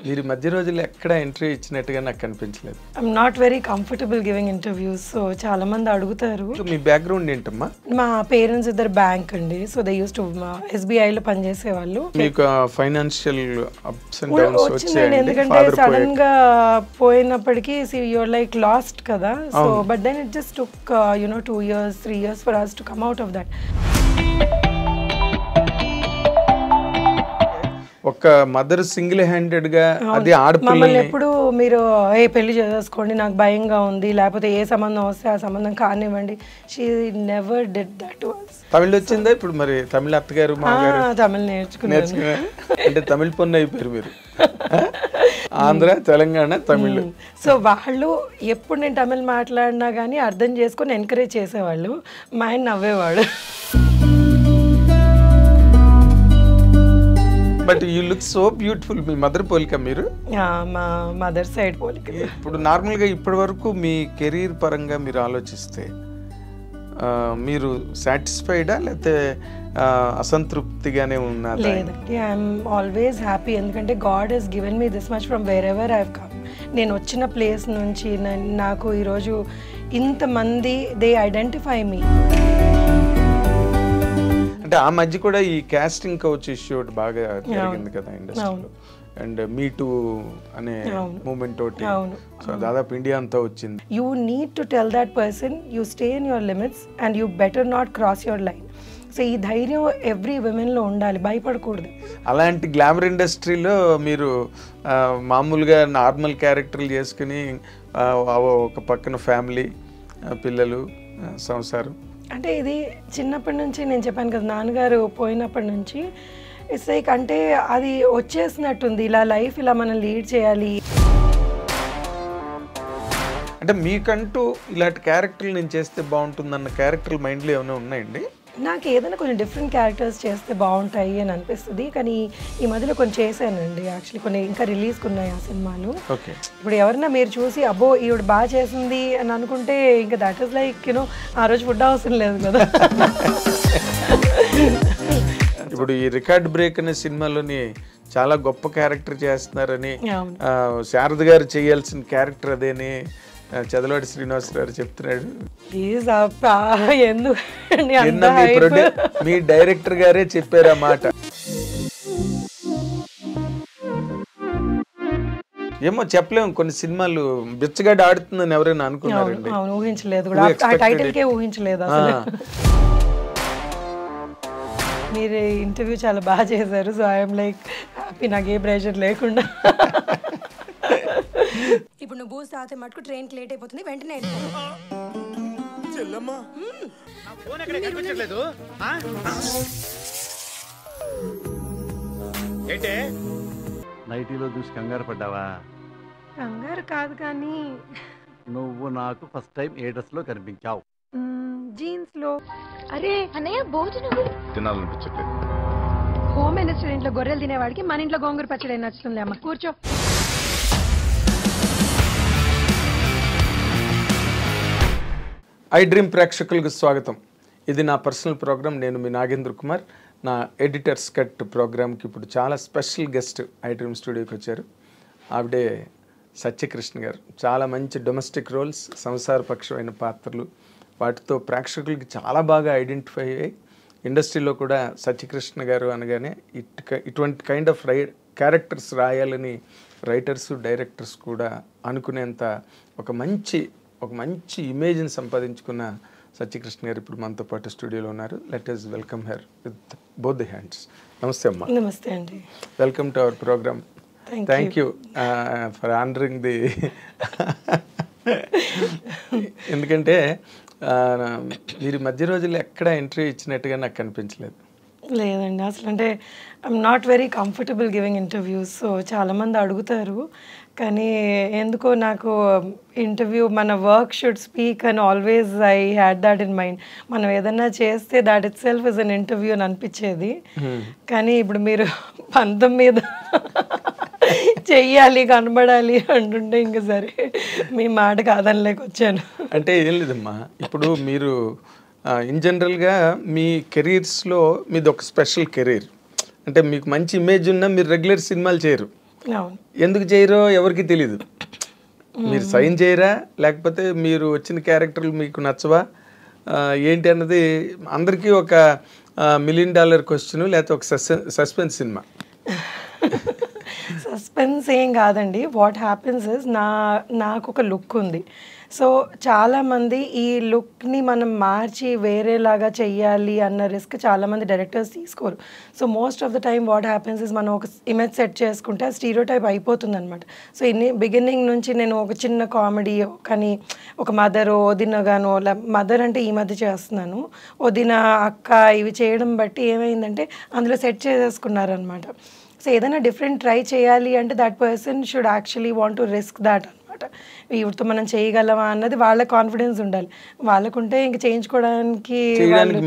మీరు మధ్య రోజుల్లో ఎక్కడ ఇంటర్వ్యూ ఇచ్చినట్టుగా నాకు కనిపించలేదు. I'm not very comfortable giving interviews. So చాలా మంది అడుగుతారు. మీ బ్యాక్గ్రౌండ్ ఏంటమ్మా? మా పేరెంట్స్ ఇద్దరు బ్యాంక్ అండి. సో దే యూస్ టు SBIలో పనిచేసే వాళ్ళు. మీకు ఫైనాన్షియల్ అప్స్ అండ్ డౌన్స్ వచ్చాయండి ఎందుకంటే సడన్ గా పోయినప్పటికీ యూఆర్ లైక్ లాస్ట్ కదా. So but then it just took 2 years 3 years for us to come out of that. ఒక మదర్ సింగిల్ హ్యాండెడ్ గా అది మమ్మల్ని ఎప్పుడు మీరు పెళ్లి చేసుకోండి నాకు భయంగా ఉంది, లేకపోతే ఏ సంబంధం వస్తే ఆ సంబంధం కానివ్వండి. She never did that to us. Tamil వచ్చిందా ఇప్పుడు? మరి తమిళ అత్తగారు మామగారు తమిళ్ నేర్చుకున్నాను. అంటే తమిళ పొన్ను అయిపోయారు మీరు. ఆంధ్ర తెలంగాణ తమిళ్. సో వాళ్ళు ఎప్పుడు నేను తమిళ్ మాట్లాడినా కానీ అర్థం చేసుకొని ఎంకరేజ్ చేసేవాళ్ళు. మా ఆయన నవ్వేవాడు. But you look so beautiful. మీ మదర్ పోలిక మీరు? మా మదర్ సైడ్ పోలిక. ఇప్పుడు నార్మల్గా ఇప్పటి వరకు మీ కెరీర్ పరంగా మీరు ఆలోచిస్తే మీరు సాటిస్ఫైడా లేకపోతే అసంతృప్తిగానే ఉన్నారు? లేదండి, ఐఎమ్ ఆల్వేస్ హ్యాపీ. ఎందుకంటే God has given me this much from wherever I have come. నేను వచ్చిన ప్లేస్ నుంచి నాకు ఈరోజు ఇంతమంది దే ఐడెంటిఫై మీ. అంటే ఆ మధ్య కూడా ఈ కాస్టింగ్ కౌచ్ ఇష్యూ బాగా జరిగింది కదా ఇండస్ట్రీలో. అండ్ మీ టూ అనే మూమెంట్ తోటి సో దాదాపు ఇండియా అంతా వచ్చింది. You need to tell that person you stay in your limits and you better not cross your line. So ఈ ధైర్యం ఎవ్రీ విమెన్లో ఉండాలి, భయపడకూడదు. అలాంటి గ్లామర్ ఇండస్ట్రీలో మీరు మామూలుగా నార్మల్ క్యారెక్టర్లు చేసుకుని ఒక పక్కన ఫ్యామిలీ, పిల్లలు, సంసారం. అంటే ఇది చిన్నప్పటి నుంచి నేను చెప్పాను కదా, నాన్నగారు పోయినప్పటి నుంచి ఇట్స్ లైక్ అంటే అది వచ్చేసినట్టుంది. ఇలా లైఫ్ ఇలా మనం లీడ్ చేయాలి. అంటే మీకంటూ ఇలాంటి క్యారెక్టర్లు నేను చేస్తే బాగుంటుందన్న క్యారెక్టర్లు మైండ్లో ఏమైనా ఉన్నాయండి? నాకు ఏదైనా కొంచెం డిఫరెంట్ క్యారెక్టర్స్ చేస్తే బాగుంటాయి అని అనిపిస్తుంది. కానీ ఈ మధ్యలో కొన్ని చేశానండి. యాక్చువల్లీ కొన్ని ఇంకా రిలీజ్కి ఉన్నాయి ఆ సినిమాలు. ఇప్పుడు ఎవరైనా మీరు చూసి అబ్బో ఈవిడ బాగా చేసింది అని అనుకుంటే ఇంకా దట్ ఈస్ లైక్ ఆ రోజు ఫుడ్ అవసరం లేదు కదా. ఇప్పుడు ఈ రికార్డ్ బ్రేక్ అనే సినిమాలోని చాలా గొప్ప క్యారెక్టర్ చేస్తున్నారని, శారద గారు చేయాల్సిన క్యారెక్టర్ అదేని చదలవాడి శ్రీనివాస్ గారు చెప్తున్నాడు. మీ డైరెక్టర్ గారే చెప్పారు ఆ మాట. ఏమో చెప్పలేము, కొన్ని సినిమాలు బిచ్చగాడు ఆడుతుందని ఎవరైనా అనుకున్నారండి? ఊహించలేదు కూడా, టైటిల్ కే ఊహించలేదు అసలు. మీరు ఇంటర్వ్యూ చాలా బాగా చేశారు. సో ఐఎమ్ లైక్ హ్యాపీ, నాకు ఏ ప్రెషర్ లేకుండా. ఇప్పుడు నువ్వు బూస్ తాగితే మటుకు ట్రైన్కి లేట్ అయిపోతుంది, వెంటనే నైటీలో చూసి కంగారు పడ్డావా? కంగారు కాదు కానీ నువ్వు నాకు ఫస్ట్ టైం ఏ డ్రెస్ లో కనిపించావు? జీన్స్ లో. అరే అన్నయ్య భోజనం తినాలనిపించట్లేదు. హోమ్ మినిస్టర్ ఇంట్లో గొర్రెలు తినేవాడికి మన ఇంట్లో గోంగూర పచ్చడి నచ్చుతుంది. అమ్మ కూర్చో. ఐ డ్రీమ్ ప్రేక్షకులకు స్వాగతం. ఇది నా పర్సనల్ ప్రోగ్రామ్. నేను మీ నాగేంద్ర కుమార్. నా ఎడిటర్స్ కట్ ప్రోగ్రామ్కి ఇప్పుడు చాలా స్పెషల్ గెస్ట్ ఐ డ్రీమ్ స్టూడియోకి వచ్చారు. ఆవిడే సత్యకృష్ణ గారు. చాలా మంచి డొమెస్టిక్ రోల్స్, సంసారపక్షమైన పాత్రలు, వాటితో ప్రేక్షకులకి చాలా బాగా ఐడెంటిఫై అయ్యాయి. ఇండస్ట్రీలో కూడా సత్యకృష్ణ గారు అనగానే ఇటువంటి కైండ్ ఆఫ్ క్యారెక్టర్స్ రాయాలని రైటర్స్, డైరెక్టర్స్ కూడా అనుకునేంత ఒక మంచి ఇమేజ్ని సంపాదించుకున్న సత్యకృష్ణ గారు ఇప్పుడు మనతో పాటు స్టూడియోలో ఉన్నారు. Let us welcome her with both the hands. నమస్తే అమ్మా. నమస్తే అండి. Welcome to our programme. Thank you for honouring the. ఎందుకంటే మీరు మధ్య రోజుల్లో ఎక్కడ ఇంటర్వ్యూ ఇచ్చినట్టుగా నాకు కనిపించలేదు. లేదండి అసలు. అంటే I'm not very comfortable giving interviews. So చాలామంది అడుగుతారు కానీ ఎందుకో నాకు ఇంటర్వ్యూ మన వర్క్ షుడ్ స్పీక్ అని always I had that in mind. మనం ఏదన్నా చేస్తే that itself is an interview అని అనిపించేది. కానీ ఇప్పుడు మీరు పంతం మీద చెయ్యాలి, కనబడాలి అంటుంటే ఇంకా సరే మీ మాట కాదనిలేక వచ్చాను. అంటే ఏం లేదమ్మా, ఇప్పుడు మీరు ఇన్ జనరల్గా మీ కెరీర్స్లో మీది ఒక స్పెషల్ కెరీర్. అంటే మీకు మంచి ఇమేజ్ ఉన్నా మీరు రెగ్యులర్ సినిమాలు చేయరు. అవును. ఎందుకు చేయరో ఎవరికి తెలీదు. మీరు సైన్ చేయరా, లేకపోతే మీరు వచ్చిన క్యారెక్టర్లు మీకు నచ్చవా ఏంటి అన్నది అందరికీ ఒక $1 million క్వశ్చన్, లేకపోతే ఒక సస్పెన్స్ సినిమా. సస్పెన్స్ ఏం కాదండి. వాట్ హ్యాపెన్స్ ఇస్ నాకు ఒక లుక్ ఉంది. సో చాలామంది ఈ లుక్ని మనం మార్చి వేరేలాగా చెయ్యాలి అన్న రిస్క్ చాలామంది డైరెక్టర్స్ తీసుకోరు. So most of the time what happens is మనం ఒక ఇమేజ్ సెట్ చేసుకుంటే ఆ స్టీరియోటైప్ అయిపోతుంది అనమాట. సో బిగినింగ్ నుంచి నేను ఒక చిన్న కామెడీ కానీ ఒక మదర్ వదినగానో, మదర్ అంటే ఈ మధ్య చేస్తున్నాను, వదిన అక్క ఇవి చేయడం బట్టి ఏమైందంటే అందులో సెట్ చేసేసుకున్నారనమాట. సో ఏదైనా డిఫరెంట్ ట్రై చేయాలి అంటే that person should actually want to risk that అనమాట. వీటితో మనం చేయగలమా అన్నది వాళ్ళ కాన్ఫిడెన్స్ ఉండాలి. వాళ్ళకుంటే ఇంక చేయించుకోవడానికి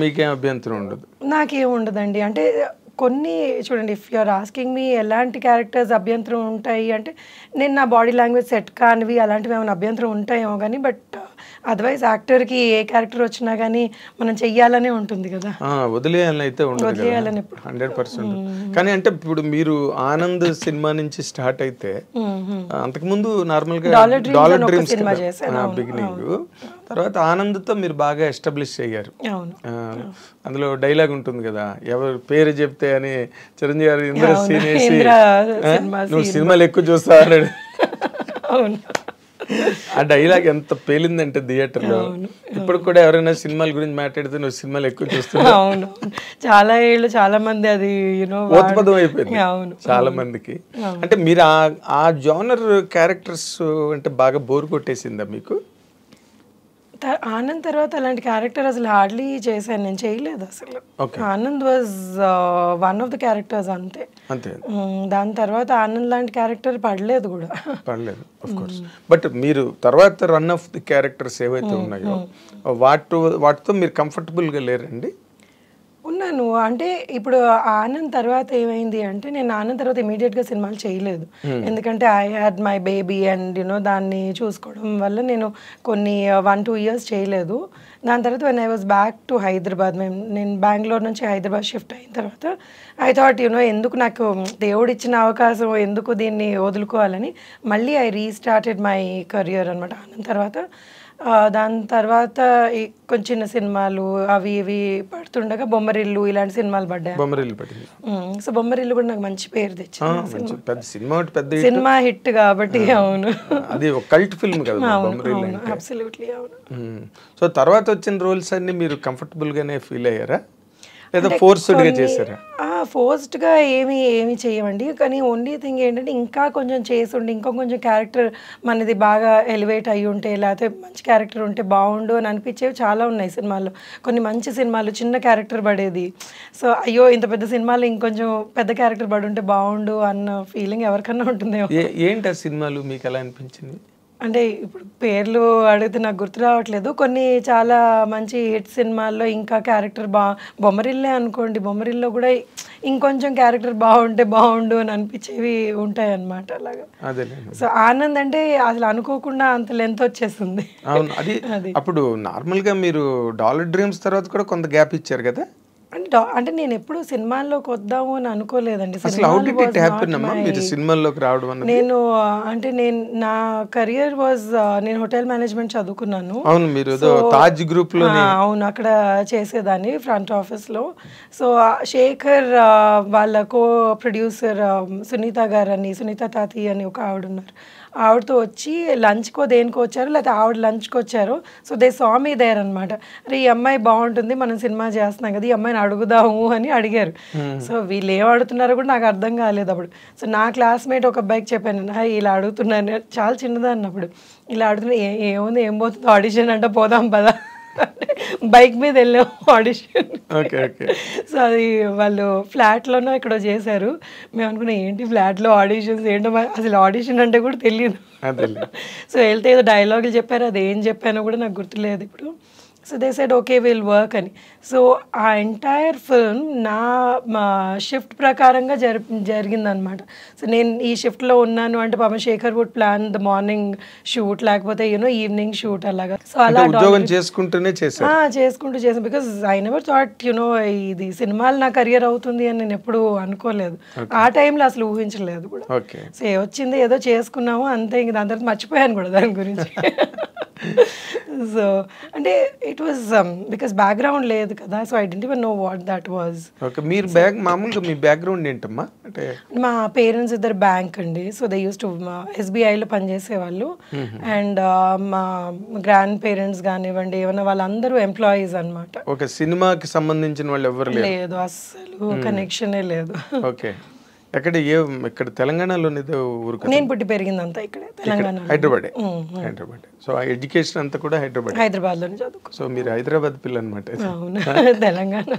మీకేం అభ్యంతరం ఉండదు. నాకేం ఉండదండి. అంటే కొన్ని చూడండి, ఇఫ్ యూఆర్ ఆస్కింగ్ మీ ఎలాంటి క్యారెక్టర్స్ అభ్యంతరం ఉంటాయి అంటే నేను నా బాడీ లాంగ్వేజ్ సెట్ కానివి అలాంటివి ఏమైనా అభ్యంతరం ఉంటాయేమో కానీ, బట్ అదర్వైజ్ యాక్టర్కి ఏ క్యారెక్టర్ వచ్చినా కానీ మనం చెయ్యాలనే ఉంటుంది కదా. వదిలేయాలని అయితే ఉండదు 100%. కానీ అంటే ఇప్పుడు మీరు ఆనంద్ సినిమా నుంచి స్టార్ట్ అయితే అంతకుముందు నార్మల్గా డాలర్ డ్రీమ్స్ బిగినింగ్, తర్వాత ఆనంద్తో మీరు బాగా ఎస్టాబ్లిష్ అయ్యారు. అందులో డైలాగ్ ఉంటుంది కదా, ఎవరు పేరు చెప్తే అని చిరంజీవి గారు ఇంద్ర సీన్ వేసి నువ్వు సినిమాలు ఎక్కువ చూస్తా అన్నాడు. ఆ డైలాగ్ ఎంత పేలిందంటే థియేటర్లో. ఇప్పుడు కూడా ఎవరైనా సినిమాల గురించి మాట్లాడితే నువ్వు సినిమాలు ఎక్కువ చూస్తున్నావు. అవును, చాలా ఏళ్ళు చాలా మంది అది ఓతపదం అయిపోయింది చాలా మందికి. అంటే మీరు ఆ జోనర్ క్యారెక్టర్స్ అంటే బాగా బోర్ కొట్టేసిందా మీకు? ఆనంద్ తర్వాత అలాంటి క్యారెక్టర్ అసలు హార్డ్లీ చేశాను, నేను చేయలేదు అసలు. Anand was one of the characters అంతే. దాని తర్వాత ఆనంద్ లాంటి క్యారెక్టర్ పడలేదు కూడా. పడలేదు ఆఫ్ కోర్స్. బట్ మీరు తర్వాత రన్ ఆఫ్ ది క్యారెక్టర్స్ ఏవైతే ఉన్నాయో వాటితో మీరు కంఫర్టబుల్గా లేరండి? ఉన్నాను. అంటే ఇప్పుడు ఆనంద్ తర్వాత ఏమైంది అంటే నేను ఆనంద్ తర్వాత ఇమీడియట్గా సినిమాలు చేయలేదు. ఎందుకంటే I had my baby and దాన్ని చూసుకోవడం వల్ల నేను కొన్ని 1-2 years చేయలేదు. దాని తర్వాత when I was back to Hyderabad, నేను బెంగళూరు నుంచి హైదరాబాద్ షిఫ్ట్ అయిన తర్వాత ఐ థాట్ ఎందుకు నాకు దేవుడు ఇచ్చిన అవకాశం ఎందుకు దీన్ని వదులుకోవాలని మళ్ళీ ఐ రీస్టార్టెడ్ మై కెరియర్ అనమాట ఆనంద్ తర్వాత. దాని తర్వాత కొంచెం చిన్న సినిమాలు అవి ఇవి పడుతుండగా బొమ్మరిల్లు ఇలాంటి సినిమాలు పడ్డాయి. సో బొమ్మరిల్లు కూడా నాకు మంచి పేరు తెచ్చింది, సినిమా హిట్ కాబట్టి. అవును, అది ఒక కల్ట్ ఫిల్మ్ కదా బొమ్మరిల్లు. అబ్సల్యూట్లీ అవును. సో తర్వాత వచ్చిన రోల్స్ అన్ని మీరు కంఫర్టబుల్ గానే ఫీల్ అయ్యారా, లేదా ఫోర్స్డ్గా చేశారా? ఫోర్స్డ్గా ఏమి చేయమండి. కానీ ఓన్లీ థింగ్ ఏంటంటే ఇంకా కొంచెం చేసి ఉండి ఇంకా కొంచెం క్యారెక్టర్ మనది బాగా ఎలివేట్ అయ్యి ఉంటే, లేకపోతే మంచి క్యారెక్టర్ ఉంటే బాగుండు అని అనిపించేవి చాలా ఉన్నాయి సినిమాల్లో. కొన్ని మంచి సినిమాలు చిన్న క్యారెక్టర్ పడేది. సో అయ్యో ఇంత పెద్ద సినిమాలో ఇంకొంచెం పెద్ద క్యారెక్టర్ పడి ఉంటే బాగుండు అన్న ఫీలింగ్ ఎవరికన్నా ఉంటుందేమో. ఏంటి ఆ సినిమాలు మీకు ఎలా అనిపించింది? అంటే ఇప్పుడు పేర్లు అడిగితే నాకు గుర్తు రావట్లేదు. కొన్ని చాలా మంచి హిట్ సినిమాల్లో ఇంకా క్యారెక్టర్ బొమ్మరిల్లే అనుకోండి, బొమ్మరిల్లో కూడా ఇంకొంచెం క్యారెక్టర్ బాగుంటే బాగుండు అని అనిపించేవి ఉంటాయి అన్నమాట అలాగా. సో ఆనంద్ అంటే అసలు అనుకోకుండా అంత లెంత్ వచ్చేస్తుంది. అవును, అది అప్పుడు నార్మల్గా మీరు డాలర్ డ్రీమ్స్ తర్వాత కూడా కొంత గ్యాప్ ఇచ్చారు కదా. అంటే నేను ఎప్పుడు సినిమాల్లోకి వద్దాము అని అనుకోలేదండి. నేను అంటే నా కెరియర్ వాజ్, నేను హోటల్ మేనేజ్మెంట్ చదువుకున్నాను. అవును, అక్కడ చేసేదాన్ని ఫ్రంట్ ఆఫీస్ లో. సో శేఖర్ వాళ్ళ కో ప్రొడ్యూసర్ సునీత గారు అని, సునీత తాతి అని ఒక ఆవిడ ఉన్నారు, ఆవిడతో వచ్చి లంచ్కో దేనికో వచ్చారు, లేకపోతే ఆవిడ లంచ్కి వచ్చారు. So they saw me there అనమాట. అరే ఈ అమ్మాయి బాగుంటుంది, మనం సినిమా చేస్తున్నాం కదా, ఈ అమ్మాయిని అడుగుదాము అని అడిగారు. సో వీళ్ళు ఏం అడుగుతున్నారో కూడా నాకు అర్థం కాలేదు అప్పుడు. సో నా క్లాస్మేట్ ఒక అబ్బాయికి చెప్పాను, ఇలా అడుగుతున్నాను, చాలా చిన్నదాన్ని అప్పుడు, ఇలా అడుగుతున్నా ఏముంది ఏం పోతుంది ఆడిషన్ అంటే పోదాం పదా, బైక్ మీద వెళ్ళాం ఆడిషన్. సో అది వాళ్ళు ఫ్లాట్లోనో ఇక్కడ చేశారు. మేము అనుకున్నాం ఏంటి ఫ్లాట్లో ఆడిషన్స్ ఏంటో, అసలు ఆడిషన్ అంటే కూడా తెలియదు. సో వెళ్తే ఏదో డైలాగులు చెప్పారు, అది ఏం చెప్పానో కూడా నాకు గుర్తులేదు ఇప్పుడు. So they said okay will work అని. సో ఆ ఎంటైర్ ఫిల్మ్ నా షిఫ్ట్ ప్రకారంగా జరిగిందనమాట. సో నేను ఈ షిఫ్ట్లో ఉన్నాను అంటే పాపం Shekhar would plan the morning shoot, లేకపోతే ఈవినింగ్ షూట్ అలాగా. సో అలా ఉద్యోగం చేసుకుంటూనే చేసుకుంటూ చేసాను. బికాస్ ఐ నెవర్ థాట్ ఇది సినిమాలు నా కెరియర్ అవుతుంది అని నేను ఎప్పుడు అనుకోలేదు. ఆ టైంలో అసలు ఊహించలేదు కూడా. సో వచ్చింది ఏదో చేసుకున్నాము అంతే, ఇంక దాని తర్వాత మర్చిపోయాను కూడా దాని గురించి. సో అంటే ఇట్ వాజ్ బికాస్ బ్యాక్గ్రౌండ్ లేదు కదా, so I didn't even know what that was. మీరు మామూలుగా మీ బ్యాక్గ్రౌండ్ ఏంటమ్మా? అంటే మా పేరెంట్స్ ఇద్దరు బ్యాంక్ అండి. సో దే యూస్ టు SBIలో పనిచేసేవాళ్ళు. అండ్ మా గ్రాండ్ పేరెంట్స్ కానివ్వండి ఏమన్నా వాళ్ళందరూ ఎంప్లాయీస్ అనమాట. ఓకే, సినిమాకి సంబంధించిన వాళ్ళు ఎవరు లేదు, అస్సలు కనెక్షనే లేదు. ఓకే, ఇక్కడ తెలంగాణలోనే ఊరు? నేను పుట్టి పెరిగిందంతా ఇక్కడే తెలంగాణ, హైదరాబాద్. సో ఆ ఎడ్యుకేషన్ అంతా కూడా హైదరాబాద్లోనే చదువుకో. సో మీరు హైదరాబాద్ పిల్ల అనమాట. అవును, తెలంగాణ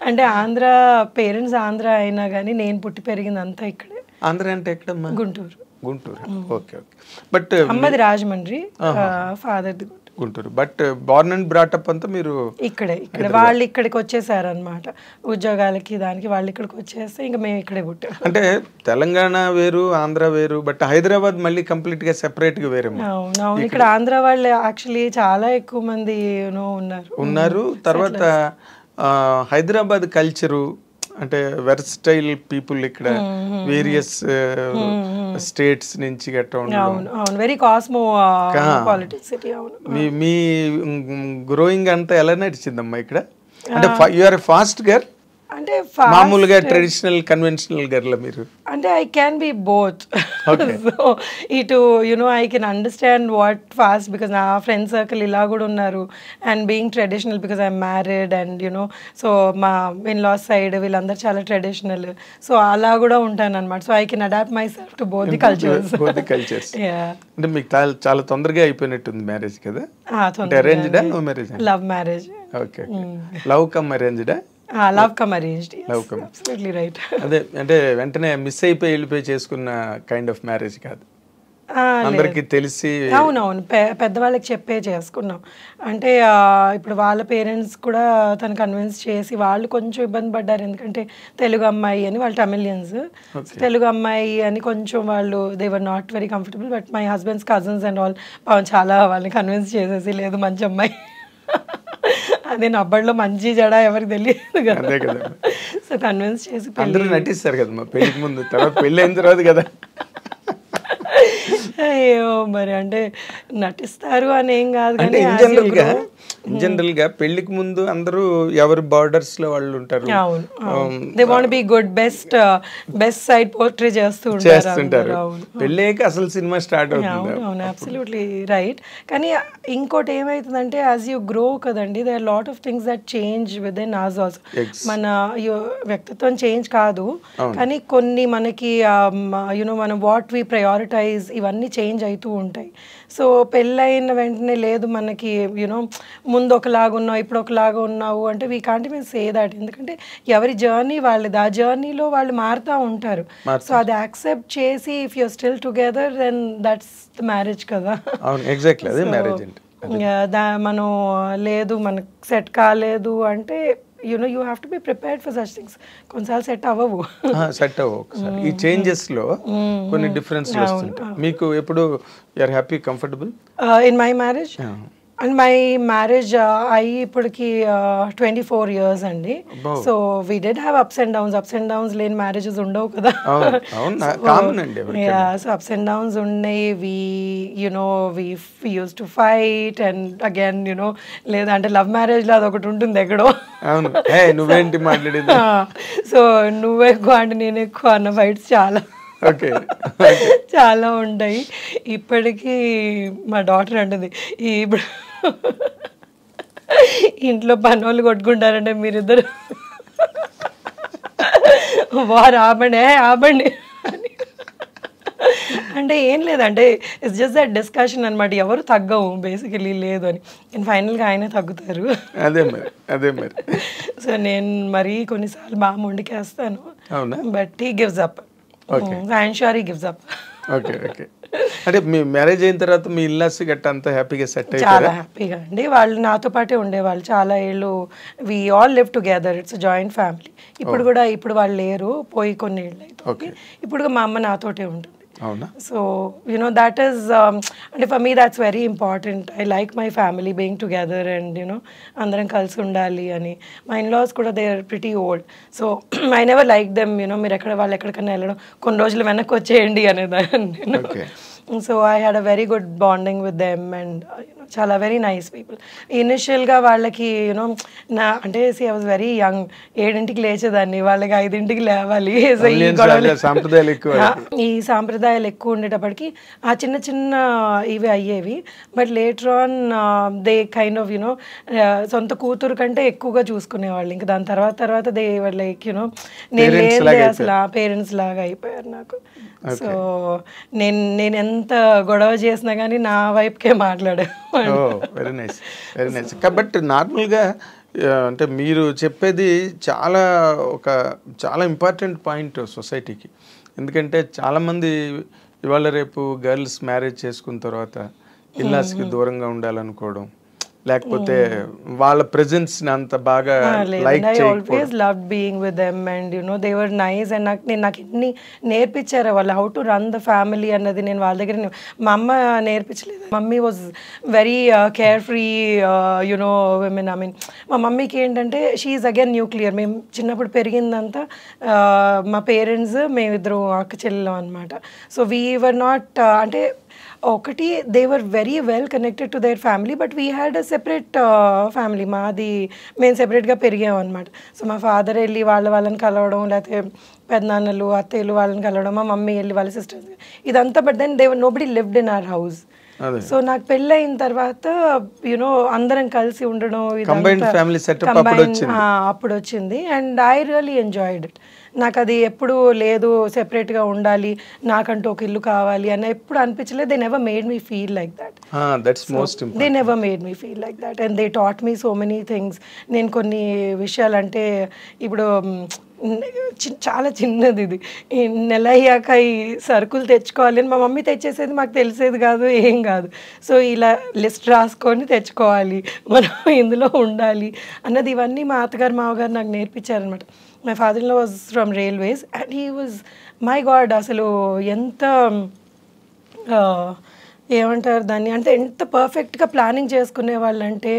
అంటే ఆంధ్ర, పేరెంట్స్ ఆంధ్ర అయినా కానీ నేను పుట్టి పెరిగిందంతా ఇక్కడే. ఆంధ్ర అంటే ఎక్కడమ్మా? గుంటూరు. ఓకే. బట్ అమ్మది రాజమండ్రి, ఫాదర్ది Guntur. But born and brought up అంతా మీరు ఇక్కడ వాళ్ళు ఇక్కడికి వచ్చేసారు అనమాట ఉద్యోగాలకి, దానికి వాళ్ళు ఇక్కడికి వచ్చేస్తే ఇంకా మేము ఇక్కడే పుట్టాం. అంటే తెలంగాణ వేరు, ఆంధ్ర వేరు, బట్ హైదరాబాద్ మళ్ళీ కంప్లీట్ గా సెపరేట్ గా వేరే. అవును, ఇక్కడ ఆంధ్ర వాళ్ళు యాక్చువల్లీ చాలా ఎక్కువ మంది ఉన్నారు. తర్వాత హైదరాబాద్ కల్చరు అంటే వెర్స్టైల్ పీపుల్, ఇక్కడ వేరియస్ స్టేట్స్ నుంచి గట్రా ఉండడం, వెరీ కాస్మో పాలిటిక్స్ సిటీ. అవును, మీ గ్రోయింగ్ అంతా ఎలా నడిచిందమ్మా ఇక్కడ? అంటే you are a fast girl అంటే మామూలుగా ట్రెడిషనల్ కన్వెన్షనల్ గర్ల్ మీరు? అంటే I can be both. So ఇటు I can understand what fast, because నా ఫ్రెండ్ సర్కిల్ ఇలా కూడా ఉన్నారు. And being traditional because I'm married and so మా ఇన్-లాస్ సైడ్ వీళ్ళందరూ చాలా ట్రెడిషనల్. సో అలా కూడా ఉంటాను అనమాట. So I can adapt myself to both the cultures. అంటే మీకు చాలా తొందరగా అయిపోయినట్టుంది మ్యారేజ్ కదా? అరేంజ్డా no marriage? Love marriage. Okay, love come అరేంజ్డా? Love come arranged. Absolutely right. అదే అంటే వెంటనే మిస్ అయిపోయి వెళ్ళిపోయి చేసుకున్న కైండ్ ఆఫ్ మ్యారేజ్ కాదు, అందరికి తెలిసి. అవునవును, పెద్దవాళ్ళకి చెప్పే చేసుకున్నాం. అంటే ఇప్పుడు వాళ్ళ పేరెంట్స్ కూడా తను కన్విన్స్ చేసి, వాళ్ళు కొంచెం ఇబ్బంది పడ్డారు ఎందుకంటే తెలుగు అమ్మాయి అని, వాళ్ళు తమిళియన్స్. తెలుగు అమ్మాయి అని కొంచెం వాళ్ళు they were not very comfortable. But my husband's cousins and all చాలా వాళ్ళని కన్విన్స్ చేసేసి, లేదు మంచి అమ్మాయి, అదే నబ్బడిలో మంచి జడ ఎవరికి తెలియదు కదా. సో కన్విన్స్ చేసి అందరూ నటిస్తారు కదమ్మా పెళ్లికి ముందు, తర్వాత పెళ్ళి అయిన తర్వాత కదా. అయ్యో మరి అంటే నటిస్తారు అని ఏం కాదు కానీ జనరల్ గా పెళ్లికి ముందు అందరూ ఎవరి బార్డర్స్ లో వాళ్ళు ఉంటారు. They want be good, best side portray చేస్తుంటారు. పెళ్ళాక అసలు సినిమా స్టార్ట్ అవుతుంది. అవును, అబ్సల్యూట్లీ రైట్. కానీ ఇంకోటి ఏమైతుందంటే యాజ్ యూ గ్రో కదండి, there are lot of things that change within us also. మన వ్యక్తిత్వం చేంజ్ కాదు కానీ కొన్ని మనకి మనం వాట్ వి ప్రయారిటైజ్ ఇవన్నీ చేంజ్ అవుతూ ఉంటాయి. సో పెళ్ళైన వెంటనే లేదు మనకి ముందు ఒకలాగా ఉన్నావు ఇప్పుడు ఒకలాగా ఉన్నావు అంటే we can't even say that. ఎందుకంటే ఎవరి జర్నీ వాళ్ళది, ఆ జర్నీలో వాళ్ళు మారుతూ ఉంటారు. సో అది యాక్సెప్ట్ చేసి if you're still together then that's the marriage కదా. మనం లేదు మనకు సెట్ కాలేదు అంటే you have to be prepared for such things. కొన్నిసార్లు సెట్ అవ్వవు. ఈ చేంజెస్ లో కొన్ని డిఫరెన్స్ వస్తుంటాయి. మీకు ఎప్పుడు you are happy, comfortable in my marriage? And my marriage అయ్యి ఇప్పటికి 24 years అండి. So we did have ups and downs లేని మ్యారేజెస్ ఉండవు కదా. సో అప్స్ అండ్ డౌన్స్ ఉన్నాయి. We used to fight and again లేదంటే లవ్ మ్యారేజ్ లో అదొకటి ఉంటుంది ఎక్కడో. నువ్వేంటి మాట్లాడేది, సో నువ్వు ఎక్కువ అంటే నేను ఎక్కువ అన్న ఫైట్స్ చాలా ఉంటాయి. ఇప్పటికీ మా డాటర్ అంటుంది ఇప్పుడు ఇంట్లో పని వాళ్ళు కొట్టుకుంటారంటే మీరిద్దరు వారు ఆపండి అంటే ఏం లేదంటే ఇట్స్ జస్ట్ దట్ డిస్కషన్ అనమాట. ఎవరు తగ్గవు బేసికలీ లేదు అని. నేను ఫైనల్గా ఆయనే తగ్గుతారు. అదే మరి సో నేను మరీ కొన్నిసార్లు బాగా మొండికేస్తాను. But he gives up. I'm sure he gives up. అంటే మీ మ్యారేజ్ అయిన తర్వాత మీ ఇల్లాస్ గట్ట అంతా హ్యాపీగా సెట్ చాలా అయిపోయారా? హ్యాపీగా అండి. వాళ్ళు నాతో పాటే ఉండేవాళ్ళు చాలా ఏళ్ళు. We all live together, it's joint family. ఇప్పుడు కూడా ఇప్పుడు వాళ్ళు లేరు, పోయి కొన్ని ఏళ్ళు అవుతుంది. ఇప్పుడు మా అమ్మ నాతోటే ఉంటుంది. అవునా? సో that is అంటే for me that's very important. I like my family being together and అందరం కలిసి ఉండాలి అని. మా ఇన్లాస్ కూడా they are pretty old. So I never like them మీరు వాళ్ళు ఎక్కడికైనా వెళ్ళడం కొన్ని రోజులు వెనక్కి వచ్చేయండి అనేదాన్ని. So I had a very good bonding with them and చాలా వెరీ నైస్ పీపుల్. ఇనిషియల్గా వాళ్ళకి అంటే ఐ వాజ్ వెరీ యంగ్. 7ంటికి లేచేదాన్ని, వాళ్ళకి 5ంటికి లేవాలి. సో ఈ సాంప్రదాయాలు ఎక్కువ ఉండేటప్పటికి ఆ చిన్న చిన్న ఇవి అయ్యేవి. But later on they kind of సొంత కూతురు కంటే ఎక్కువగా చూసుకునేవాళ్ళు. ఇంకా దాని తర్వాత దే లైక్ నేను లేదే అసలు ఆ పేరెంట్స్ లాగా అయిపోయారు నాకు. సో నేను ఎంత గొడవ చేసినా కానీ నా వైపుకే మాట్లాడాను. Very nice, very nice. కాబట్టి నార్మల్గా అంటే మీరు చెప్పేది చాలా ఇంపార్టెంట్ పాయింట్ సొసైటీకి. ఎందుకంటే చాలామంది ఇవాళ రేపు గర్ల్స్ మ్యారేజ్ చేసుకున్న తర్వాత ఇల్లాస్కి దూరంగా ఉండాలనుకోవడం, లేకపోతే వాళ్ళ ప్రెజెన్స్ అంత బాగా లైక్ చేయకపోవడం. I always loved being with them and they were nice and నాకు ఎన్ని నేర్పించారు వాళ్ళు how to run the family అన్నది. నేను వాళ్ళ దగ్గర మా అమ్మ నేర్పించలేదు. Mummy was very carefree women. I mean మా మమ్మీకి ఏంటంటే షీఈ్ అగైన్ న్యూక్లియర్. మేము చిన్నప్పుడు పెరిగిందంతా మా పేరెంట్స్ మేమిద్దరు అక్క చెల్లెలం అనమాట. సో వీ వర్ నాట్ అంటే ఒకటి they were very well connected to their family but we had a separate family. మేము సెపరేట్గా పెరిగాం అనమాట. సో మా ఫాదర్ వెళ్ళి వాళ్ళని కలవడం, లేకపోతే పెద్దనాన్నలు అత్తయ్యలు వాళ్ళని కలవడం, మా మమ్మీ వెళ్ళి వాళ్ళ సిస్టర్స్, ఇదంతా. But then nobody lived in our house. So నాకు పెళ్ళి అయిన తర్వాత అందరం కలిసి ఉండడం అప్పుడు వచ్చింది. And I really enjoyed it. నాకు అది ఎప్పుడు లేదు సెపరేట్గా ఉండాలి, నాకంటూ ఒక ఇల్లు కావాలి అని ఎప్పుడు అనిపించలేదు. They never made me feel like that. They never made me feel like that and they taught me so many things. నేను కొన్ని విషయాలు అంటే ఇప్పుడు చాలా చిన్నది ఇది, నెల అయ్యాక ఈ సరుకులు తెచ్చుకోవాలి అని మా మమ్మీ తెచ్చేసేది, మాకు తెలిసేది కాదు, ఏం కాదు. సో ఇలా లిస్ట్ రాసుకొని తెచ్చుకోవాలి, మనం ఇందులో ఉండాలి అన్నది ఇవన్నీ మా అత్తగారు మామగారు నాకు నేర్పించారనమాట. My father in law was from railways and he was my god అసలు ఎంత ఏమంటారు దాన్ని అంటే ఎంత పర్ఫెక్ట్గా ప్లానింగ్ చేసుకునేవాళ్ళు అంటే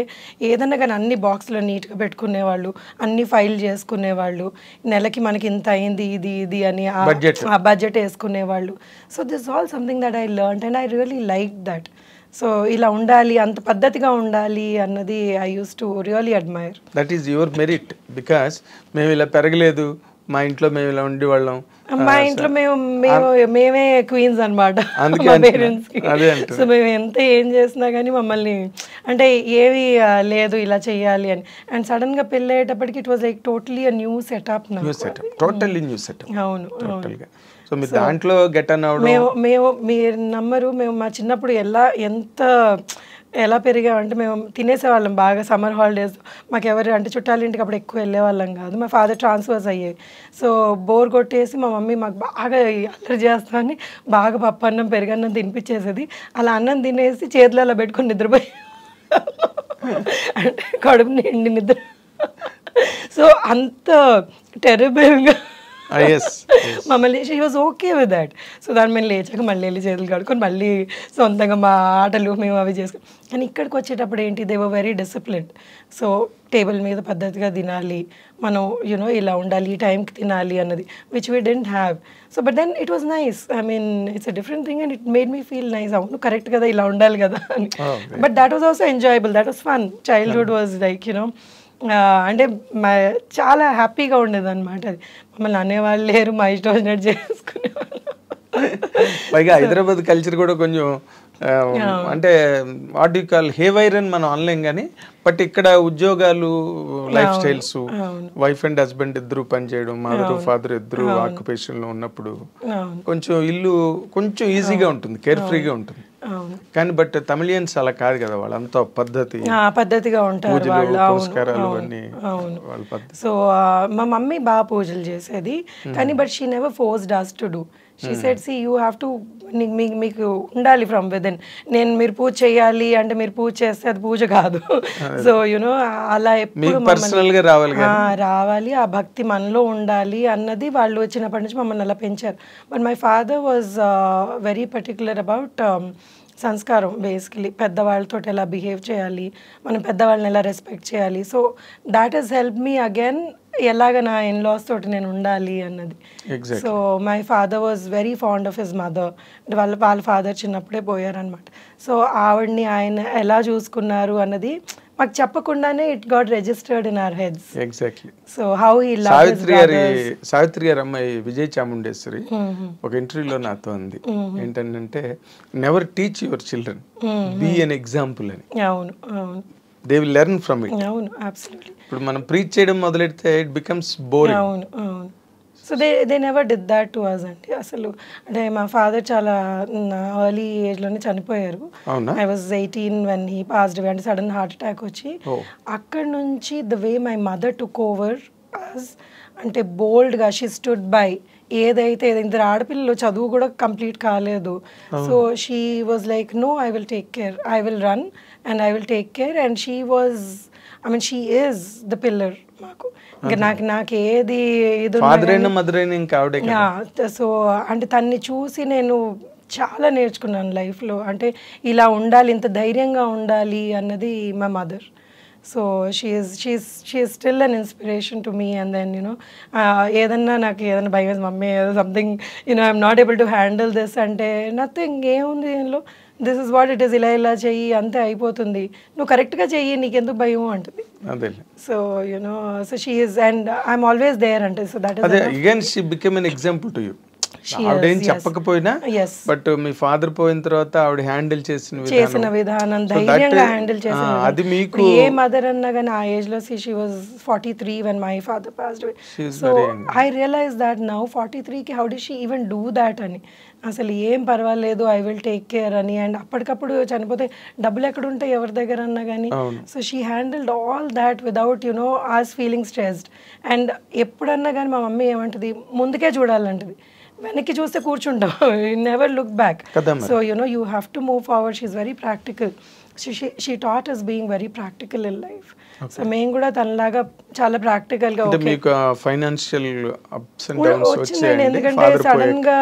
ఏదన్నా కానీ అన్ని బాక్స్లో నీట్గా పెట్టుకునేవాళ్ళు, అన్ని ఫైల్ చేసుకునేవాళ్ళు, నెలకి మనకి ఇంత అయింది ఇది అని ఆ బడ్జెట్ వేసుకునేవాళ్ళు. So this all something that I learned and I really like that. So ఇలా ఉండాలి, అంత పద్ధతిగా ఉండాలి అన్నది I use to really admire. That is your merit. Because మేము ఇలా పెరగలేదు, మా ఇంట్లో మేము ఇలా ఉండేవాళ్ళం, మా ఇంట్లో మేమే క్వీన్స్ అనమాట మా పేరెంట్స్కి. సో మేము ఎంత ఏం చేసినా కానీ మమ్మల్ని అంటే ఏవి లేదు ఇలా చెయ్యాలి అని. అండ్ సడన్గా పెళ్ళి అయ్యేటప్పటికి it was like totally a new setup. అవును. సో మీ దాంట్లో గెట్ అన్ అవడం మీరు నమ్మరు, మేము మా చిన్నప్పుడు ఎలా పెరిగామంటే మేము తినేసేవాళ్ళం బాగా. సమ్మర్ హాలిడేస్ మాకు ఎవరు అంటే చుట్టాలింటికి అప్పుడు ఎక్కువ వెళ్ళేవాళ్ళం కాదు. మా ఫాదర్ ట్రాన్స్ఫర్స్ అయ్యేవి. సో బోర్ కొట్టేసి మా మమ్మీ మాకు బాగా అల్లరి చేస్తామని బాగా పప్పు అన్నం పెరుగన్నం తినిపించేసేది. అలా అన్నం తినేసి చేతులు అలా పెట్టుకొని నిద్రపోయి అంటే కడుపు నిండి నిద్ర. సో అంత టెరబుల్గా మమ్మల్ని she was okay with that. So దాన్ని మేము లేచాక మళ్ళీ వెళ్ళి చేతులు కడుక్కొని మళ్ళీ సొంతంగా మా ఆటలు మేము అవి చేసుకుని. కానీ ఇక్కడికి వచ్చేటప్పుడు ఏంటి, they were very disciplined. So table మీద పద్ధతిగా తినాలి, మనం ఇలా ఉండాలి, ఈ టైంకి తినాలి అన్నది which we didn't have. So but then it was nice. I mean it's a different thing and it made me feel nice. అవును కరెక్ట్ కదా, ఇలా ఉండాలి కదా అని. But that was also enjoyable, that was fun. Childhood was like అంటే చాలా హ్యాపీగా ఉండేది అనమాట. అది మమ్మల్ని అనేవాళ్ళు లేరు, మా ఇష్టం వచ్చినట్టు చేసుకునేవాళ్ళు. పైగా హైదరాబాద్ కల్చర్ కూడా కొంచెం అంటే వాట్ యు కాల్ హేవైర్ అని మనం అనలేం కానీ, బట్ ఇక్కడ ఉద్యోగాలు, life styles, wife and husband ఇద్దరు పనిచేయడం, మదర్ ఫాదర్ ఇద్దరు ఆక్యుపేషన్ లో ఉన్నప్పుడు కొంచెం ఇల్లు కొంచెం ఈజీగా ఉంటుంది, కేర్ ఫ్రీగా ఉంటుంది. కానీ బట్ తమిళియన్స్ అలా కాదు కదా, వాళ్ళంతా పద్ధతిగా ఉంటారు పూజలు, వాళ్ళు. పురస్కారాలు అన్నీ అవును. వాళ్ళ పద్ధతి. సో మా మమ్మీ బాగా పూజలు చేసేది, కానీ but she never forced us to do. She said see you have to, మీకు ఉండాలి ఫ్రమ్ విదిన్. మీరు పూజ చేయాలి అంటే మీరు పూజ చేస్తే అది పూజ కాదు. సో యునో అలా ఎప్పుడు రావాలి, ఆ భక్తి మనలో ఉండాలి అన్నది వాళ్ళు చిన్నప్పటి నుంచి మమ్మల్ని అలా పెంచారు. But my father was very particular about సంస్కారం, బేసికలీ పెద్దవాళ్ళతో ఎలా బిహేవ్ చేయాలి, మనం పెద్దవాళ్ళని ఎలా రెస్పెక్ట్ చేయాలి. So that has help me again ఎలాగ నా ఇన్లాస్ తోటి నేను ఉండాలి అన్నది. So my father was very fond of his mother. అంటే వాళ్ళ ఫాదర్ చిన్నప్పుడే పోయారనమాట. సో ఆవిడ్ని ఆయన ఎలా చూసుకున్నారు అన్నది మాకు చెప్పకుండానే it got registered in our heads. Exactly. So how he loved Savitri గారి అమ్మాయి విజయ చాముండేశ్వరి ఒక ఇంటర్వ్యూలో నాతో అంది ఏంటంటే, never teach your children, be an example అని. అవును అవును, they will learn from it. అవును, అబ్సల్యూట్లీ. ఇప్పుడు మనం ప్రీచ్ చేయడం మొదలెడితే ఇట్ బికమ్స్ బోరింగ్. అవును అవును. So they never did that to us అండి. అసలు అంటే మా ఫాదర్ చాలా ఎర్లీ ఏజ్లోనే చనిపోయారు. I was 18 when he passed away. అంటే సడన్ హార్ట్ అటాక్ వచ్చి అక్కడ నుంచి the way my mother took over us, అంటే బోల్డ్గా షీ స్టూడ్ బై. ఏదైతే ఇద్దరు ఆడపిల్లలు చదువు కూడా కంప్లీట్ కాలేదు. So she was like no, I will take care, I will run and I will take care. And she was, I mean she is the pillar మాకు. ఇంకా నాకు ఏది ఇది. సో అంటే తన్ని చూసి నేను చాలా నేర్చుకున్నాను లైఫ్లో. అంటే ఇలా ఉండాలి, ఇంత ధైర్యంగా ఉండాలి అన్నది మా mother. So she is still an inspiration to me. And then you know ఏదన్నా నాకు ఏదైనా భయం, mummy something you know I'm not able to handle this అంటే, నథింగ్, ఏముంది దీనిలో, this is what it is, ఇలా చెయ్యి అంతే అయిపోతుంది, నువ్వు కరెక్ట్గా చెయ్యి, నీకెందుకు భయం అంటుంది. So you know so she is, and I'm always there అంటే. So that is again she become an example to you. ఆవిడేం చెప్పకపోయినా, బట్ మీ ఫాదర్ పోయిన తర్వాత ఆవిడ హ్యాండిల్ చేసిన విధానం, ధైర్యంగా హ్యాండిల్ చేసిన, అది మీకు ఏ మదర్ అన్నా కానీ ఆ ఏజ్ లో. She was 43 when my father passed away. So I realized that now 43 కి how did she even do that అని. అసలు ఏం పర్వాలేదు, ఐ విల్ టేక్ కేర్ అని. అండ్ అప్పటికప్పుడు చనిపోతే డబ్బులు ఎక్కడ ఉంటాయి ఎవరి దగ్గర అన్నా కానీ. So she handled all that without you know us feeling stressed. And ఎప్పుడన్నా కానీ మా మమ్మీ ఏమంటది, ముందుకే చూడాలంటది, వెనక్కి చూస్తే కూర్చుంటాం, never look back. So you know you have to move forward. She is very practical. She taught us being very practical in life. సో మేము కూడా తనలాగా చాలా ప్రాక్టికల్ గా ఫైనాన్షియల్ అప్స్ అండ్ డౌన్స్ వచ్చాయి. ఎందుకంటే సడన్ గా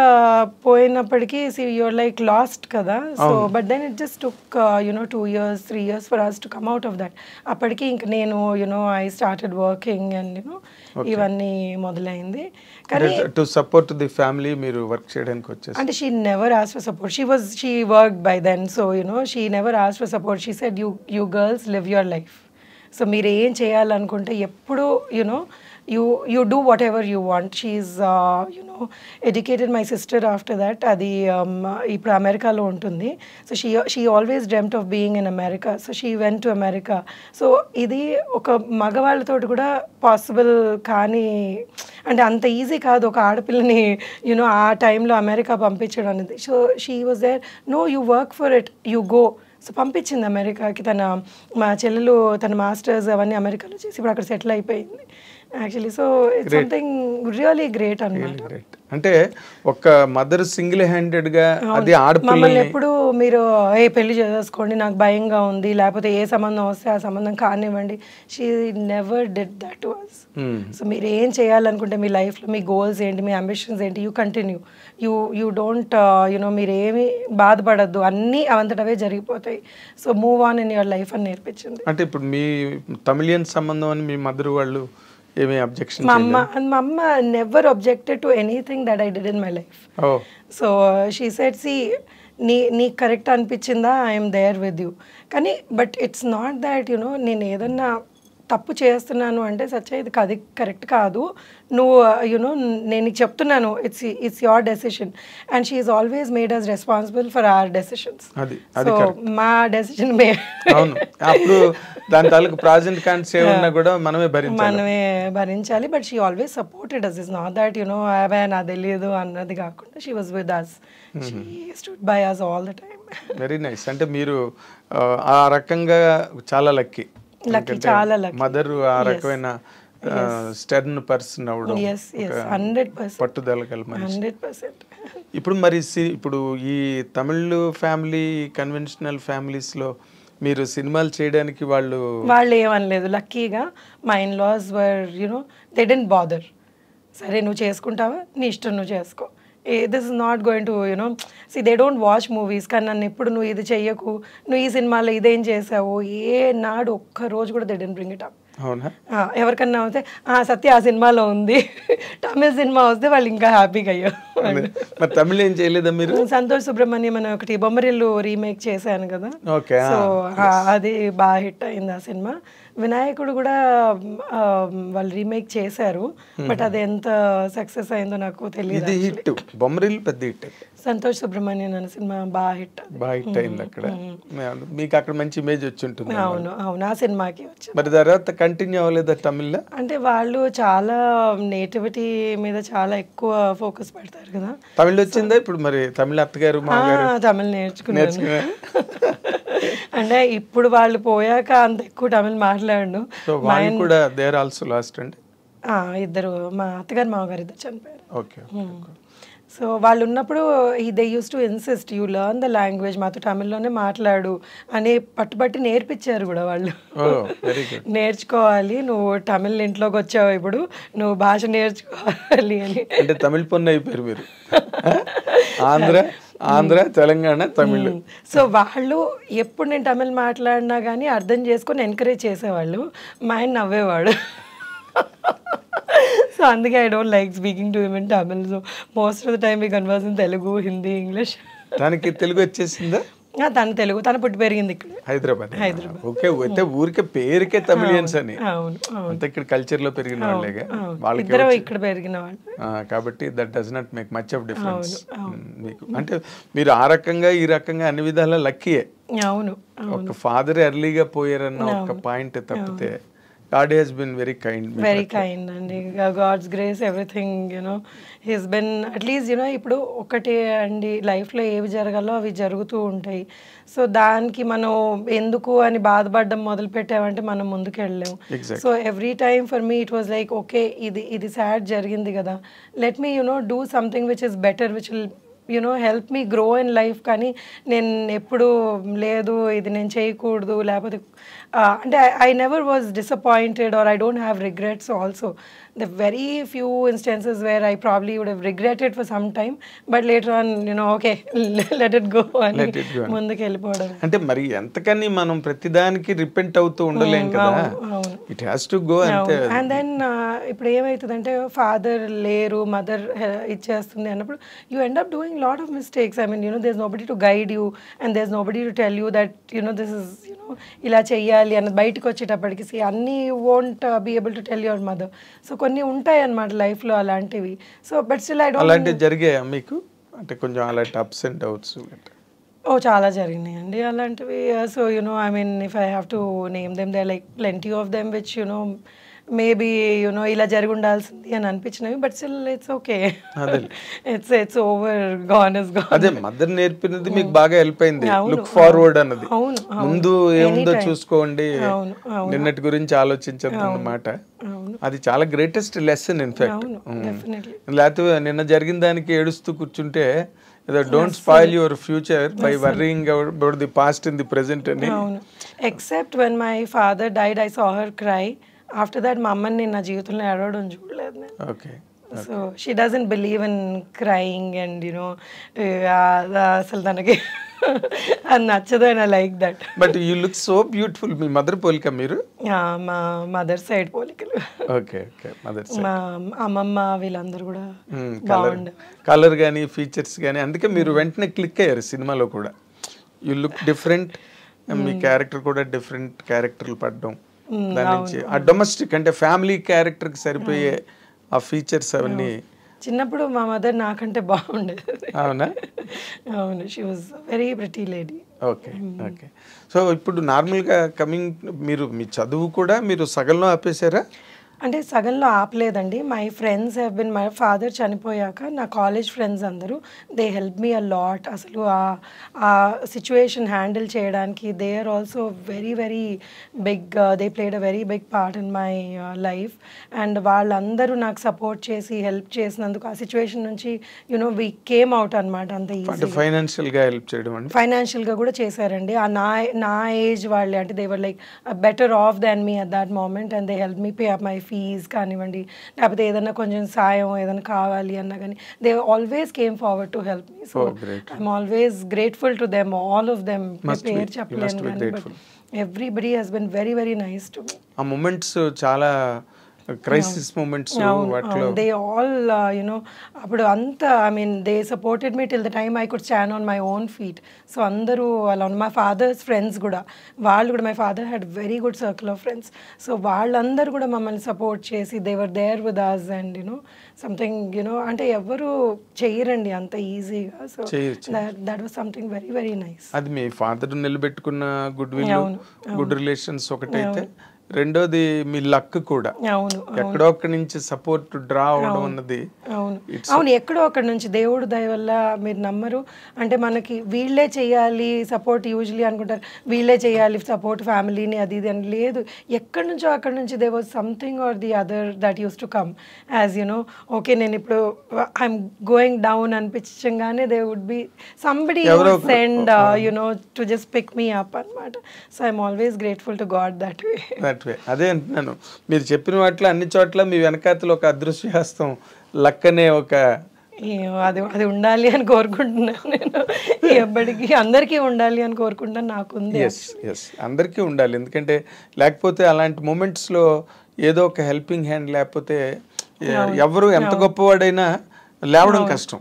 పోయినప్పటికీ యూఆర్ లైక్ లాస్ట్ కదా. So but then it just took you know 2 years 3 years for us to come out of that. అప్పటికి ఇంక నేను you know I started working and you know ఇవన్నీ మొదలైంది. కానీ టు సపోర్ట్ ది ఫ్యామిలీ మీరు వర్క్ చేయడానికి వచ్చేసి, అంటే she never asked for support. She worked by then. So you know she never asked for support. She said you girls live your life. So మీరు ఏం చేయాలనుకుంటే ఎప్పుడు you know you do whatever you want. She's you know educated my sister after that. అది ఇప్పుడు అమెరికాలో ఉంటుంది. So she always dreamt of being in America. So she went to America. So ఇది ఒక మగవాళ్ళతో కూడా పాసిబుల్ కానీ, అంటే అంత ఈజీ కాదు ఒక ఆడపిల్లని యూనో ఆ టైంలో అమెరికా పంపించడం అనేది. So she was there, no you work for it, you go. So పంపించింది అమెరికాకి. మా చెల్లెలు తన మాస్టర్స్ అవన్నీ అమెరికాలో చేసి ఇప్పుడు అక్కడ సెటిల్ అయిపోయింది actually. So it's something really great అన్నమాట. అంటే ఒక మదర్ సింగిల్ హ్యాండెడ్ గా అది మమ్మల్ని ఎప్పుడు మీరు పెళ్లి చేసుకోండి, నాకు భయంగా ఉంది, లేకపోతే ఏ సంబంధం వస్తే ఆ సంబంధం కానివ్వండి, she never did that to us. So మీరు ఏం చేయాలనుకుంటే మీ లైఫ్లో మీ గోల్స్ ఏంటి, మీ అంబిషన్స్ ఏంటి, you continue. You don't you know మీరు ఏమి బాధపడద్దు, అన్నీ అవంతటవే జరిగిపోతాయి. So move on in your life అని నేర్పించింది. అంటే ఇప్పుడు మీ తమిళియన్ సంబంధం అని మీ మదర్ వాళ్ళు ఏమీ అబ్జెక్షన్? మా అమ్మ never objected to anything that I did in my life. So she said, see నీకు కరెక్ట్ అనిపించిందా, ఐఎమ్ దేర్ విత్ యూ. కానీ but it's not that you know నేను ఏదన్నా తప్పు చేస్తున్నాను అంటే సచ్చా ఇది అది కరెక్ట్ కాదు, నువ్వు యునో నేను నీకు చెప్తున్నాను, it's your decision. And she is always made us responsible for our decisions. So మా డెసిషన్ అప్పుడు దాని తాలూకు ప్రాజెంట్ కాన్సెప్ట్ కూడా మనమే భరించాలి. But she always supported us. Is not that you know అవే నాకు తెలియదు అన్నది కాకుండా she was with us. She stood by us all the time. Very nice. అంటే మీరు ఆ రకంగా చాలా లక్కీ. చాలా లక్కీ. మదర్ ఆ రకమైన స్టర్న్ పర్సన్ అవడం, 100% పట్టుదల గల మనిషి. 100%. ఇప్పుడు మరి ఇప్పుడు ఈ తమిళ్ ఫ్యామిలీ కన్వెన్షనల్ ఫ్యామిలీస్లో మీరు సినిమాలు చేయడానికి వాళ్ళు ఏమనలేదు. లక్కీగా మా in laws were they didn't bother. సరే నువ్వు చేసుకుంటావా, నీ ఇష్టం, నువ్వు చేసుకో, this is not going to they don't watch movies. కానీ నన్ను ఎప్పుడు నువ్వు ఇది చెయ్యకు, నువ్వు ఈ సినిమాలో ఇదేం చేసావు, ఏ నాడు ఒక్క రోజు కూడా they didn't bring it up. అవునా? ఎవరికన్నా వస్తే సత్య ఆ సినిమాలో ఉంది, తమిళ్ సినిమా వస్తే వాళ్ళు ఇంకా హ్యాపీగా అయ్యారు. మరి తమిళ్ ఏం చేయలేదా మీరు? సంతోష్ సుబ్రహ్మణ్యం అని ఒకటి బొమ్మరిల్లు రీమేక్ చేశాను కదా, సో అది బాగా హిట్ అయింది ఆ సినిమా. వినాయకుడు కూడా వాళ్ళు రీమేక్ చేశారు, బట్ అది ఎంత సక్సెస్ అయిందో నాకు తెలియదు. ఇది హిట్, బొమ్మరిల్లు పెద్ద హిట్. సంతోష్ సుబ్రహ్మణ్యం అనే సినిమా బాగా హిట్ అయింది అక్కడ. మీకు అక్కడ మంచి ఇమేజ్ వచ్చి ఉంటుంది. అవును అవును, ఆ సినిమాకి వచ్చింది. మరి తర్వాత కంటిన్యూ అవ్వలేదా తమిళ్లో? అంటే వాళ్ళు చాలా నేటివిటీ మీద చాలా ఎక్కువ ఫోకస్ పెడతారు కదా. తమిళ్ వచ్చిందా ఇప్పుడు? మరి తమిళ అత్తగారు తమిళ్ నేర్చుకున్నారు. అంటే ఇప్పుడు వాళ్ళు పోయాక అంత ఎక్కువ తమిళ్ మాట్లాడు. కూడా దేర్ ఆల్సో లాస్ట్ అండి. ఇద్దరు, మా అత్తగారు మామగారు ఇద్దరు చనిపోయారు. ఓకే. సో వాళ్ళు ఉన్నప్పుడు they use to insist you learn the language, మాతో తమిళ్లోనే మాట్లాడు అని పట్టుబట్టి నేర్పించారు కూడా వాళ్ళు. నేర్చుకోవాలి, నువ్వు తమిళ్ ఇంట్లోకి వచ్చావు, ఇప్పుడు నువ్వు భాష నేర్చుకోవాలి అని. అంటే తమిళ్ పొన్ను అయిపోయారు మీరు. ఆంధ్ర, తెలంగాణ, తమిళ్. సో వాళ్ళు ఎప్పుడు నేను తమిళ్ మాట్లాడినా కానీ అర్థం చేసుకొని ఎంకరేజ్ చేసేవాళ్ళు. మా ఆయన నవ్వేవాడు. సో అందుకే I don't like speaking to him in Tamil. So most of the time we converse in Telugu, Hindi, English. దానికి తెలుగు వచ్చేసిందా? తను తెలుగు, తను పుట్టి పెరిగింది ఇక్కడ హైదరాబాద్. ఓకే. అయితే ఊరికే పేరుకే తమిళియన్స్ అని, అంత ఇక్కడ కల్చర్ లో పెరిగిన వాళ్ళేగా, వాళ్ళకి ఇక్కడ పెరిగిన వాళ్ళు కాబట్టి that does not make much of difference మీకు. అంటే మీరు ఆ రకంగా ఈ రకంగా అన్ని విధాలా లక్కీయే. అవును, ఒక ఫాదర్ ఎర్లీగా పోయారన్న ఒక పాయింట్ తప్పితే God has been very kind. Very kind అండి. God's grace, everything, he's been at least, ఇప్పుడు ఒకటే అండి, లైఫ్లో ఏవి జరగాలో అవి జరుగుతూ ఉంటాయి. సో దానికి మనం ఎందుకు అని బాధపడడం మొదలు పెట్టామంటే మనం ముందుకు వెళ్ళలేము. So every time for me it was like okay, ఇది సాడ్ జరిగింది కదా, let me do something which is better, which will help me grow in life. కానీ నేను ఎప్పుడు లేదు ఇది నేను చేయకూడదు, లేకపోతే అంటే I never was disappointed or I don't have regrets also. The very few instances where I probably would have regretted for some time, but later on, okay, let it go అని ముందుకు వెళ్ళిపోవడం. అంటే మరి ఎంతకని మనం ప్రతిదానికి రిపెంట్ అవుతూ ఉండలేం కదా, it has to go and. అండ్ దెన్ ఇప్పుడు ఏమవుతుందంటే ఫాదర్ లేరు, మదర్ ఇచ్చేస్తుంది అన్నప్పుడు you end up doing lot of mistakes. I mean there is nobody to guide you and there is nobody to tell you that this is ఇలా చెయ్యాలి అన్నది. బయటకు వచ్చేటప్పటికి అన్నీ won't be able to tell your mother. So కొన్ని ఉంటాయి అన్నమాట లైఫ్లో అలాంటివి. So but still I don't. అలాంటివి జరిగాయా మీకు? అంటే కొంచెం అలాంటి అప్స్ అండ్ డౌట్స్? చాలా జరిగినాయండి అలాంటివి. So I mean if I have to name them, they like plenty of them which maybe ఇలా జరిగి ఉండాల్సింది అని అనిపించినవి. But still it's okay, it's over, gone is gone. అదే మదర్ నేర్పినది మీకు బాగా హెల్ప్ అయింది, లుక్ ఫార్వర్డ్ అన్నది. ముందు ఏముందో చూసుకోండి, నిన్నటి గురించి ఆలోచించద్దు అన్నమాట. అది చాలా గ్రేటెస్ట్ లెసన్ ఇన్ఫాక్ట్. లేకపోతే నిన్న జరిగిన దానికి ఏడుస్తూ కూర్చుంటే don't spoil your future by worrying about the past in the present అని. Except when my father died I saw her cry. After that మా అమ్మని నేను నా జీవితంలో ఏడవడం చూడలేదు నేను. Okay. So she doesn't believe in crying and అసలు తనకి అది నచ్చదు and I like that. But you look so beautiful. మీ మదర్ పోలిక మీరు? మా మదర్ సైడ్ పోలికలు. Okay okay. మదర్ సైడ్ మా అమ్మమ్మ వీళ్ళందరూ కూడా బాగుండే, కలర్ కానీ ఫీచర్స్ కానీ. అందుకే మీరు వెంటనే క్లిక్ అయ్యారు సినిమాలో కూడా. You look different, me character కూడా డిఫరెంట్ క్యారెక్టర్లు పడడం, దాని నుంచి ఆ డొమెస్టిక్ అంటే ఫ్యామిలీ క్యారెక్టర్కి సరిపోయే ఆ ఫీచర్స్ అవన్నీ. చిన్నప్పుడు మా మదర్ నాకంటే బాగుండేది. అవునా? అవును, she was very pretty lady. Okay okay. So ఇప్పుడు నార్మల్గా కమింగ్, మీరు మీ చదువు కూడా మీరు సగంలో ఆపేశారా? అంటే సగంలో ఆపలేదండి. My friends have been, my father చనిపోయాక నా కాలేజ్ ఫ్రెండ్స్ అందరూ they help me a lot. అసలు ఆ సిచ్యువేషన్ హ్యాండిల్ చేయడానికి they are also very very big, they played a very big part in my life. And వాళ్ళందరూ నాకు support చేసి help చేసినందుకు ఆ సిచ్యువేషన్ నుంచి యునో వీ కేమ్ అవుట్ అనమాట. అంత ఈజీ ఫైనాన్షియల్గా హెల్ప్ చేయడం అండి. ఫైనాన్షియల్గా కూడా చేశారండి. నా ఏజ్ వాళ్ళే, అంటే they were like better off than me at that moment and they help me pay up my fees కానివ్వండి, లేకపోతే ఏదైనా కొంచెం సాయం ఏదైనా కావాలి అన్నా కానీ they always came forward to help me. So I'm always grateful to them, all of them. పేరు చెప్పలేను కానీ but everybody he's been very very nice to me. ఆ మూమెంట్స్ చాలా క్రైసిస్ మూమెంట్స్ వాటిలో దే ఆల్ యునో అప్పుడు అంతా I mean they supported me till the time I could stand on my own feet. So అందరూ అలా మా father's friends కూడా, వాళ్ళు కూడా, my father had very good circle of friends. So వాళ్ళందరూ కూడా మమ్మల్ని సపోర్ట్ చేసి they were there with us and you know something you know అంటే ఎవరు చెయ్యరండి అంత ఈజీగా. So that was something very very nice. అది మీ ఫాదర్ నిలబెట్టుకున్న గుడ్ విల్, గుడ్ రిలేషన్స్ ఒకటైతే, రెండోది మీ లక్ కూడా. ఎక్కడో ఒక్కడి నుంచి సపోర్ట్ డ్రా అవడం అన్నది. అవును, ఎక్కడో అక్కడి నుంచి దేవుడు దయ వల్ల. మీరు నమ్మరు, అంటే మనకి వీళ్ళే చేయాలి సపోర్ట్, యూజువలీ అనుకుంటారు వీళ్ళే చేయాలి సపోర్ట్ ఫ్యామిలీని అది ఇది అని. లేదు, ఎక్కడి నుంచో అక్కడి నుంచి there was something or the other that used to come as you know okay నేను ఇప్పుడు ఐఎమ్ గోయింగ్ డౌన్ అనిపించగానే they would be somebody send you know to just pick me up అనమాట. So I'm always grateful to God that way. అదే అంటున్నాను, మీరు చెప్పిన వాటిలో అన్ని చోట్ల మీ వెనకాతలు ఒక అదృశ్య హస్తం, లక్ అనే ఒక అది ఉండాలి అని కోరుకుంటున్నాను నేను. ఎప్పటికీ అందరికీ ఉండాలి అని కోరుకుంటాను, నాకుంది. ఎస్ అందరికీ ఉండాలి. ఎందుకంటే లేకపోతే అలాంటి మూమెంట్స్లో ఏదో ఒక హెల్పింగ్ హ్యాండ్ లేకపోతే ఎవరు ఎంత గొప్పవాడైనా లేవడం కష్టం.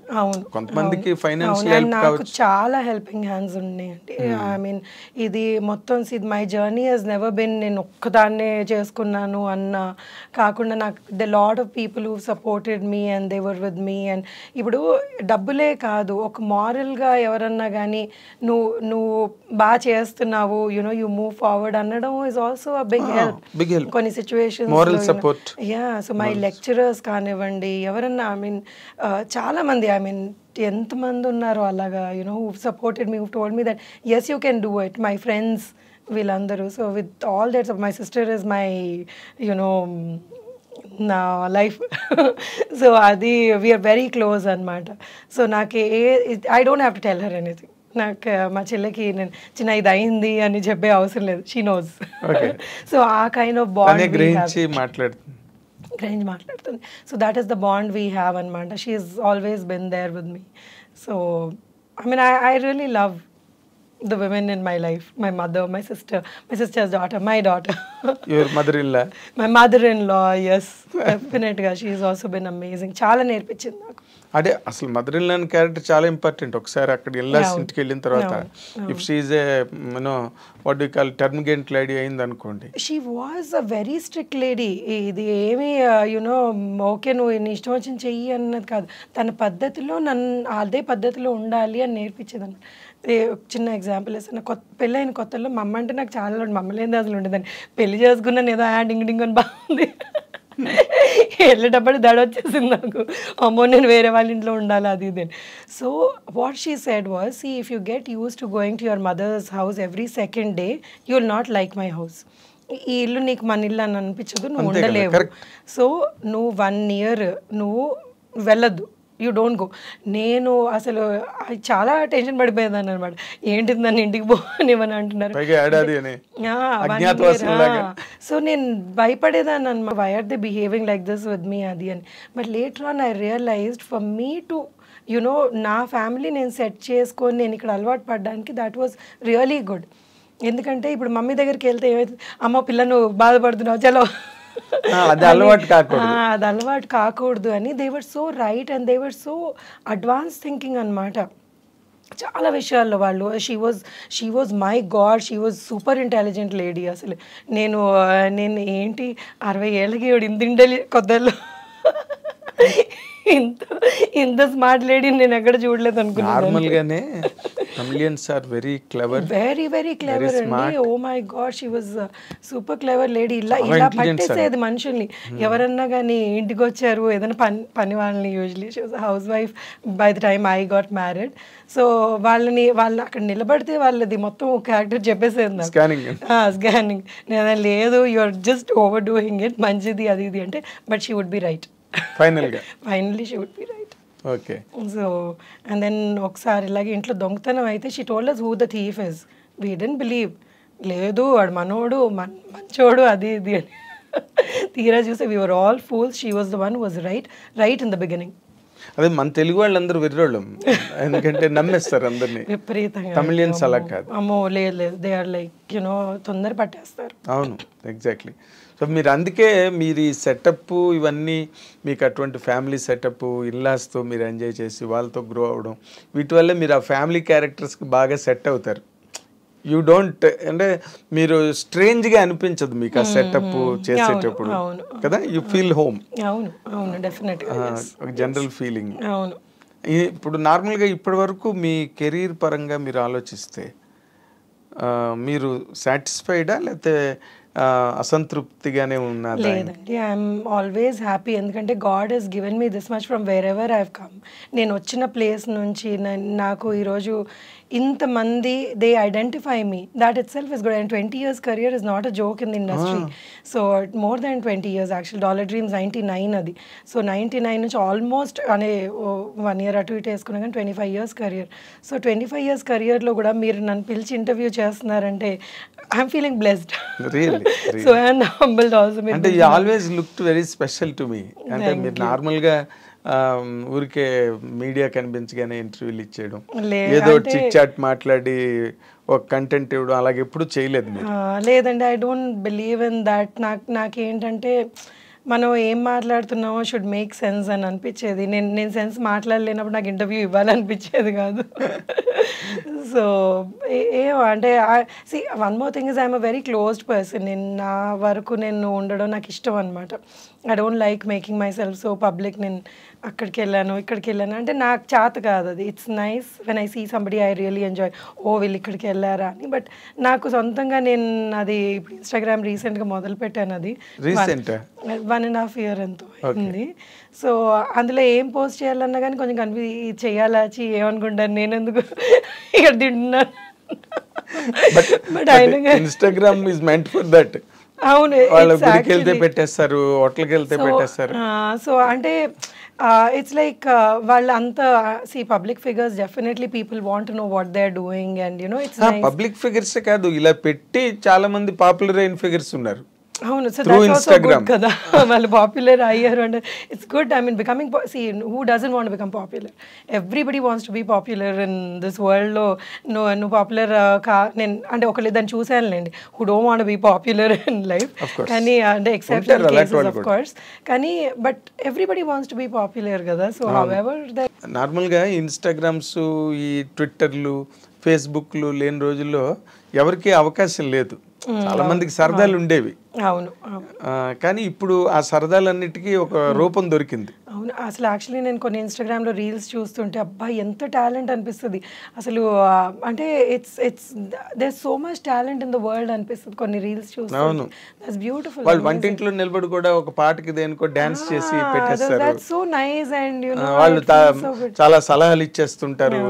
కొంతమందికి ఫైనాన్షియల్ నాకు చాలా హెల్పింగ్ హ్యాండ్స్ ఉన్నాయండి. ఐ మీన్ ఇది మొత్తం my journey has never been నేను ఒక్కదాన్నే చేసుకున్నాను అన్న కాకుండా నాకు the lot of people who supported me and they were with me. And ఇప్పుడు డబ్బులే కాదు, ఒక మారల్గా ఎవరన్నా కానీ నువ్వు బాగా చేస్తున్నావు యునో యూ మూవ్ ఫార్వర్డ్ అనడం is also a big help కొన్ని situations. Yeah, so my lecturers కానివ్వండి, ఎవరన్నా ఐ మీన్ చాలా మంది, ఐ మీన్ ఎంతమంది ఉన్నారో అలాగా you know who supported me, who told me that yes you can do it. My friends వీళ్ళందరూ. So with all that my sister is my you know నా life. సో అది వీఆర్ వెరీ క్లోజ్ అనమాట. సో నాకు I don't have to tell her anything. నాకు మా చెల్లెకి నేను చిన్న ఇది అయింది అని చెప్పే అవసరం లేదు, షీ నోస్. సో ఆ కైండ్ ఆఫ్ బాండ్ గ్రహించి మాట్లాడుతుంది. So that is the bond we have అనమాట. She is always been there with me. So I mean I really love the women in my life, my mother, my sister's daughter, my daughter. Your mother-in-law? My mother-in-law, yes, definitely. She has also been amazing. చాలా నేర్పించింది నాకు. అదే అసలు mother in law character చాలా important. ఒకసారి అక్కడ in-laws ఇంటికి వెళ్ళిన తర్వాత if she is a you know what do you call termagant lady అయింది అనుకోండి. She was a very strict lady. ఇది ఏమి యునో ఓకే నువ్వు నీ ఇష్టం వచ్చింది చెయ్యి అన్నది కాదు, తన పద్ధతిలో అదే పద్ధతిలో ఉండాలి అని నేర్పించేది అన్నమాట. చిన్న ఎగ్జాంపుల్ వేస్తాను, పెళ్ళైన కొత్తలో మా అమ్మ అంటే నాకు చాలా మమ్మల్ని అసలు ఉండేదాన్ని. పెళ్లి చేసుకున్నాను ఏదో డింగ్ డింగ్ అని బాగుంది, వెళ్ళేటప్పుడు దడ వచ్చేసింది నాకు, అమ్మో నేను వేరే వాళ్ళ ఇంట్లో ఉండాలి అది ఇది. So what she said was, see if you get used to going to your mother's house every second day you will not like my house. ఈ ఇల్లు నీకు మన ఇల్లు అని అనిపించదు, నువ్వు ఉండలేవు. సో నువ్వు 1 year నువ్వు వెళ్ళొద్దు, యూ డోంట్ గో. నేను అసలు చాలా టెన్షన్ పడిపోయేదాన్ని అనమాట, ఏంటిది నన్ను ఇంటికి పోనివని అంటున్నారు. సో నేను భయపడేదాన్ని అనమాట, why are they behaving like this with me అది అని. But later on I realised for me to you know నా ఫ్యామిలీ నేను సెట్ చేసుకొని నేను ఇక్కడ అలవాటు పడడానికి దట్ వాజ్ రియలీ గుడ్. ఎందుకంటే ఇప్పుడు మమ్మీ దగ్గరికి వెళ్తే ఏమైతే, అమ్మ పిల్లను బాధపడుతున్నావు చలో అది అలవాటు కాకూడదు అని. They were so right and they were so advance thinking అనమాట చాలా విషయాల్లో వాళ్ళు. She was my God, she was super intelligent lady. అసలు నేను ఏంటి 60 ఏళ్ళకి ఇంత కొత్తలో ఇంత స్మార్ట్ లేడీ నేను ఎక్కడ చూడలేదు అనుకున్నాను. నార్మల్గానే Kamilians are very clever. Very very clever అండి. Oh my God, she was super clever lady. ఇలా పట్టేసేది మనుషుల్ని. ఎవరన్నా కానీ ఇంటికి వచ్చారు ఏదైనా పని వాళ్ళని, usually she was house wife by the time I got married. So వాళ్ళు అక్కడ నిలబడితే వాళ్ళది మొత్తం క్యారెక్టర్ చెప్పేసేది నాకు. స్కానింగ్. నేను లేదు, you are just over doing it, మంచిది అది ఇది అంటే, but she would be right. Finally she would be right. Okay. So and then ఒకసారి ఇలాగే ఇంట్లో దొంగతనం అయితే she told us who the thief is. We didn't believe. లేదు వాడు మనోడు మంచోడు అది ఇది అని. తీరా చూస్తే we were all fools. She was the one who was right in the beginning. అదే మన తెలుగు వాళ్ళందరూ వెర్రోళ్ళం, ఎందుకంటే నమ్మేస్తారు అందరినీ. విపరీతంగా. తమిళియన్స్ అలా కాదు. అమ్మో లేదు, దే ఆర్ లైక్ తొందర పట్టేస్తారు. అవును, ఎగ్జాక్ట్లీ. సో మీరు అందుకే మీరు ఈ సెటప్ ఇవన్నీ మీకు అటువంటి ఫ్యామిలీ సెటప్ ఇన్లాస్తో మీరు ఎంజాయ్ చేసి వాళ్ళతో గ్రో అవ్వడం, వీటి వల్ల మీరు ఆ ఫ్యామిలీ క్యారెక్టర్స్కి బాగా సెట్ అవుతారు. యూ డోంట్ అంటే మీరు స్ట్రేంజ్గా అనిపించదు మీకు ఆ సెటప్ చేసేటప్పుడు కదా, యూ ఫీల్ హోమ్. అవును డెఫినెట్గా ఒక జనరల్ ఫీలింగ్. అవును. ఇప్పుడు నార్మల్గా ఇప్పటి వరకు మీ కెరీర్ పరంగా మీరు ఆలోచిస్తే మీరు సాటిస్ఫైడా లేకపోతే అసంతృప్తిగానే ఉన్నదా? లేదండి, ఐఎమ్ ఆల్వేస్ హ్యాపీ. ఎందుకంటే God has given me this much from wherever I have come. నేను వచ్చిన ప్లేస్ నుంచి నాకు ఈరోజు ఇంతమంది they identify me, that itself is good. And 20 years career is not a joke in the industry. So more than 20 years actually. Dollar Dreams 99 అది. So 99 నుంచి almost అనే 1 year అటు ఇటు వేసుకున్నా కానీ 25 years career. సో 25 years careerలో కూడా మీరు నన్ను పిలిచి ఇంటర్వ్యూ చేస్తున్నారంటే I'm feeling blessed. So and humbled also. అంటే you always looked very special to me. అంటే మీరు నార్మల్గా ఊరికే మీడియా కనిపించగానే ఇంటర్వ్యూలు ఇచ్చేయడం, ఏదో చిట్ చాట్ మాట్లాడి ఒక కంటెంట్ ఇవ్వడం అలాగే ఎప్పుడు చేయలేదు మీరు? లేదండి, I don't believe in that. నాకేంటంటే మనం ఏం మాట్లాడుతున్నామో షుడ్ మేక్ సెన్స్ అని అనిపించేది. నేను సెన్స్ మాట్లాడలేనప్పుడు నాకు ఇంటర్వ్యూ ఇవ్వాలనిపించేది కాదు. సో అంటే one more thing is I'm a very closed person. నేను నా వరకు నేను ఉండడం నాకు ఇష్టం అనమాట. I don't like making my self so public. నేను అక్కడికి వెళ్ళాను ఇక్కడికి వెళ్ళాను అంటే నాకు చేత కాదు అది. It's nice when I see somebody I really enjoy, oh వీళ్ళు ఇక్కడికి వెళ్ళారా అని. బట్ నాకు సొంతంగా నేను అది ఇప్పుడు ఇన్స్టాగ్రామ్ రీసెంట్గా మొదలు పెట్టాను. అది 1.5 year ఎంతో అయింది. సో అందులో ఏం పోస్ట్ చేయాలన్నా కానీ కొంచెం చేయాలా ఏమనుకుంటాను నేను ఎందుకు ఇక్కడ తింటున్నాను. But Instagram is meant for that. అవును, వాళ్ళ గుడికి వెళ్తే పెట్టేస్తారు, హోటల్కి వెళ్తే పెట్టేస్తారు. సో అంటే it's like వాళ్ళంతా public figures definitely people want to know what they are doing and it's nice. Public figures కాదు, ఇలా పెట్టి చాలా మంది పాపులర్ అయిన ఫిగర్స్ ఉన్నారు. అవును, సో దట్స్ ఆల్సో గుడ్ కదా. వాళ్ళు పాపులర్ అయ్యారు అంటే it's good. I mean becoming who doesn't want become popular? Everybody wants to be popular in this వరల్డ్లో. నువ్వు పాపులర్ నేను అంటే ఒకళ్ళు దాన్ని చూసానులేండి who don't want be popular in life. కానీ అంటే ఎక్సెప్షనల్ కేసెస్ ఆఫ్ కోర్స్, కానీ but everybody wants to be popular కదా. సో హౌఎవర్ నార్మల్గా ఇన్స్టాగ్రామ్స్ ఈ ట్విట్టర్లు ఫేస్బుక్లు లేని రోజుల్లో ఎవరికి అవకాశం లేదు. చాలా మందికి సరదాలు ఉండేవి. అవును, కానీ ఇప్పుడు ఆ సరదాలన్నిటికీ ఒక రూపం దొరికింది. అవును, అసలు యాక్చువల్లీ నేను కొన్ని ఇన్స్టాగ్రామ్లో రీల్స్ చూస్తుంటే అబ్బాయి ఎంత టాలెంట్ అనిపిస్తుంది అసలు. అంటే it's there so much talent in the world అనిపిస్తుంది కొన్ని రీల్స్ చూస్తే. అవును, దట్స్ బ్యూటిఫుల్. వాళ్ళు వంటింట్లో నిలబడి కూడా ఒక పాటకి దేనికో డాన్స్ చేసి పెట్టేస్తారు. That's so nice. అండ్ వాళ్ళు చాలా సలహాలు ఇచ్చేస్తుంటారు,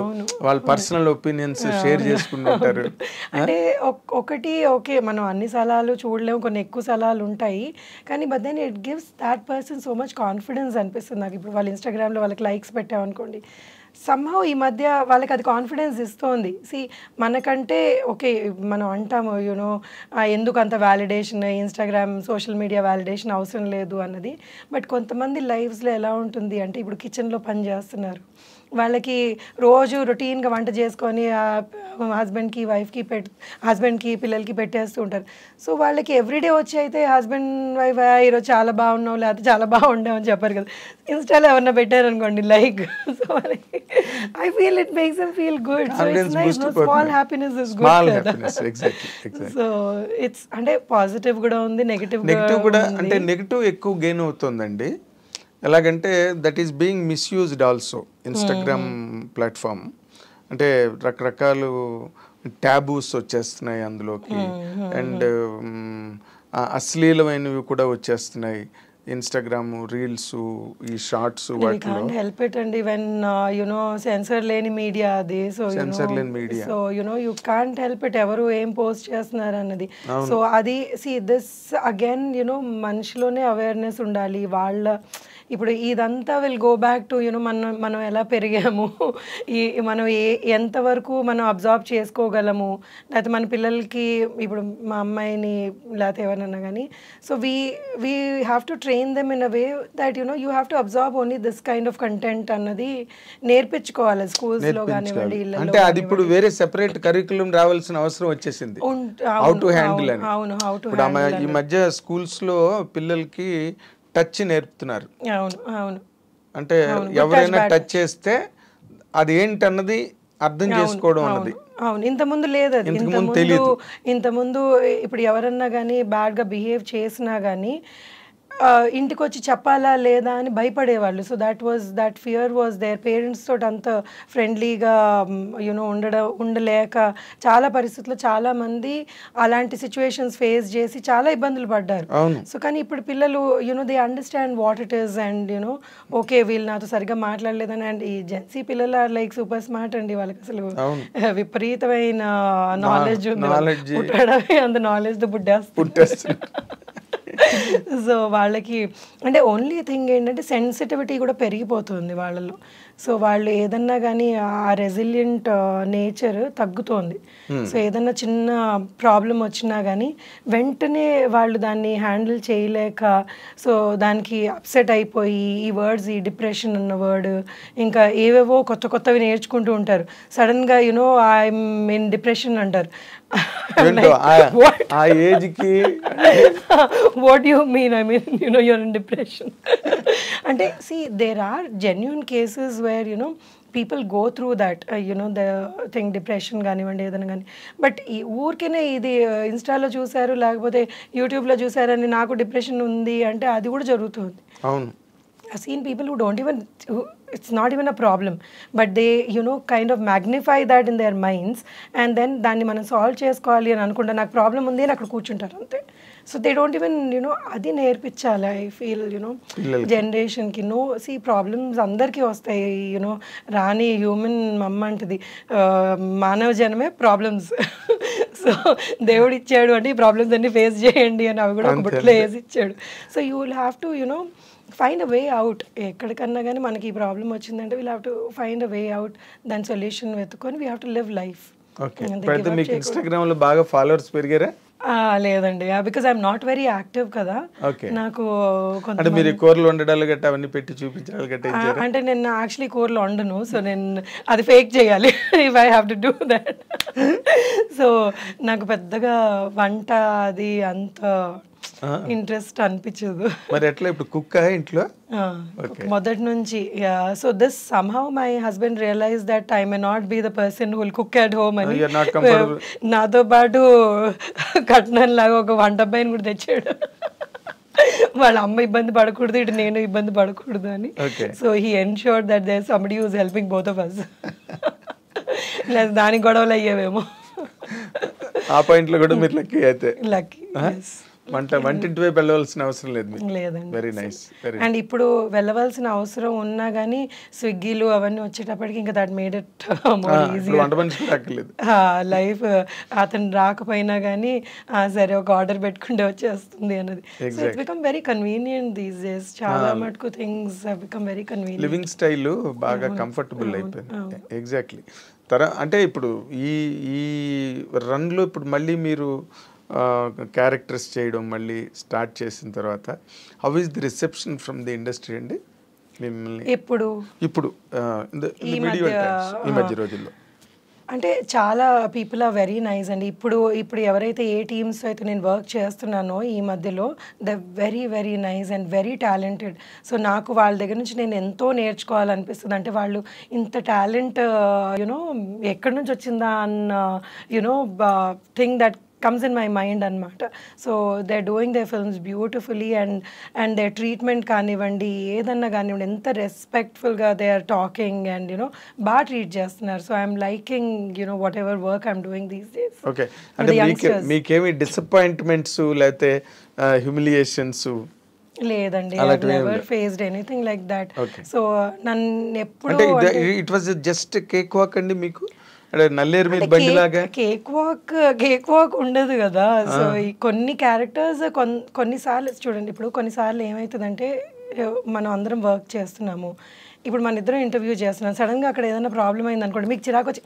వాళ్ళ పర్సనల్ ఒపీనియన్స్ షేర్ చేసుకుంటుంటారు. అంటే ఒకటి ఓకే, మనం అన్ని సలహాలు చూడలేము, కొన్ని ఎక్కువ సలహాలు ఉంటాయి, కానీ but then it gives that person so much confidence అనిపిస్తుంది నాకు. ఇప్పుడు వాళ్ళ ఇన్స్టాగ్రామ్లో వాళ్ళకి లైక్స్ పెట్టామనుకోండి, సమ్హౌ ఈ మధ్య వాళ్ళకి అది కాన్ఫిడెన్స్ ఇస్తుంది. మనకంటే ఓకే మనం అంటాము ఎందుకు అంత validation, Instagram social media validation అవసరం లేదు అన్నది. బట్ కొంతమంది లైఫ్స్లో ఎలా ఉంటుంది అంటే ఇప్పుడు కిచెన్లో పని చేస్తున్నారు, వాళ్ళకి రోజు రొటీన్గా వంట చేసుకొని హస్బెండ్కి వైఫ్కి హస్బెండ్కి పిల్లలకి పెట్టేస్తూ ఉంటారు. సో వాళ్ళకి ఎవ్రీడే వచ్చి అయితే హస్బెండ్ వైఫ్ ఈరోజు చాలా బాగున్నావు లేకపోతే చాలా బాగుండావు అని చెప్పారు కదా. ఇన్స్టాలో ఎవరన్నా పెట్టారనుకోండి లైక్, సో వాళ్ళకి I feel it makes them feel good. So it's nice, small happiness is good కదా. సో ఇట్స్ అంటే పాజిటివ్ కూడా ఉంది, నెగిటివ్ కూడా. అంటే నెగిటివ్ ఎక్కువ గెయిన్ అవుతుందండి. ఎలాగంటే that is being misused also. Instagram platform అంటే రకరకాలు ట్యాబూస్ వచ్చేస్తున్నాయి అందులోకి, అండ్ అశ్లీలమైనవి కూడా వచ్చేస్తున్నాయి, ఇన్స్టాగ్రామ్ రీల్స్, ఈ షార్ట్స్, వాటిలో హెల్ప్ ఇట్ అండి వెన్ సెన్సర్ లేని మీడియా అది. సో సెన్సర్ లేని media, so you can't help it ఎవరు ఏం పోస్ట్ చేస్తున్నారు అన్నది. సో అది దిస్ అగైన్ మనిషిలోనే అవేర్నెస్ ఉండాలి. వాళ్ళ ఇప్పుడు ఇదంతా విల్ గో బ్యాక్ టు మనం ఎలా పెరిగాము, మనం ఎంతవరకు మనం అబ్జర్వ్ చేసుకోగలము, లేకపోతే మన పిల్లలకి ఇప్పుడు మా అమ్మాయిని లేకపోతే ఎవరన్నా కానీ, so we have to train them in a way that you have to observe only this kind of content అన్నది నేర్పించుకోవాలి స్కూల్స్లో కానివ్వండి, ఇళ్ళలో. అంటే అది ఇప్పుడు వేరే సెపరేట్ కరికులం రావాల్సిన అవసరం వచ్చేసింది, హౌ టు హ్యాండిల్ అని. అవును, హౌ టు ఇప్పుడు ఈ మధ్య స్కూల్స్లో పిల్లలకి టచ్ నేర్పుతున్నారు. అవును అవును, అంటే ఎవరైనా టచ్ చేస్తే అది ఏంటన్నది అర్థం చేసుకోవడం అన్నది. అవును, ఇంతకుముందు లేదు అది. ఇంతకుముందు ఇప్పుడు ఎవరన్నా కానీ బ్యాడ్గా బిహేవ్ చేసినా కానీ ఇంటికి వచ్చి చెప్పాలా లేదా అని భయపడేవాళ్ళు. So that fear was there. Parents తోటి అంత ఫ్రెండ్లీగా ఉండలేక చాలా పరిస్థితుల్లో చాలామంది అలాంటి సిచ్యువేషన్స్ ఫేస్ చేసి చాలా ఇబ్బందులు పడ్డారు. సో కానీ ఇప్పుడు పిల్లలు they understand what it is and okay వీళ్ళు నాతో సరిగ్గా మాట్లాడలేదని. అండ్ ఈ జెన్సీ పిల్లలు ఆర్ లైక్ సూపర్ స్మార్ట్ అండి. వాళ్ళకి అసలు విపరీతమైన నాలెడ్జ్ ఉంది, పుట్టడమే అంత నాలెడ్జ్ పుట్టేస్తుంది. సో వాళ్ళకి అంటే ఓన్లీ థింగ్ ఏంటంటే సెన్సిటివిటీ కూడా పెరిగిపోతుంది వాళ్ళలో. సో వాళ్ళు ఏదన్నా కానీ ఆ రెసిలియంట్ నేచర్ తగ్గుతోంది. సో ఏదన్నా చిన్న ప్రాబ్లం వచ్చినా కానీ వెంటనే వాళ్ళు దాన్ని హ్యాండిల్ చేయలేక సో దానికి అప్సెట్ అయిపోయి ఈ వర్డ్స్, ఈ డిప్రెషన్ అన్న వర్డ్, ఇంకా ఏవేవో కొత్తవి నేర్చుకుంటూ ఉంటారు. సడన్గా ఐఎమ్ ఇన్ డిప్రెషన్ అంటారు. ఆ ఏజ్కి what you mean? I mean you're in depression అంటే there are genuine cases where people go through that the thing, depression కానివ్వండి ఏదైనా కానీ. బట్ ఈ ఊరికేనే ఇది ఇన్స్టాలో చూసారు లేకపోతే యూట్యూబ్లో చూసారని నాకు డిప్రెషన్ ఉంది అంటే అది కూడా జరుగుతుంది. అవును, I've seen people who don't even, it's not even a problem, but they kind of magnify that in their minds and then దాన్ని మనం సాల్వ్ చేసుకోవాలి అని అనుకుంటా నాకు ప్రాబ్లం ఉంది అని అక్కడ కూర్చుంటారు అంతే. సో దే డోంట్ ఈవెన్ అది నేర్పించాలి. ఐ ఫీల్ జనరేషన్కి ప్రాబ్లమ్స్ అందరికీ వస్తాయి. రాని హ్యూమన్ మమ్మ అంటది మానవ జనమే ప్రాబ్లమ్స్. సో దేవుడు ఇచ్చాడు అంటే ఈ ప్రాబ్లమ్స్ అన్ని ఫేస్ చేయండి అని అవి కూడా ఒక బుట్టలో వేసి ఇచ్చాడు. So you will have to find a way out. ఎక్కడికన్నా కానీ మనకి ఈ ప్రాబ్లం వచ్చిందంటే we'll have to find a way out, దాని సొల్యూషన్ వెతుకొని we have to live life. మీకు ఇన్స్టాగ్రామ్ లో బాగా ఫాలోవర్స్ పెరిగారా? లేదండి, because I'm not very active కదా. నాకు అంటే మీరు కూరలు వండడాలు గట్ట అవన్నీ పెట్టి చూపించాలి గట్ట అంటే నేను యాక్చువల్లీ కూరలు వండను. సో నేను అది ఫేక్ చేయాలి if I have to do that. So నాకు పెద్దగా వంట అది అంత ఇంట్రెస్ట్ అనిపించదు. మరి ఎట్లా ఇప్పుడు కుక్ ఇంట్లో మొదటి నుంచి. So this somehow my husband realise that I may not be the person who will cook at home అని నాతో పాటు కట్నం లాగా ఒక వంట అబ్బాయిని కూడా తెచ్చాడు. వాళ్ళ అమ్మ ఇబ్బంది పడకూడదు, ఇటు నేను ఇబ్బంది పడకూడదు అని. So he ensured that there somebody who is helping both of us. లేదా దానికి గొడవలు అయ్యేవేమో. ఆ పాయింట్లో కూడా మీరు లక్కీ అయితే. లక్కీ. వంటింటి వైపు వెళ్ళవలసిన అవసరం లేదు. లేదండి. Very nice. అండ్ ఇప్పుడు వెళ్ళవలసిన అవసరం ఉన్నా కానీ స్విగ్గీలు అవన్నీ వచ్చేటప్పటికి ఇంకా that made it more easy. Life అతను రాకపోయినా కానీ సరే ఒక ఆర్డర్ పెట్టుకుంటే వచ్చేస్తుంది అన్నది. So it become very convenient these days. చాలా మటుకు things have become very convenient. Living style బాగా కంఫర్టబుల్ అయిపోయింది. ఎగ్జాక్ట్లీ. అంటే ఇప్పుడు ఈ రన్లో ఇప్పుడు మళ్ళీ మీరు క్యారెక్టర్స్ చేయడం మళ్ళీ స్టార్ట్ చేసిన తర్వాత how is the reception from the industry అండి మిమ్మల్ని ఇప్పుడు ఈ మధ్య రోజుల్లో? అంటే చాలా పీపుల్ ఆర్ వెరీ నైస్ అండి. ఇప్పుడు ఎవరైతే ఏ టీమ్స్ అయితే నేను వర్క్ చేస్తున్నానో ఈ మధ్యలో the very very nice and very talented. So నాకు వాళ్ళ దగ్గర నుంచి నేను ఎంతో నేర్చుకోవాలనిపిస్తుంది. అంటే వాళ్ళు ఇంత టాలెంట్ ఎక్కడి నుంచి వచ్చిందా అన్న thing that comes in my mind అనమాట. So they are doing they films beautifully and they treatment కానివ్వండి ఏదన్నా కానివ్వండి ఎంత రెస్పెక్ట్ఫుల్గా దే ఆర్ టాకింగ్ అండ్ బాగా ట్రీట్ చేస్తున్నారు. So I'm liking whatever work I'm doing these days. Okay, అంటే మీకేమి డిసప్పాయింట్మెంట్స్ లేకపోతే హ్యూమిలియేషన్స్? లేదండి, I never faced anything like that. So నన్ను ఎప్పుడు it was just cake walk అండి మీకు, నల్లేరు మీద బండిలాగా? కేక్ వాక్ ఉండదు కదా. సో ఈ కొన్ని క్యారెక్టర్స్ కొన్నిసార్లు చూడండి, ఇప్పుడు కొన్నిసార్లు ఏమవుతుందంటే మనం అందరం వర్క్ చేస్తున్నాము, ఇప్పుడు మన ఇద్దరం ఇంటర్వ్యూ చేస్తున్నాం, సడన్గా అక్కడ ఏదైనా ప్రాబ్లం అయింది అనుకోండి, మీకు చిరాకు వచ్చి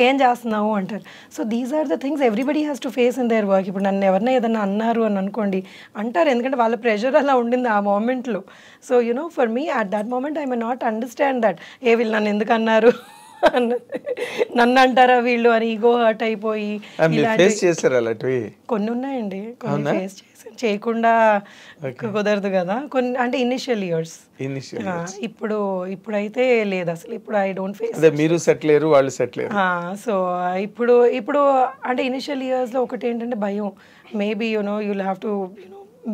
ఏం చేస్తున్నావు అంటారు. So these are the things everybody has to face in their work. ఇప్పుడు నన్ను ఎవరైనా ఏదైనా అన్నారు అని అనుకోండి అంటారు, ఎందుకంటే వాళ్ళ ప్రెషర్ అలా ఉండింది ఆ మూమెంట్లో. So for me at that moment I may not understand that వీళ్ళు నన్ను ఎందుకు అన్నారు, నన్ను అంటారా వీళ్ళు అని ఈగో హర్ట్ అయిపోయి కొన్ని ఉన్నాయండి. కొన్ని ఫేస్ చేసాను, చేయకుండా కుదరదు కదా కొన్ని, అంటే ఇనిషియల్ ఇయర్స్. ఇప్పుడైతే లేదు అసలు, ఇప్పుడు ఐ డోంట్ ఫేస్. మీరు సెటిల్ అయ్యారు, వాళ్ళు సెటిల్ అయ్యారు. సో ఇప్పుడు అంటే ఇనిషియల్ ఇయర్స్లో ఒకటి ఏంటంటే భయం, maybe you'll have to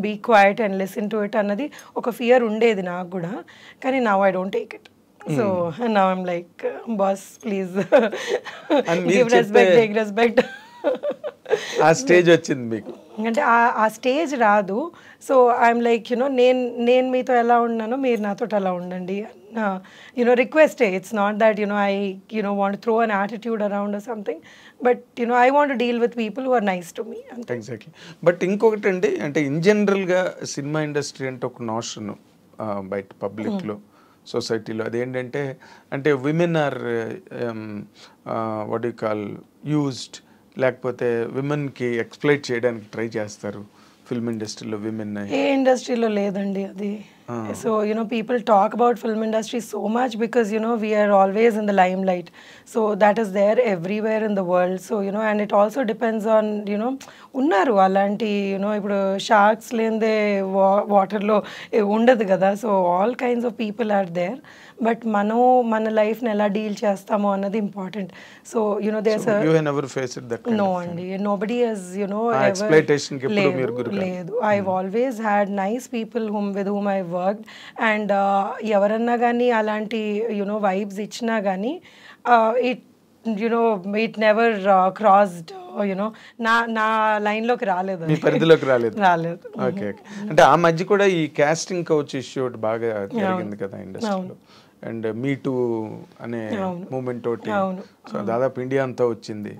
be quiet and listen to it అన్నది ఒక ఫియర్ ఉండేది నాకు కూడా, కానీ now I don't take it. So now I'm like, boss, please give respect, take respect. ఆ స్టేజ్ వచ్చింది మీకు అంటే ఆ స్టేజ్ రాదు. సో ఐఎమ్ లైక్ నేను మీతో ఎలా ఉన్నానో మీరు నాతో అలా ఉండండి రిక్వెస్టే. It's not that I want throw an attitude around something, but I want deal with people who are nice to me. Exactly. But ఇంకొకటి అండి, అంటే ఇన్ జనరల్గా సినిమా ఇండస్ట్రీ అంటే ఒక నోషన్ బయట పబ్లిక్లో సొసైటీలో అదేంటంటే, అంటే women are what you call used, లేకపోతే విమెన్కి ఎక్స్ప్లైట్ చేయడానికి ట్రై చేస్తారు ఫిల్మ్ ఇండస్ట్రీలో. విమెన్ ఏ ఇండస్ట్రీలో లేదండి అది. So people talk about film industry so much because we are always in the limelight, so that is there everywhere in the world. So and it also depends on unnaru alanti ipudu sharks lende water lo undadu kada. So all kinds of people are there, but mana life ni ela deal chestamo annadi important. So there's you have never faced that kind no of andi nobody has ever exploitation ki eppudu meer guru ledu. I've always had nice people with whom I worked, and ఎవరన్నా కానీ అలాంటి vibes ఇచ్చినా కానీ it never crossed నా లైన్లోకి రాలేదు, మీ పరిధిలోకి రాలేదు. ఓకే. అంటే ఆ మధ్య కూడా ఈ కాస్టింగ్ కౌచ్ ఇష్యూ బాగా జరిగింది కదా ఇండస్ట్రీలో, అండ్ మీ టూ అనే మూమెంట్ తోటి సో దాదాపు ఇండియా అంతా వచ్చింది.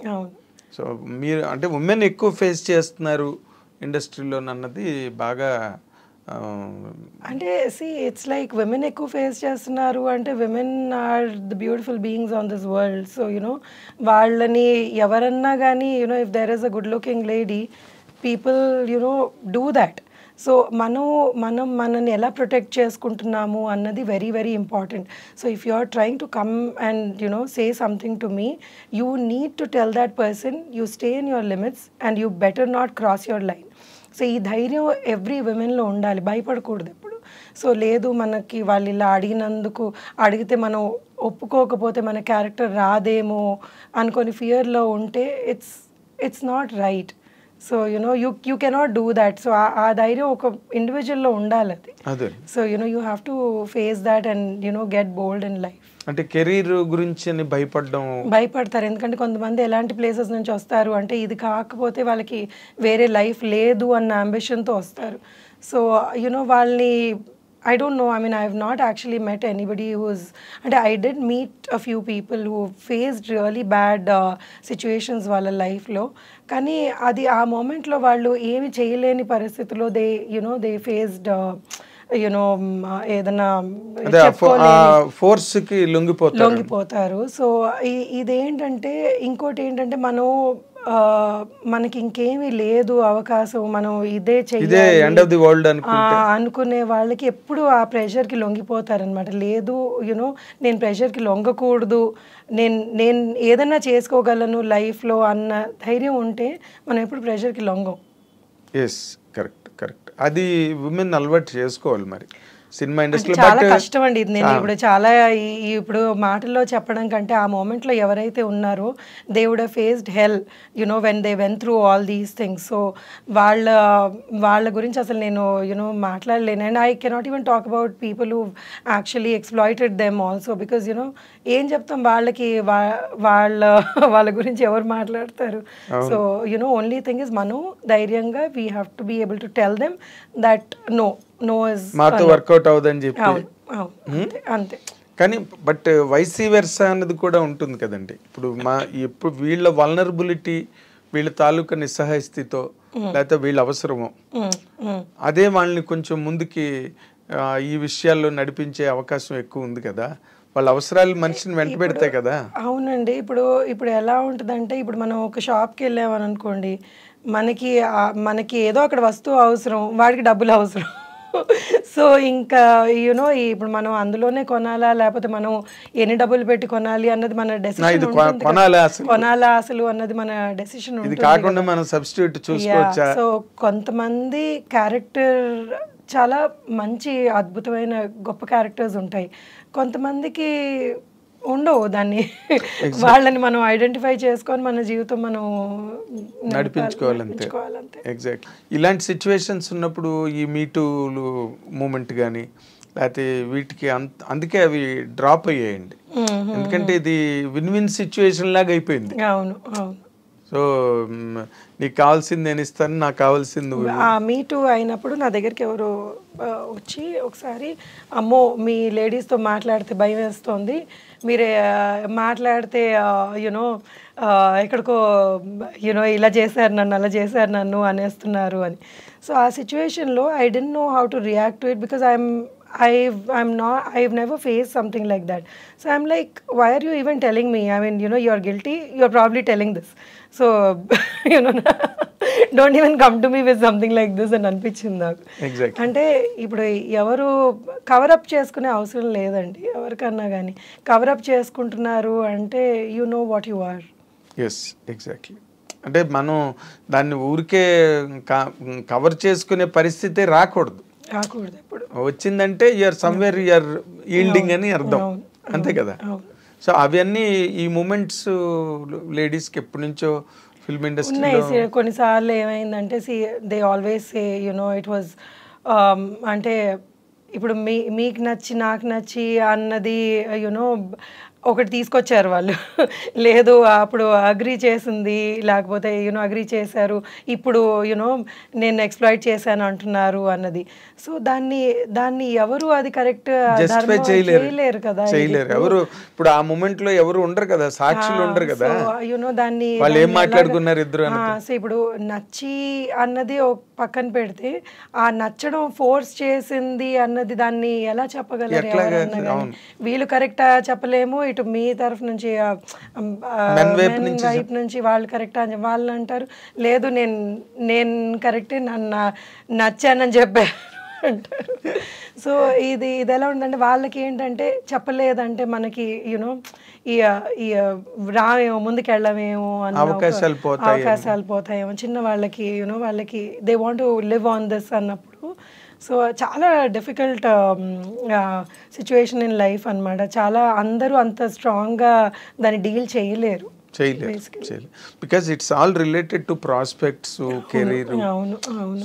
సో మీరు అంటే ఉమెన్ ఎక్కువ ఫేస్ చేస్తున్నారు ఇండస్ట్రీలో అన్నది బాగా, అంటే ఇట్స్ లైక్ విమెన్ ఎక్కువ ఫేస్ చేస్తున్నారు అంటే women are the beautiful beings on this world. So వాళ్ళని ఎవరన్నా కానీ if there is a good looking lady, people do that. So మనని ఎలా ప్రొటెక్ట్ చేసుకుంటున్నాము అన్నది very very important. So if you are trying to come and say something to me, you need to tell that person you stay in your limits and you better not cross your line. So ఈ ధైర్యం every విమెన్లో ఉండాలి, భయపడకూడదు ఎప్పుడు. So లేదు మనకి వాళ్ళు ఇలా అడిగితే మనం ఒప్పుకోకపోతే మన క్యారెక్టర్ రాదేమో అనుకొని ఫియర్లో ఉంటే it's not right. So you cannot do that. So ఆ ధైర్యం ఒక ఇండివిజువల్లో ఉండాలి అది. So you have to face that and get bold in life. అంటే కెరీర్ గురించి భయపడతారు, ఎందుకంటే కొంతమంది ఎలాంటి ప్లేసెస్ నుంచి వస్తారు అంటే ఇది కాకపోతే వాళ్ళకి వేరే లైఫ్ లేదు అన్న అంబిషన్తో వస్తారు. సో వాళ్ళని I don't know, I mean I have not actually met anybody who's, and I did meet a few people who faced really bad situations వాళ్ళ లైఫ్లో, కానీ అది ఆ మూమెంట్లో వాళ్ళు ఏమి చేయలేని పరిస్థితుల్లో they faced ఏదైనా ఫోర్స్కి లొంగిపోతారు. సో ఇదేంటంటే ఇంకోటి ఏంటంటే మనకి ఇంకేమీ లేదు అవకాశం, మనం ఇదే చెయ్యాలి అనుకునే వాళ్ళకి ఎప్పుడు ఆ ప్రెషర్కి లొంగిపోతారనమాట. లేదు నేను ప్రెషర్కి లొంగకూడదు, నేను ఏదన్నా చేసుకోగలను లైఫ్లో అన్న ధైర్యం ఉంటే మనం ఎప్పుడు ప్రెషర్కి లొంగం. కరెక్ట్. అది ఉమెన్ అలవాటు చేసుకోవాలి మరి. సినిమా ఇండస్ట్రీలో. చాలా కష్టం అండి ఇది. నేను ఇప్పుడు చాలా ఇప్పుడు మాటల్లో చెప్పడం కంటే ఆ మూమెంట్లో ఎవరైతే ఉన్నారో they would have faced hell you know when they went through all these things. So వాళ్ళ గురించి అసలు నేను మాట్లాడలేను. And I cannot even talk about people who actually exploited them also, because ఏం చెప్తాం వాళ్ళకి, వాళ్ళ గురించి ఎవరు మాట్లాడతారు. సో ఓన్లీ థింగ్ ఇస్ మనం ధైర్యంగా we have to be able to tell them that no is మాతో వర్కౌట్ అవుదని చెప్పి. అంతే. కానీ బట్ వైసీ వెర్సా అన్నది కూడా ఉంటుంది కదండి. ఇప్పుడు వీళ్ళ వల్నరబిలిటీ, వీళ్ళ తాలూకా నిస్సహాయ స్థితితో లేకపోతే వీళ్ళ అవసరమో అదే వాళ్ళని కొంచెం ముందుకి ఈ విషయాల్లో నడిపించే అవకాశం ఎక్కువ ఉంది కదా. వాళ్ళ అవసరాలు మనిషిని వెంట పెడతాయి కదా. అవునండి. ఇప్పుడు ఎలా ఉంటుందంటే, ఇప్పుడు మనం ఒక షాప్కి వెళ్ళామని అనుకోండి, మనకి ఏదో అక్కడ వస్తువు అవసరం, వాడికి డబ్బులు అవసరం. సో ఇంకా ఇప్పుడు మనం అందులోనే కొనాలా లేకపోతే మనం ఎన్ని డబ్బులు పెట్టి కొనాలి అన్నది మన డెసిషన్ ఉంటుంది. కొనాలా అసలు అన్నది మన డెసిషన్ ఉంటుంది. సో కొంతమంది క్యారెక్టర్ చాలా మంచి అద్భుతమైన గొప్ప క్యారెక్టర్స్ ఉంటాయి, కొంతమందికి ఉండవు. దాన్ని వాళ్ళని మనం ఐడెంటిఫై చేసుకొని మన జీవితం మనం నడిపించుకోవాలంతే. ఎగ్జాక్ట్లీ. ఇలాంటి సిచ్యువేషన్స్ ఉన్నప్పుడు ఈ మీటూలు మూమెంట్ కానీ లేకపోతే వీటికి అందుకే అవి డ్రాప్ అయ్యాయండి. ఎందుకంటే ఇది విన్ విన్ సిచ్యువేషన్ లాగా అయిపోయింది. అవును అవును. సో నీకు కావాల్సింది నేను ఇస్తాను, నాకు కావాల్సింది నువ్వు. మీటూ అయినప్పుడు నా దగ్గరికి ఎవరో వచ్చి ఒకసారి, అమ్మో మీ లేడీస్తో మాట్లాడితే భయం వేస్తుంది, మీరే మాట్లాడితే ఎక్కడికో ఇలా చేశారు నన్ను, అలా చేశారు నన్ను అనేస్తున్నారు అని. సో ఆ సిచ్యువేషన్లో I don't know how to react to it, because I've never faced something like that. So I'm like, why are you even telling me? I mean, you're guilty, you're probably telling this. So don't even come to me with something like this అని అనిపించింది నాకు. అంటే ఇప్పుడు ఎవరు cover up చేసుకునే అవసరం లేదండి ఎవరికన్నా కానీ. కవరప్ చేసుకుంటున్నారు అంటే you know what you are. Yes, exactly. అంటే మనం దాన్ని ఊరికే కవర్ చేసుకునే పరిస్థితి రాకూడదు. ఎప్పుడు వచ్చిందంటే యూఆర్ సమ్వేర్ యూఆర్ ఈల్డింగ్ అని అర్థం, అంతే కదా. సో అవన్నీ ఈ మూమెంట్స్ లేడీస్కి ఎప్పటి నుంచో ఫిల్మ్ ఇండస్ట్రీలో కొన్నిసార్లు ఏమైందంటే they always say it was అంటే ఇప్పుడు మీకు నచ్చి నాకు నచ్చి అన్నది ఒకటి తీసుకొచ్చారు వాళ్ళు, లేదు అప్పుడు అగ్రీ చేసింది లేకపోతే అగ్రీ చేశారు, ఇప్పుడు నేను ఎక్స్ప్లాయిట్ చేశాను అంటున్నారు అన్నది. సో దాన్ని ఎవరు అది కరెక్ట్ చేయలేరు కదా, చేయలేరు ఎవరు. ఇప్పుడు ఆ మూమెంట్ లో ఎవరు ఉండరు కదా, సాక్షులు ఉండరు కదా, దాన్ని వాళ్ళు ఏం మాట్లాడుకున్నారు ఇద్దరు. సో ఇప్పుడు నచ్చి అన్నది పక్కన పెడితే ఆ నచ్చడం ఫోర్స్ చేసింది అన్నది దాన్ని ఎలా చెప్పగలరు ఎవరన్నా కానీ. వీళ్ళు కరెక్టా చెప్పలేము, ఇటు మీ తరఫు నుంచి వైపు నుంచి వాళ్ళు కరెక్టా అని వాళ్ళు అంటారు, లేదు నేను కరెక్టే నన్ను నచ్చానని చెప్పారు అంటారు. సో ఇది ఎలా ఉందంటే వాళ్ళకి ఏంటంటే చెప్పలేదంటే మనకి రావేమో ముందుకెళ్ళమేమో అన్న అవకాశాలు పోతాయేమో చిన్న వాళ్ళకి వాళ్ళకి they want to live on this అన్నప్పుడు. సో చాలా డిఫికల్ట్ సిచ్యువేషన్ ఇన్ లైఫ్ అనమాట. చాలా అందరూ అంత స్ట్రాంగ్గా దాన్ని డీల్ చేయలేరు. Because it's all related to prospects, career.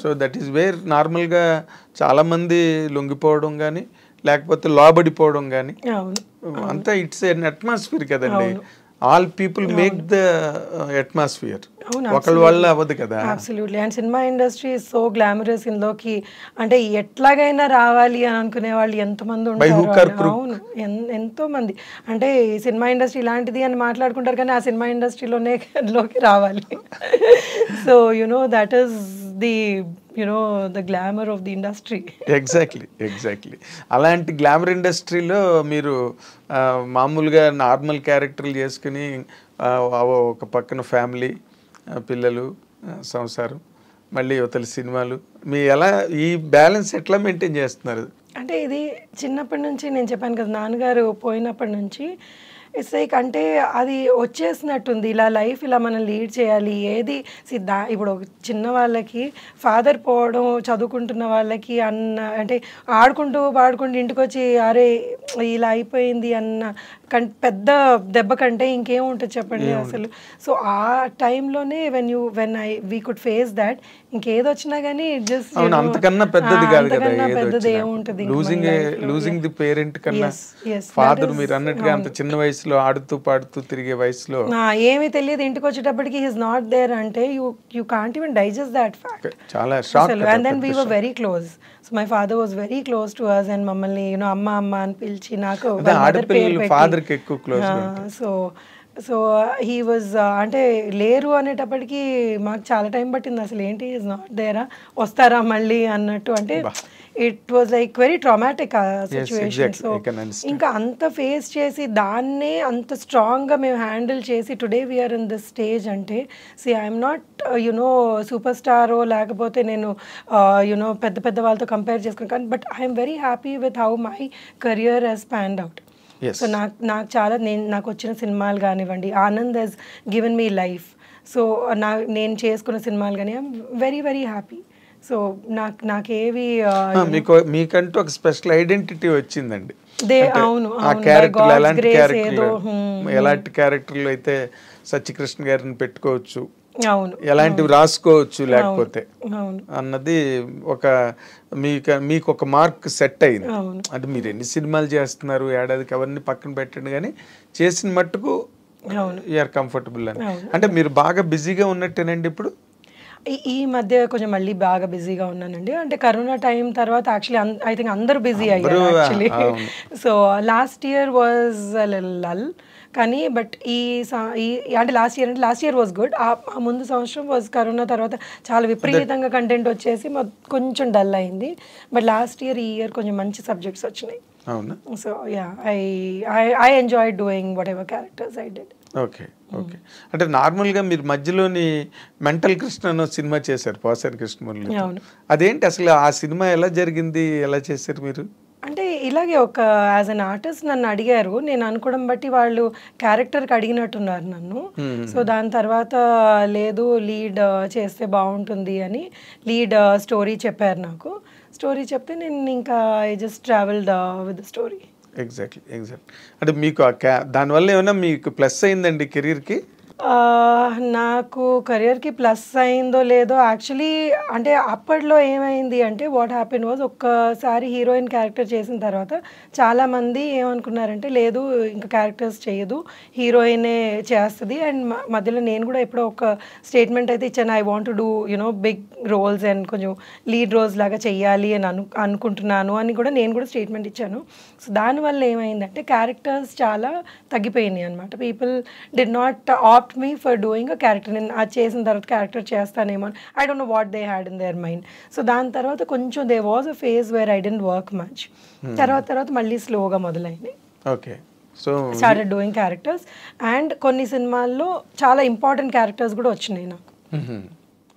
So that is where నార్మల్గా చాలా మంది లొంగిపోవడం కానీ లేకపోతే లోబడిపోవడం కానీ అంతా ఇట్స్ ఎన్ అట్మాస్ఫియర్ కదండి. All people make the atmosphere, ఒకళ్ళ వల్ల అవ్వదు కదా. Absolutely. And cinema industry is so glamorous. ఇందులోకి అంటే ఎట్లాగైనా రావాలి అని అనుకునే వాళ్ళు ఎంతమంది ఉంటారు. అవును, ఎంతో మంది. అంటే ఈ సినిమా ఇండస్ట్రీ ఇలాంటిది అని మాట్లాడుకుంటారు కానీ ఆ సినిమా ఇండస్ట్రీలోకి రావాలి. So that is the glamour of the industry. Exactly. అలాంటి గ్లామర్ ఇండస్ట్రీలో మీరు మామూలుగా నార్మల్ క్యారెక్టర్లు చేసుకుని ఒక పక్కన ఫ్యామిలీ, పిల్లలు, సంసారం, మళ్ళీ యువతల సినిమాలు, మీ ఎలా ఈ బ్యాలెన్స్ ఎట్లా మెయింటైన్ చేస్తున్నారు? అంటే ఇది చిన్నప్పటి నుంచి నేను చెప్పాను కదా, నాన్నగారు పోయినప్పటి నుంచి ఇట్స్ లైక్ అంటే అది వచ్చేసినట్టుంది, ఇలా లైఫ్ ఇలా మనం లీడ్ చేయాలి. ఏది ఇప్పుడు ఒక చిన్న వాళ్ళకి ఫాదర్ పోవడం, చదువుకుంటున్న వాళ్ళకి అంటే ఆడుకుంటూ పాడుకుంటూ ఇంటికి వచ్చి అరే ఇలా అయిపోయింది అన్న పెద్ద దెబ్బ కంటే ఇంకేం ఉంటుంది చెప్పండి అసలు. సో ఆ టైంలోనే వీ కుడ్ ఫేస్ దాట్. ఇంకేది వచ్చినా కానీ జస్ట్ అంతకన్నా పెద్దది కాదు కదా, పెద్దది ఏముంటుంది. లూజింగ్ ది పేరెంట్ కన్నా ఫాదర్ మీరు అన్నట్టుగా అంత చిన్న వయసులో ఆడుతూ పాడుతూ తిరిగే వయసులో ఏమీ తెలియదు, ఇంటికి వచ్చేటప్పటికి హీస్ నాట్ దేర్ అంటే you can't even digest that fact. చాలా shock. And then we were very close. So my father was very close to us and మమ్మల్ని అమ్మ అమ్మ అని పిలిచి నాకు ఫాదర్ కి ఎక్కువ క్లోజ్. సో హీ వాజ్ అంటే లేరు అనేటప్పటికి మాకు చాలా టైం పట్టింది. అసలు ఏంటి ఈజ్ నాట్ దేరా, వస్తారా మళ్ళీ అన్నట్టు. అంటే it was like very traumatic situation. So ఇంకా అంత ఫేస్ చేసి దాన్నే అంత స్ట్రాంగ్గా మేము హ్యాండిల్ చేసి today we're in this stage అంటే ఐఎమ్ నాట్ సూపర్ స్టారో లేకపోతే నేను పెద్ద పెద్ద వాళ్ళతో కంపేర్ చేసుకున్నాను కానీ but I'm very happy with how my career has panned out. So నాకు చాలా నాకు వచ్చిన సినిమాలు కానివ్వండి, ఆనంద్ has given me life. So నేను చేసుకున్న సినిమాలు కానీ I'm very very happy. So నాకేవి మీకంటూ ఒక స్పెషల్ ఐడెంటిటీ వచ్చిందండి. అవును, ఎలాంటి క్యారెక్టర్లు అయితే సత్యకృష్ణ గారిని పెట్టుకోవచ్చు, అవును, ఎలాంటివి రాసుకోవచ్చు లేకపోతే అన్నది మీకు ఒక మార్క్ సెట్ అయింది. అంటే మీరు ఎన్ని సినిమాలు చేస్తున్నారు ఏడాదికి అవన్నీ పక్కన పెట్టండి కానీ చేసిన మట్టుకు యూఆర్ కంఫర్టబుల్ అని. అంటే మీరు బాగా బిజీగా ఉన్నట్టేనండి ఇప్పుడు? ఈ మధ్య కొంచెం మళ్ళీ బాగా బిజీగా ఉన్నానండి. అంటే కరోనా టైం తర్వాత యాక్చువల్లీ ఐ థింక్ అందరూ బిజీ అయ్యారు actually. So last year was lull కానీ బట్ అంటే లాస్ట్ ఇయర్ వాజ్ గుడ్. ఆ ముందు సంవత్సరం వాజ్ కరోనా తర్వాత చాలా విపరీతంగా కంటెంట్ వచ్చేసి కొంచెం డల్ అయింది. బట్ లాస్ట్ ఇయర్ ఈ ఇయర్ కొంచెం మంచి సబ్జెక్ట్స్ వచ్చినాయి. So yeah I enjoy doing what ever characters I did. Okay okay. అంటే నార్మల్గా మీరు మధ్యలోని మెంటల్ కృష్ణ అనే సినిమా చేశారు పోసాని కృష్ణమురళి. అదేంటి అసలు ఆ సినిమా ఎలా జరిగింది, ఎలా చేశారు మీరు? అంటే ఇలాగే ఒక యాజ్ అన్ ఆర్టిస్ట్ నన్ను అడిగారు, నేను అనుకోవడం బట్టి వాళ్ళు క్యారెక్టర్కి అడిగినట్టున్నారు నన్ను. సో దాని తర్వాత లేదు లీడ్ చేస్తే బాగుంటుంది అని లీడ్ స్టోరీ చెప్పారు నాకు. స్టోరీ చెప్తే నేను ఇంకా I just travelled with the story. Exactly. అంటే మీకు దానివల్ల ఏమైనా మీకు ప్లస్ అయిందండి కెరీర్కి? నాకు కెరియర్కి ప్లస్ అయిందో లేదో యాక్చువల్లీ అంటే అప్పట్లో ఏమైంది అంటే వాట్ హ్యాపెన్ వాజ్ ఒక్కసారి హీరోయిన్ క్యారెక్టర్ చేసిన తర్వాత చాలామంది ఏమనుకున్నారంటే లేదు ఇంకా క్యారెక్టర్స్ చేయదు హీరోయినే చేస్తుంది. అండ్ మధ్యలో నేను కూడా ఎప్పుడో ఒక స్టేట్మెంట్ అయితే ఇచ్చాను, I want to do big roles and కొంచెం లీడ్ రోల్స్ లాగా చెయ్యాలి అని అనుకుంటున్నాను అని కూడా నేను కూడా స్టేట్మెంట్ ఇచ్చాను. సో దానివల్ల ఏమైందంటే క్యారెక్టర్స్ చాలా తగ్గిపోయినాయి అనమాట. People did not opt me for doing a character. నేను అది చేసిన తర్వాత క్యారెక్టర్ చేస్తానేమో I don't know what they had in their mind. So దాని తర్వాత కొంచెం there was a phase where I didn't work much. తర్వాత మళ్ళీ స్లోగా మొదలైంది. Okay. So started doing characters and కొన్ని సినిమాల్లో చాలా ఇంపార్టెంట్ క్యారెక్టర్స్ కూడా వచ్చినాయి నాకు.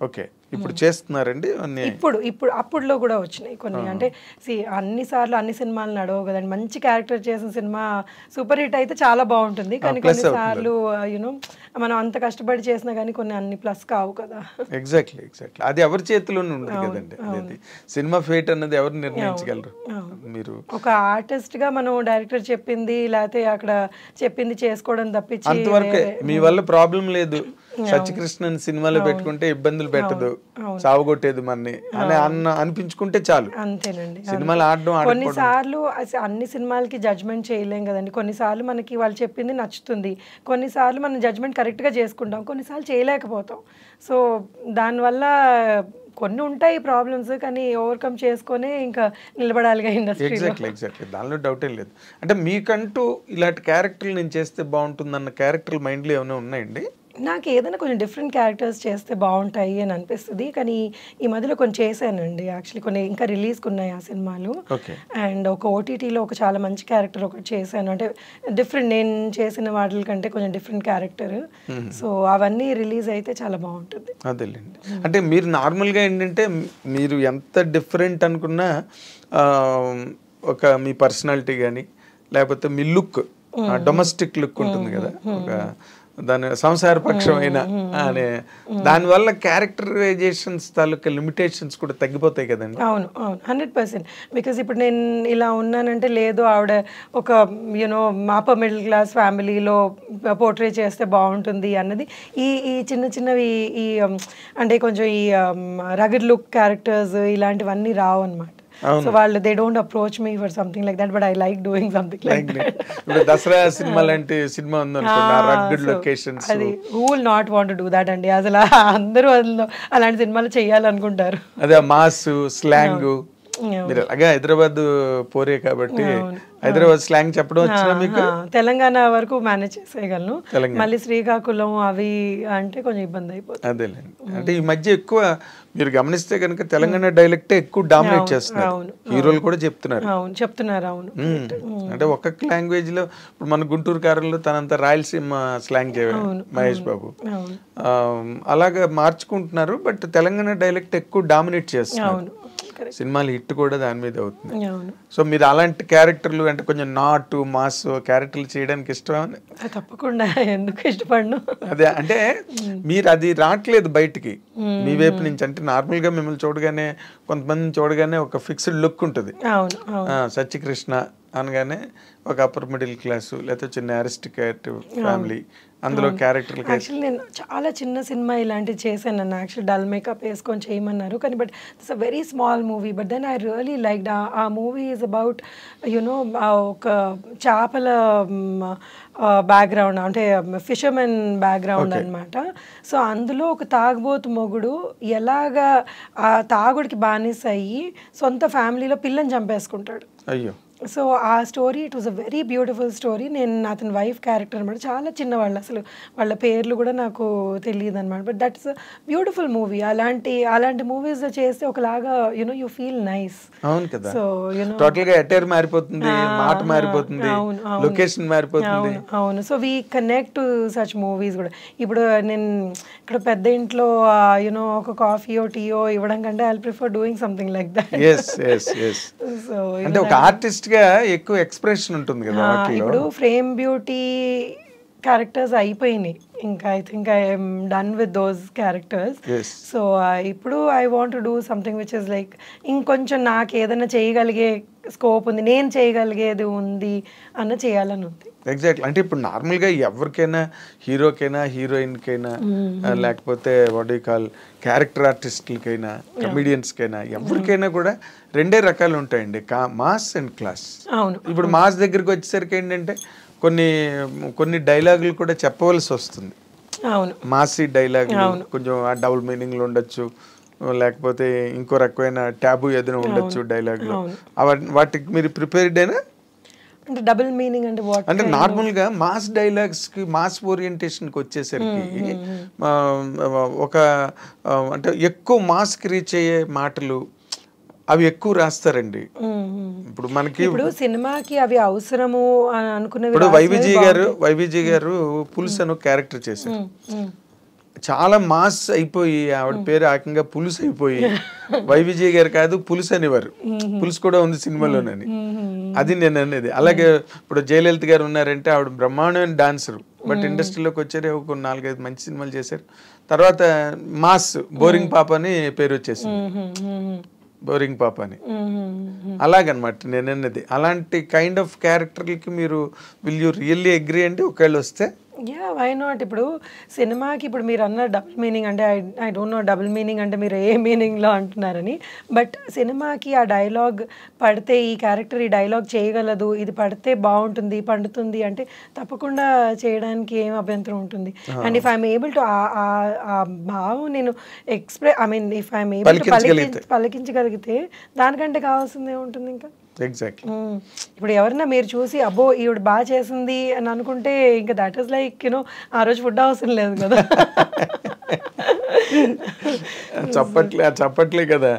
ఓకే. ఇప్పుడు చేస్తున్నారండి ఇప్పుడు అప్పుడులో కూడా వచ్చినాయి కొన్ని. అంటే అన్నిసార్లు అన్ని సినిమాలు నడవు కదండి. మంచి క్యారెక్టర్ చేసిన సినిమా సూపర్ హిట్ అయితే చాలా బాగుంటుంది కానీ కొన్నిసార్లు మనం అంత కష్టపడి చేసినా కానీ కొన్ని అన్ని ప్లస్ కావు కదా. ఎగ్జాక్ట్లీ. అది ఎవరి చేతిలోనే ఉండదు కదండి. అది సినిమా ఫేట్ అన్నది ఎవరు నిర్ణయించగలరు? మీరు ఒక ఆర్టిస్ట్ గా మనం డైరెక్టర్ చెప్పింది లేకపోతే అక్కడ చెప్పింది చేసుకోవడం తప్పించి అంతవరకే. మీ వల్ల ప్రాబ్లం లేదు, సత్యకృష్ణన్ సినిమాలో పెట్టుకుంటే ఇబ్బందులు పెట్టదు, సావుగొట్టేది మన్ని అని అనిపించుకుంటే చాలు. అంతేనండి. సినిమాలు ఆడడం కొన్నిసార్లు అన్ని సినిమాలకి జడ్జ్మెంట్ చేయలేం కదండి. కొన్నిసార్లు మనకి వాళ్ళు చెప్పింది నచ్చుతుంది, కొన్నిసార్లు మనం జడ్జ్మెంట్ కరెక్ట్గా చేసుకుంటాం, కొన్నిసార్లు చేయలేకపోతాం. సో దానివల్ల కొన్ని ఉంటాయి ప్రాబ్లమ్స్ కానీ ఓవర్కమ్ చేసుకొని ఇంకా నిలబడాలిగా ఇండస్ట్రీలో. ఎగ్జాక్ట్లీ. దానిలో డౌటే లేదు. అంటే మీకంటూ ఇలాంటి క్యారెక్టర్లు నేను చేస్తే బాగుంటుందన్న క్యారెక్టర్లు మైండ్లో ఏమైనా ఉన్నాయండి? నాకు ఏదైనా కొంచెం డిఫరెంట్ క్యారెక్టర్స్ చేస్తే బాగుంటాయి అని అనిపిస్తుంది కానీ ఈ మధ్యలో కొన్ని చేశానండి యాక్చువల్లీ. కొన్ని ఇంకా రిలీజ్కి ఉన్నాయి ఆ సినిమాలు. అండ్ ఒక ఓటీటీలో ఒక చాలా మంచి క్యారెక్టర్ ఒకటి చేశాను, అంటే డిఫరెంట్ నేను చేసిన వాటి కంటే కొంచెం డిఫరెంట్ క్యారెక్టర్. సో అవన్నీ రిలీజ్ అయితే చాలా బాగుంటుంది. అదేలేండి. అంటే మీరు నార్మల్గా ఏంటంటే మీరు ఎంత డిఫరెంట్ అనుకున్నా ఒక మీ పర్సనాలిటీ కానీ లేకపోతే మీ లుక్ డొమెస్టిక్ లుక్ ఉంటుంది కదా, ఒక దాని సంసారపక్షమైన అనే దానివల్ల క్యారెక్టరైజేషన్స్ తాలూకా లిమిటేషన్స్ కూడా తగ్గిపోతాయి కదండి. అవును అవును 100%. బికాజ్ ఇప్పుడు నేను ఇలా ఉన్నానంటే లేదు ఆవిడ ఒక యూనో అప్పర్ మిడిల్ క్లాస్ ఫ్యామిలీలో పోర్ట్రే చేస్తే బాగుంటుంది అన్నది ఈ ఈ చిన్న చిన్నవి ఈ అంటే కొంచెం ఈ రగడ్ లుక్ క్యారెక్టర్స్ ఇలాంటివన్నీ రావు అనమాట. సో వాళ్ళు they don't approach me for something like that, but I like doing something like that. ఇప్పుడు దసరా సినిమా లాంటి సినిమా ఉందనుకోండి, ఆ రగ్గడ్ లొకేషన్స్, అది who will not want to do that అండి. అసలు అందరూ అలాంటి సినిమాలు చేయాలనుకుంటారు. అదే మాస్ స్లాంగ్. మీరు అలాగే హైదరాబాద్ పోరే కాబట్టి హైదరాబాద్ స్లాంగ్ చెప్పడం వచ్చినా మీకు? తెలంగాణ వరకు మేనేజ్ చేసేయగలను, మళ్ళీ శ్రీకాకుళం అవి అంటే కొంచెం ఇబ్బంది అయిపోతుంది. అదేలేండి. అంటే ఈ మధ్య ఎక్కువ మీరు గమనిస్తే కనుక తెలంగాణ డైలెక్టే ఎక్కువ డామినేట్ చేస్తున్నారు, హీరోలు కూడా చెప్తున్నారు. అవును చెప్తున్నారు. అవును అంటే ఒక్కొక్క లాంగ్వేజ్ లో ఇప్పుడు మన గుంటూరు కారంలో తనంత రాయలసీమ స్లాంగ్ చేయాలి మహేష్ బాబు, అలాగా మార్చుకుంటున్నారు. బట్ తెలంగాణ డైలెక్ట్ ఎక్కువ డామినేట్ చేస్తున్నారు. సినిమాలు హిట్ కూడా దాని మీద అవుతుంది. సో మీరు అలాంటి క్యారెక్టర్లు అంటే కొంచెం నాటు మాస్ క్యారెక్టర్లు చేయడానికి ఇష్టం? తప్పకుండా, ఎందుకు ఇష్టపడను. అదే అంటే మీరు అది రావట్లేదు బయటికి మీ వైపు నుంచి. అంటే నార్మల్ గా మిమ్మల్ని చూడగానే కొంతమందిని చూడగానే ఒక ఫిక్స్డ్ లుక్ ఉంటుంది. సత్యకృష్ణ అనగానే ఒక అప్పర్ మిడిల్ క్లాసు లేకపోతే చిన్న అరిస్టికేట్ ఫ్యామిలీ, అందులో క్యారెక్టర్. యాక్చువల్లీ నేను చాలా చిన్న సినిమా ఇలాంటివి చేశాను. నన్ను యాక్చువల్లీ డల్ మేకప్ వేసుకొని చేయమన్నారు, కానీ but it's a very small movie. But then I really like ఆ మూవీ ఈజ్ అబౌట్ యునో ఒక చేపల బ్యాక్గ్రౌండ్, అంటే ఫిషర్మెన్ బ్యాక్గ్రౌండ్ అనమాట. సో అందులో ఒక తాగుబోతు మొగుడు ఎలాగా ఆ తాగుడికి బానిస అయ్యి సొంత ఫ్యామిలీలో పిల్లని చంపేసుకుంటాడు. అయ్యో. సో ఆ story it was a very beautiful story. నేను అతని వైఫ్ క్యారెక్టర్ అనమాట, చాలా చిన్నవాళ్ళు, అసలు వాళ్ళ పేర్లు కూడా నాకు తెలియదు అనమాట. But that's beautiful movie. అలాంటి మూవీస్ చేస్తే ఒకలాగా యునో యూ ఫీల్ నైస్. అవును కదా. సో యునో టోటల్ గా అటైర్ మారిపోతుంది, మాట మారిపోతుంది, లొకేషన్ మారిపోతుంది. అవును. So we connect to such movies కూడా. ఇప్పుడు నేను ఇక్కడ పెద్ద ఇంట్లో యునో ఒక కాఫీయో టీయో ఇవ్వడం కంటే I prefer doing something like that. So అంటే ఒక ఆర్టిస్ట్ గా ఎక్కువ ఎక్స్ప్రెషన్ ఉంటుంది కదా. ఇప్పుడు ఫ్రేమ్ బ్యూటీ క్యారెక్టర్స్ అయిపోయినాయి, ఇంకా I think I'm done with those characters. So ఇప్పుడు I want to do something which is like ఇంకొంచెం నాకు ఏదైనా చేయగలిగే స్కోప్ ఉంది, నేను చేయగలిగేది ఉంది అన్న చేయాలని ఉంది. ఎగ్జాక్ట్లీ. అంటే ఇప్పుడు నార్మల్గా ఎవరికైనా, హీరోకైనా హీరోయిన్కైనా లేకపోతే వాట్ యు కాల్ క్యారెక్టర్ ఆర్టిస్టులకైనా కమెడియన్స్కైనా ఎవరికైనా కూడా రెండే రకాలు ఉంటాయండి, మాస్ అండ్ క్లాస్. ఇప్పుడు మాస్ దగ్గరికి వచ్చేసరికి ఏంటంటే కొన్ని డైలాగులు కూడా చెప్పవలసి వస్తుంది. మాసీ డైలాగులు కొంచెం డబుల్ మీనింగ్లు ఉండొచ్చు, లేకపోతే ఇంకో రకమైన ట్యాబు ఏదైనా ఉండొచ్చు డైలాగులు. వాటికి మీరు ప్రిపేర్డ్ అయినా? అంటే డబుల్ మీనింగ్ అంటే వాట్? అంటే నార్మల్ గా మాస్ డైలాగ్స్ కి, మాస్ ఓరియంటేషన్ కి వచ్చేసరికి ఒక అంటే ఎక్కువ మాస్ కి రీచ్ అయ్యే మాటలు అవి ఎక్కువ రాస్తారండి. ఇప్పుడు మనకి సినిమాకి అవి అవసరము అని అనుకునేవి. ఇప్పుడు వైవిజీ గారు పులుసు అని క్యారెక్టర్ చేశారు, చాలా మాస్ అయిపోయి ఆవిడ పేరు ఏకంగా పులుసు అయిపోయి వైవిజయ్ గారు కాదు పులుసు అనేవారు. పులుసు కూడా ఉంది సినిమాలోనని, అది నేను అనేది. అలాగే ఇప్పుడు జయలలిత గారు ఉన్నారంటే ఆవిడ బ్రహ్మాండమైన డాన్సర్, బట్ ఇండస్ట్రీలోకి వచ్చారు, ఒక 4-5 మంచి సినిమాలు చేశారు. తర్వాత మాస్ బోరింగ్ పాప అని పేరు వచ్చేసింది, బోరింగ్ పాప అని. అలాగనమాట నేను అన్నది. అలాంటి కైండ్ ఆఫ్ క్యారెక్టర్లకి మీరు విల్ యూ రియల్లీ అగ్రీ అంటే ఒకవేళ వస్తే? Yeah, why not. ఇప్పుడు సినిమాకి ఇప్పుడు మీరు అన్న డబుల్ మీనింగ్ అంటే I don't know double meaning అంటే మీరు ఏ మీనింగ్లో అంటున్నారని. బట్ సినిమాకి ఆ డైలాగ్ పడితే ఈ క్యారెక్టర్ ఈ డైలాగ్ చేయగలదు, ఇది పడితే బాగుంటుంది, పండుతుంది అంటే తప్పకుండా చేయడానికి ఏం అభ్యంతరం ఉంటుంది. And if I'm able to ఆ భావం నేను ఇఫ్ ఐఎమ్ ఏబుల్ టు పలికించగలిగితే దానికంటే కావాల్సింది ఏముంటుంది ఇంకా. ఎగ్జాక్ట్లీ. ఇప్పుడు ఎవరైనా మీరు చూసి అబ్బో ఈవిడ బాగా చేసింది అని అనుకుంటే ఇంకా దట్ ఈస్ లైక్ యూనో ఆ రోజు ఫుడ్ అవసరం లేదు కదా. చప్పట్లే కదా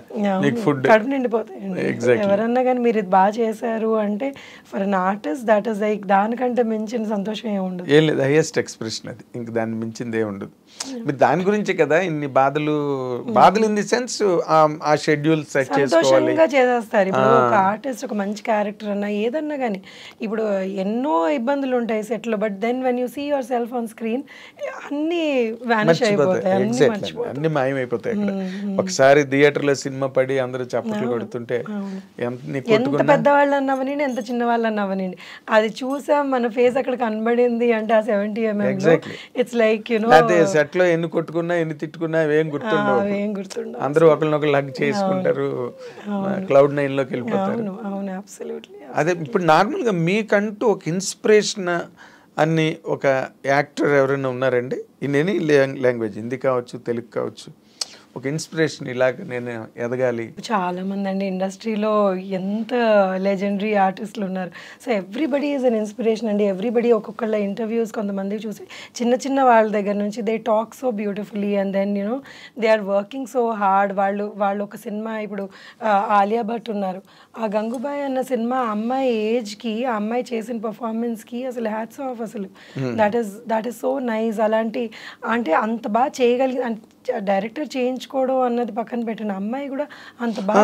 నీకు ఫుడ్ కడుపు నిండిపోతాయండి. ఎవరన్నా కానీ మీరు ఇది బాగా చేశారు అంటే for an artist that is like దానికంటే మించిన సంతోషం ఏమి ఉండదు. ఏం లేదు, హైయెస్ట్ ఎక్స్ప్రెషన్ అది, ఇంక దాన్ని మించింది ఏమి ఉండదు. మీరు దాని గురించే కదా ఇన్ని బాధలు ఇన్ ది సెన్స్ ఆ షెడ్యూల్ సెట్ చేసుకోవాలి, సంతోషంగా చేసేస్తారు. ఇప్పుడు ఒక ఆర్టిస్ట్ ఒక మంచి క్యారెక్టర్ అన్నా ఏదన్నా కానీ ఇప్పుడు ఎన్నో ఇబ్బందులు ఉంటాయి సెట్ లో, but then when you see yourself on screen అన్ని వానిష్ అయిపోతాయి, అన్ని మాయమైపోతాయి. అక్కడ ఒకసారి థియేటర్ లో సినిమా పడి అందరూ చప్పట్లు కొడుతుంటే ఎంత పెద్దవాళ్ళు అన్నవనండి ఎంత చిన్న వాళ్ళు అన్నవనండి అది చూసాం మన ఫేస్ అక్కడ కనబడింది అంటే ఆ 70 mm it's like you know set లో ఎన్ని కొట్టుకున్నా ఎన్ని తిట్టుకున్నా ఏం గుర్తుండవు. అందరూ ఒకరినొకరు హగ్ చేసుకుంటారు, క్లౌడ్ 9 లోకి వెళ్ళిపోతారు. అదే ఇప్పుడు నార్మల్ గా మీకంటూ ఒక ఇన్స్పిరేషన్ అని ఒక యాక్టర్ ఎవరైనా ఉన్నారండి ఇన్ ఎనీ లాంగ్వేజ్, హిందీ కావచ్చు తెలుగు కావచ్చు, ఒక ఇన్స్పిరేషన్ ఇలాగ నేను ఎదగాలి? చాలా మంది అండి ఇండస్ట్రీలో ఎంత లెజెండరీ ఆర్టిస్టులు ఉన్నారు. So everybody is an inspiration అండి. ఎవ్రీబడి ఒక్కొక్కళ్ళ ఇంటర్వ్యూస్ కొంతమంది చూసి చిన్న చిన్న వాళ్ళ దగ్గర నుంచి they talk so beautifully and then you know they are working so hard. వాళ్ళు ఒక సినిమా ఇప్పుడు ఆలియా భట్ ఉన్నారు, ఆ గంగూబాయ్ అన్న సినిమా అమ్మాయి ఏజ్కి ఆ అమ్మాయి చేసిన పర్ఫార్మెన్స్కి అసలు హ్యాట్స్ ఆఫ్. అసలు దట్ ఈస్ సో నైస్. అలాంటి అంటే అంత బాగా చేయగలిగి డైరెక్టర్ చేయించుకోవడం అన్నది పక్కన పెట్టిన అమ్మాయి కూడా అంత బాగా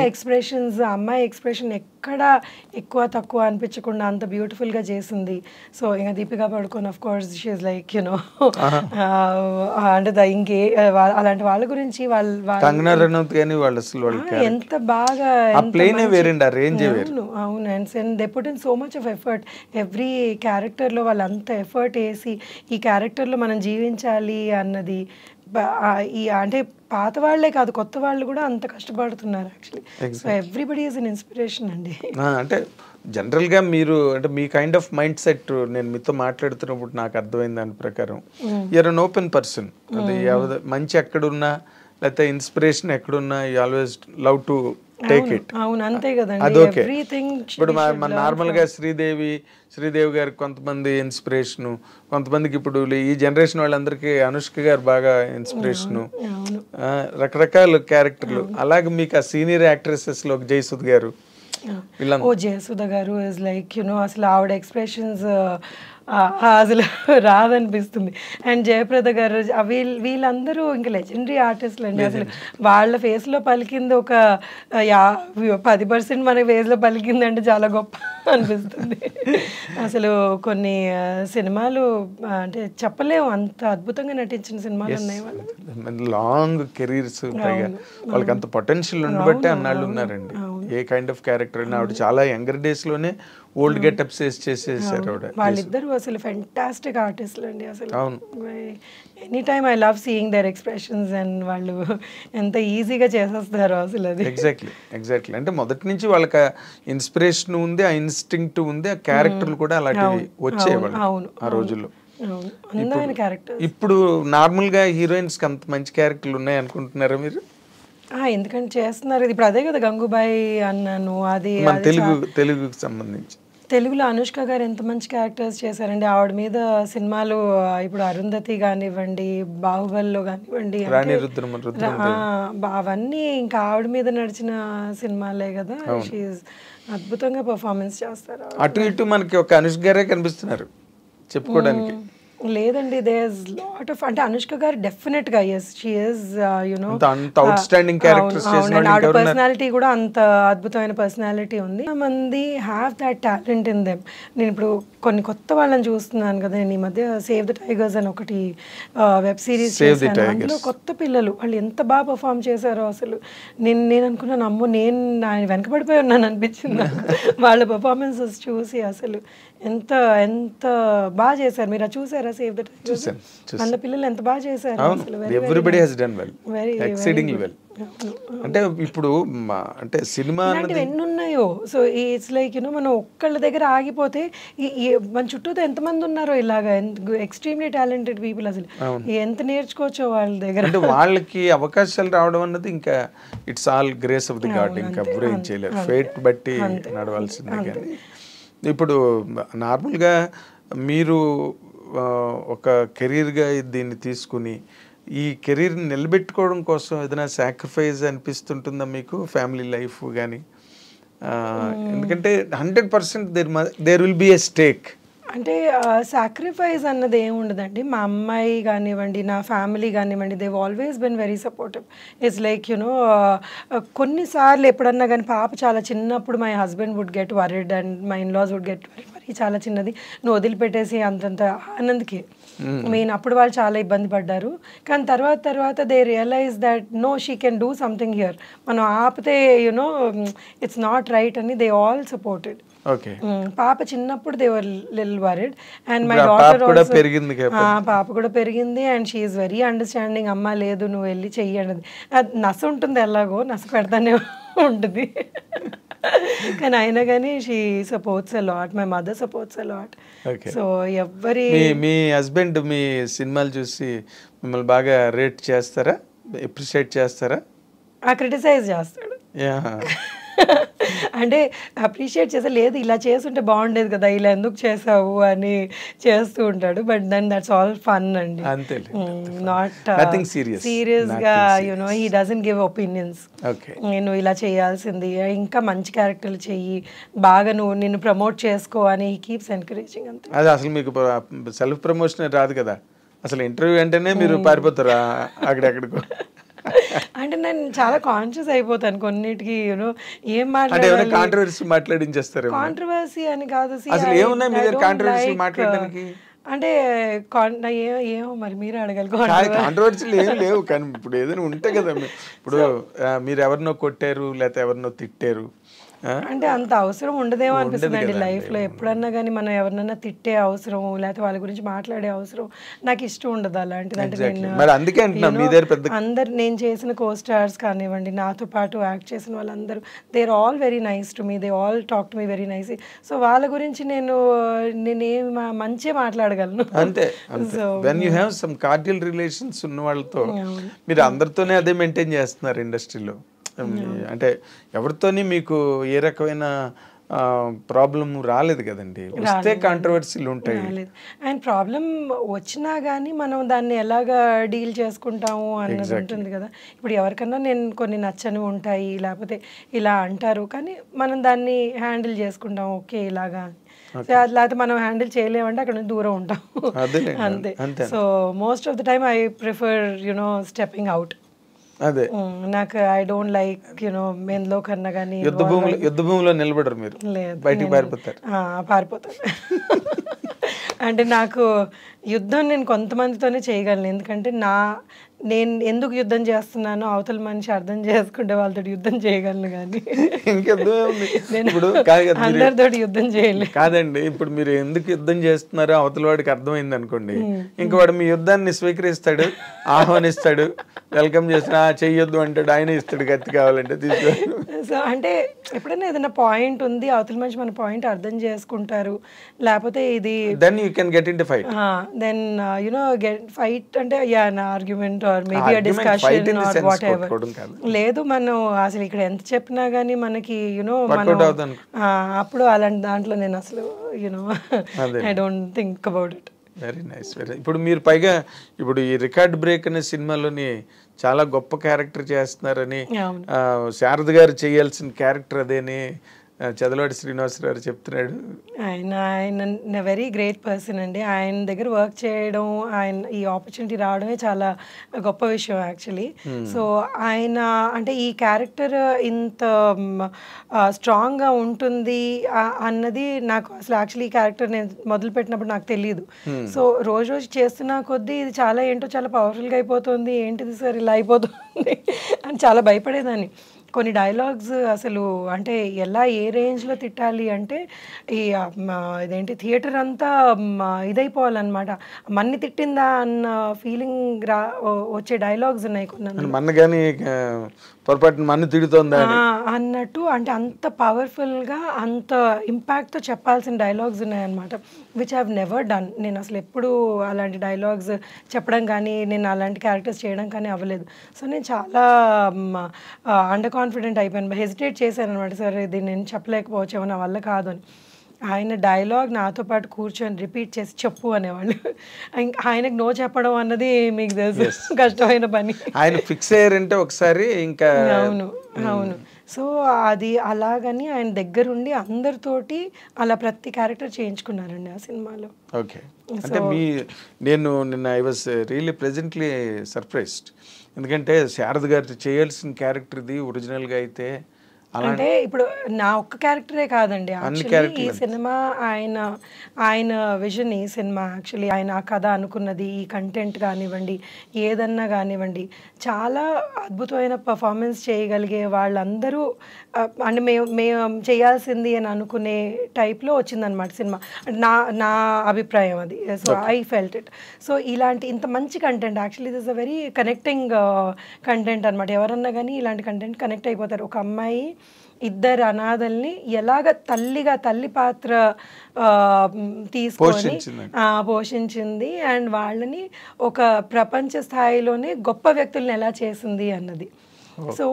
ఎక్స్ప్రెషన్స్, అమ్మాయి ఎక్స్ప్రెషన్ ఎక్కడ ఎక్కువ తక్కువ అనిపించకుండా అంత బ్యూటిఫుల్ గా చేసింది. సో ఇంకా Deepika Padukone of course she is like you know అంటే ఇంకే అలాంటి వాళ్ళ గురించి ఎంత బాగా అవును. And they put in so much of effort every character లో వాళ్ళు అంత ఎఫర్ట్ వేసి ఈ క్యారెక్టర్లో మనం జీవించాలి అన్నది అంటే పాత వాళ్లే కాదు కొత్త వాళ్ళు కూడా అంత కష్టపడుతున్నారు actually. So everybody is an inspiration అండి. అంటే జనరల్గా మీరు అంటే మీ కైండ్ ఆఫ్ మైండ్ సెట్ నేను మీతో మాట్లాడుతున్నప్పుడు నాకు అర్థమైంది దాని ప్రకారం యూఆర్ అన్ ఓపెన్ పర్సన్. అది మంచి ఎక్కడున్నా లేకపోతే ఇన్స్పిరేషన్ ఎక్కడున్నా you always love to take it. అవును అంతే కదండి. అదొకే. ఇప్పుడు నార్మల్ గా శ్రీదేవి గారికి కొంతమంది ఇన్స్పిరేషను, కొంతమందికి ఇప్పుడు ఈ జనరేషన్ వాళ్ళందరికీ అనుష్క గారు బాగా ఇన్స్పిరేషను, రకరకాల క్యారెక్టర్లు. అలాగే మీకు ఆ సీనియర్ యాక్ట్రెసెస్ లో జయసుధ గారు, జయసుధ గారు ఇస్ లైక్ యునో అసలు ఆవిడ ఎక్స్ప్రెషన్స్ అసలు రాదనిపిస్తుంది. అండ్ జయప్రద గారు వీళ్ళందరూ ఇంకా లెజెండరీ ఆర్టిస్టులు అండి. అసలు వాళ్ళ ఫేస్లో పలికింది ఒక 10% మన ఫేస్లో పలికింది అంటే చాలా గొప్ప అనిపిస్తుంది. అసలు కొన్ని సినిమాలు అంటే చెప్పలేము అంత అద్భుతంగా నటించిన సినిమాలు ఉన్నాయి. వాళ్ళు లాంగ్ కెరీర్స్, వాళ్ళకి అంత పొటెన్షియల్ ఉండబట్టే అన్నాళ్ళు ఉన్నారండి. ఏ కైండ్ ఆఫ్ క్యారెక్టర్ అయినా ఆవిడ చాలా యంగర్ డేస్ లోనే ఓల్డ్ గెటప్స్ చేసేసారు ఆవిడ. వాళ్ళిద్దరు అసలు ఫెంటాస్టిక్ ఆర్టిస్టులు అండి. అసలు any time I love seeing their expressions and వాళ్ళు ఎంత ఈజీగా చేసేస్తారు అసలు. అది ఎగ్జాక్ట్లీ అంటే మొదటి నుంచి వాళ్ళకి ఇన్స్పిరేషన్ ఉంది, ఆ ఇన్స్టింక్ట్ ఉంది, ఆ క్యారెక్టర్లు కూడా అలాంటివి వచ్చేవాళ్ళు ఆ రోజుల్లో. ఇప్పుడు నార్మల్ గా హీరోయిన్స్ కి అంత మంచి క్యారెక్టర్లు ఉన్నాయి అనుకుంటున్నారా మీరు? ఎందుకంటే చేస్తున్నారు. ఇప్పుడు అదే కదా గంగూబాయి అన్నాను, అది తెలుగుకి సంబంధించి తెలుగులో అనుష్క గారు ఎంత మంచి క్యారెక్టర్స్ చేశారండి. ఆవిడ మీద సినిమాలు ఇప్పుడు అరుంధతి కానివ్వండి, బాహుబలిలో కానివ్వండి, అవన్నీ ఇంకా ఆవిడ మీద నడిచిన సినిమాలే కదా. షీఈస్ అద్భుతంగా పర్ఫార్మెన్స్ చేస్తారు. అటు ఇటు మనకి ఒక అనుష్క గారే కనిపిస్తున్నారు చెప్పుకోవడానికి. లేదండి, దేర్ ఇస్ లాట్ ఆఫ్ అంటే అనుష్క గారు డెఫినెట్ గా yes she is you know out standing characters చేసిన ఆవిడ పర్సనాలిటీ కూడా అంత అద్భుతమైన పర్సనాలిటీ ఉంది. మంది have that talent in them. నేను ఇప్పుడు కొన్ని కొత్త వాళ్ళని చూస్తున్నాను కదా, నేను ఈ మధ్య సేవ్ ద టైగర్స్ అని ఒకటి వెబ్ సిరీస్ చేశాను. అందులో కొత్త పిల్లలు వాళ్ళు ఎంత బాగా పర్ఫామ్ చేశారో అసలు నేను అనుకున్నాను అమ్మో నేను ఆయన వెనకబడిపోయి ఉన్నాను అనిపించింది వాళ్ళ పర్ఫార్మెన్సెస్ చూసి. అసలు ఎంత ఎంత బాగా చేశారు. మీరు చూసారా సేవ్ ద టైగర్స్? వాళ్ళ పిల్లలు ఎంత బాగా చేశారు అసలు. Everybody has done well, exceedingly well. అంటే ఇప్పుడు అంటే సినిమా ఎన్ని ఉన్నాయో. సో ఇట్స్ లైక్ యూనో మనం ఒక్కళ్ళ దగ్గర ఆగిపోతే మన చుట్టూతో ఎంతమంది ఉన్నారో ఇలాగా ఎక్స్ట్రీమ్లీ టాలెంటెడ్ పీపుల్. అసలు ఎంత నేర్చుకోవచ్చో వాళ్ళ దగ్గర. అంటే వాళ్ళకి అవకాశాలు రావడం అన్నది ఇంకా it's all grace of the God. ఇంకా ఎవరు ఏం చేయలేరు, ఫేట్ బట్టి నడవాల్సిందే. కానీ ఇప్పుడు నార్మల్గా మీరు ఒక కెరీర్గా దీన్ని తీసుకుని ఈ కెరీర్ని నిలబెట్టుకోవడం కోసం ఏదైనా సాక్రిఫైస్ అనిపిస్తుంటుందా మీకు ఫ్యామిలీ లైఫ్ కానీ? ఎందుకంటే 100% there will be a stake. అంటే సాక్రిఫైస్ అన్నది ఏమి ఉండదండి. మా అమ్మాయి కానివ్వండి, నా ఫ్యామిలీ కానివ్వండి, they've always been very supportive. It's like you know కొన్నిసార్లు ఎప్పుడన్నా కానీ పాప చాలా చిన్నప్పుడు my husband would get worried and my in-laws would get worried, మరి చాలా చిన్నది నువ్వు వదిలిపెట్టేసి అంతంత ఆనంద్కి మెయిన్ అప్పుడు వాళ్ళు చాలా ఇబ్బంది పడ్డారు. కానీ తర్వాత they realize that no she can do something here, మనం ఆపితే యునో ఇట్స్ నాట్ రైట్ అని దే ఆల్ సపోర్టెడ్. ఓకే. పాప చిన్నప్పుడు they were little worried and my daughter కూడా పెరిగింది. పాప కూడా పెరిగింది and she is very understanding. అమ్మ లేదు నువ్వు వెళ్ళి చెయ్యి అన్నది. నస ఉంటుంది, ఎలాగో నస పెడతానే ఉంటుంది. కానీ అయినా కానీ she supports a lot, my mother supports a lot. So ఎవరి మీ హస్బెండ్ మీ సినిమాలు చూసి మిమ్మల్ని బాగా రేట్ చేస్తారా, అప్రిషియేట్ చేస్తారా? క్రిటిసైజ్ చేస్తాడు. అంటే అప్రిషియేట్ చేసే లేదు ఇలా చేస్తుంటే బాగుండేది కదా, ఇలా ఎందుకు చేసావు అని చేస్తూ ఉంటాడు. But then that's all fun అండి, నాట్ సీరియస్ గా you know he doesn't give opinions. నేను ఇలా చేయాల్సింది, ఇంకా మంచి క్యారెక్టర్లు చెయ్యి, బాగా నువ్వు నిన్ను ప్రమోట్ చేసుకో అని హీ కీప్స్ ఎంకరేజింగ్. అంతే. అది అసలు మీకు సెల్ఫ్ ప్రమోషన్ రాదు కదా, అసలు ఇంటర్వ్యూ అంటేనే మీరు పారిపోతారా అక్కడెక్కడికో? అంటే నేను చాలా కాన్షియస్ అయిపోతాను కొన్నిటికి, యూనో ఏం మాట్లాడించేస్తారు. కాంట్రవర్సీ అని కాదు, అంటే ఏమో మరి మీరే అడగాలి. కాంట్రవర్సీలు ఏం లేవు, కానీ ఇప్పుడు ఏదైనా ఉంటే కదా, ఇప్పుడు మీరు ఎవరినో కొట్టారు లేకపోతే ఎవరినో తిట్టారు అంటే అంత అవసరం ఉండదేమో అనిపిస్తుంది అండి లైఫ్లో. ఎప్పుడన్నా కానీ మనం ఎవరినైనా తిట్టే అవసరం లేకపోతే వాళ్ళ గురించి మాట్లాడే అవసరం నాకు ఇష్టం ఉండదు అలాంటిది. అంటే నేను అందరు నేను చేసిన కో స్టార్స్ కానివ్వండి, నాతో పాటు యాక్ట్ చేసిన వాళ్ళందరూ they are all very nice to me, they all talk to me very nice. So వాళ్ళ గురించి నేనేం మంచిగా మాట్లాడగలను. అంతే. When you have some cordial relations ఉన్న వాళ్ళతో మీరు అందరితోనే అదే మెయింటైన్ చేస్తున్నారు ఇండస్ట్రీలో. అంటే ఎవరితోని మీకు ఏ రకమైన ప్రాబ్లం రాలేదు కదండి, వస్తే కాంట్రవర్సీలు ఉంటాయి. అండ్ ప్రాబ్లం వచ్చినా కానీ మనం దాన్ని ఎలాగా డీల్ చేసుకుంటాము అన్నది ఉంటుంది కదా. ఇప్పుడు ఎవరికన్నా నేను కొన్ని నచ్చని ఉంటాయి లేకపోతే ఇలా అంటారు, కానీ మనం దాన్ని హ్యాండిల్ చేసుకుంటాం. ఓకే ఇలాగా, లేకపోతే మనం హ్యాండిల్ చేయలేమంటే అక్కడ నుంచి దూరం ఉంటాం అంతే. So most of the time I prefer you know stepping out. అదే నాకు ఐ డోంట్ లైక్ యునో ఎందులో కన్నా కానీ యుద్ధ భూమిలో నిలబడరు మీరు, బయటికి పారిపోతారు. అంటే నాకు యుద్ధం నేను కొంతమందితోనే చేయగలను, ఎందుకంటే నేను ఎందుకు యుద్ధం చేస్తున్నానో అవతల మనిషి అర్థం చేసుకుంటే వాళ్ళతో యుద్ధం చేయగలను, కానీ అందరితో యుద్ధం చేయలేదు. కాదండి, ఇప్పుడు మీరు ఎందుకు యుద్ధం చేస్తున్నారో అవతల వాడికి అర్థమైంది అనుకోండి, ఇంకా వాడు మీ యుద్ధాన్ని స్వీకరిస్తాడు, ఆహ్వానిస్తాడు, వెల్కమ్ చేసిన చెయ్యొద్దు అంటాడు, ఆయన ఇస్తాడు కత్తి కావాలంటే తీసుకో. సో అంటే ఎప్పుడైనా ఏదైనా పాయింట్ ఉంది, అవతల మనిషి మన పాయింట్ అర్థం చేసుకుంటారు, లేకపోతే ఇది then you can get into fight. Then you know fight అంటే an argument or maybe a discussion or whatever. లేదు మనం అసలు ఇక్కడ ఎంత చెప్పినా కానీ మనకి యునో మనం అప్పుడు అలాంటి దాంట్లో నేను అసలు you know I don't think about it. Very nice. ఇప్పుడు మీరు పైగా ఇప్పుడు ఈ రికార్డ్ బ్రేక్ అనే సినిమాలోని చాలా గొప్ప క్యారెక్టర్ చేస్తున్నారని, శారద గారు చేయాల్సిన క్యారెక్టర్ అదేని చదలవాడి శ్రీనివాసరావు చెప్తున్నాడు. ఆయన వెరీ గ్రేట్ పర్సన్ అండి. ఆయన దగ్గర వర్క్ చేయడం, ఆయన ఈ ఆపర్చునిటీ రావడమే చాలా గొప్ప విషయం యాక్చువల్లీ. సో ఆయన అంటే ఈ క్యారెక్టర్ ఇంత స్ట్రాంగ్గా ఉంటుంది అన్నది నాకు అసలు యాక్చువల్లీ ఈ క్యారెక్టర్ నేను మొదలుపెట్టినప్పుడు నాకు తెలియదు. సో రోజు రోజు చేస్తున్న కొద్దీ ఇది చాలా ఏంటో చాలా పవర్ఫుల్గా అయిపోతుంది, ఏంటిది సార్ ఇలా అయిపోతుంది అని చాలా భయపడేదాన్ని. కొన్ని డైలాగ్స్ అసలు అంటే ఎలా ఏ రేంజ్లో తిట్టాలి అంటే ఈ ఇదేంటి థియేటర్ అంతా ఇదైపోవాలన్నమాట, మన్ని తిట్టిందా అన్న ఫీలింగ్ వచ్చే డైలాగ్స్ ఉన్నాయి కొన్ని, పొరపాటు మన్ను తిడుతోందా అన్నట్టు. అంటే అంత పవర్ఫుల్గా అంత ఇంపాక్ట్తో చెప్పాల్సిన డైలాగ్స్ ఉన్నాయన్నమాట, which I have never done. నేను అసలు ఎప్పుడు అలాంటి డైలాగ్స్ చెప్పడం కానీ నేను అలాంటి క్యారెక్టర్స్ చేయడం కానీ అవ్వలేదు. సో నేను చాలా అండర్ కాన్ఫిడెంట్ అయిపోయాను, హెసిటేట్ చేశాను అనమాట, సార్ ఇది నేను చెప్పలేకపోవచ్చేమో నా వల్ల కాదు అని. ఆయన డైలాగ్ నాతో పాటు కూర్చొని రిపీట్ చేసి చెప్పు అనేవాళ్ళు. ఆయనకు నో చెప్పడం అన్నది మీకు తెలుసు కష్టమైన పని. ఆయన ఫిక్స్ అయ్యారంటే ఒకసారి ఇంకా. అవును అవును. సో అది అలాగని ఆయన దగ్గరుండి అందరితోటి అలా ప్రతి క్యారెక్టర్ చేయించుకున్నారండి ఆ సినిమాలో. ఓకే. అంటే నేను నిన్న I was really presently surprised. ఎందుకంటే శారద గారు చేయాల్సిన క్యారెక్టర్ ఇది ఒరిజినల్గా అయితే. అంటే ఇప్పుడు నా ఒక్క క్యారెక్టరే కాదండి, యాక్చువల్లీ ఈ సినిమా ఆయన విజన్, ఈ సినిమా యాక్చువల్లీ ఆయన ఆ కథ అనుకున్నది, ఈ కంటెంట్ కానివ్వండి ఏదన్నా కానివ్వండి, చాలా అద్భుతమైన పర్ఫార్మెన్స్ చేయగలిగే వాళ్ళందరూ అంటే మేము చేయాల్సింది అని అనుకునే టైప్లో వచ్చిందనమాట సినిమా. నా అభిప్రాయం అది. So I felt it. So ఇలాంటి ఇంత మంచి content actually this a very connecting content అనమాట. ఎవరన్నా కానీ ఇలాంటి కంటెంట్ కనెక్ట్ అయిపోతారు. ఒక అమ్మాయి ఇద్దరు అనాథల్ని ఎలాగ తల్లి పాత్ర తీసుకొని పోషించింది అండ్ వాళ్ళని ఒక ప్రపంచ స్థాయిలోనే గొప్ప వ్యక్తులను ఎలా చేసింది అన్నది. సో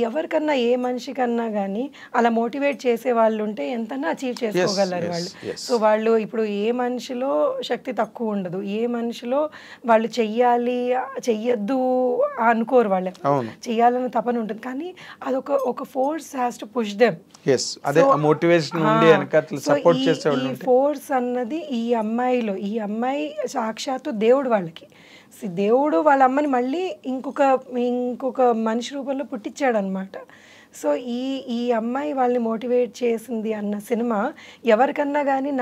ఎవరికన్నా ఏ మనిషికన్నా కానీ అలా మోటివేట్ చేసే వాళ్ళు ఉంటే ఎంతన్నా అచీవ్ చేసుకోగలరు వాళ్ళు. సో వాళ్ళు ఇప్పుడు ఏ మనిషిలో శక్తి తక్కువ ఉండదు, ఏ మనిషిలో వాళ్ళు చెయ్యొద్దు అనుకోరు, వాళ్ళు చెయ్యాలని తపన ఉంటుంది, కానీ అదొక force has to push them. ఈ ఫోర్స్ అన్నది ఈ అమ్మాయి సాక్షాత్తు దేవుడు వాళ్ళకి. దేవుడు వాళ్ళ అమ్మని మళ్ళీ ఇంకొక మనిషి రూపంలో పుట్టించాడు అనమాట. సో ఈ అమ్మాయి వాళ్ళని మోటివేట్ చేసింది అన్న సినిమా ఎవరికన్నా కానీ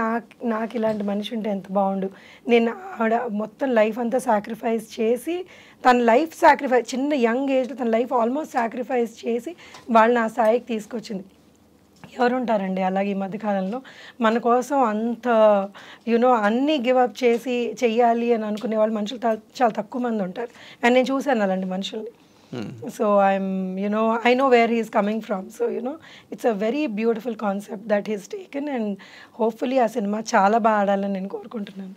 నాకు ఇలాంటి మనిషి ఉంటే ఎంత బాగుండు. నేను ఆవిడ మొత్తం లైఫ్ అంతా సాక్రిఫైస్ చేసి, తన లైఫ్ సాక్రిఫైస్ చిన్న యంగ్ ఏజ్లో తన లైఫ్ ఆల్మోస్ట్ సాక్రిఫైస్ చేసి వాళ్ళని ఆ స్థాయికి తీసుకొచ్చింది. ఎవరుంటారండి అలాగే ఈ మధ్యకాలంలో మన కోసం అంత అన్నీ గివప్ చేసి చెయ్యాలి అని అనుకునే వాళ్ళు మనుషులు చాలా తక్కువ మంది ఉంటారు. అండ్ నేను చూశాను అలాంటి మనుషుల్ని. So I know where he's coming from. So it's a very beautiful concept that he's taken and hopefully ఆ సినిమా చాలా బాగా ఆడాలని నేను కోరుకుంటున్నాను.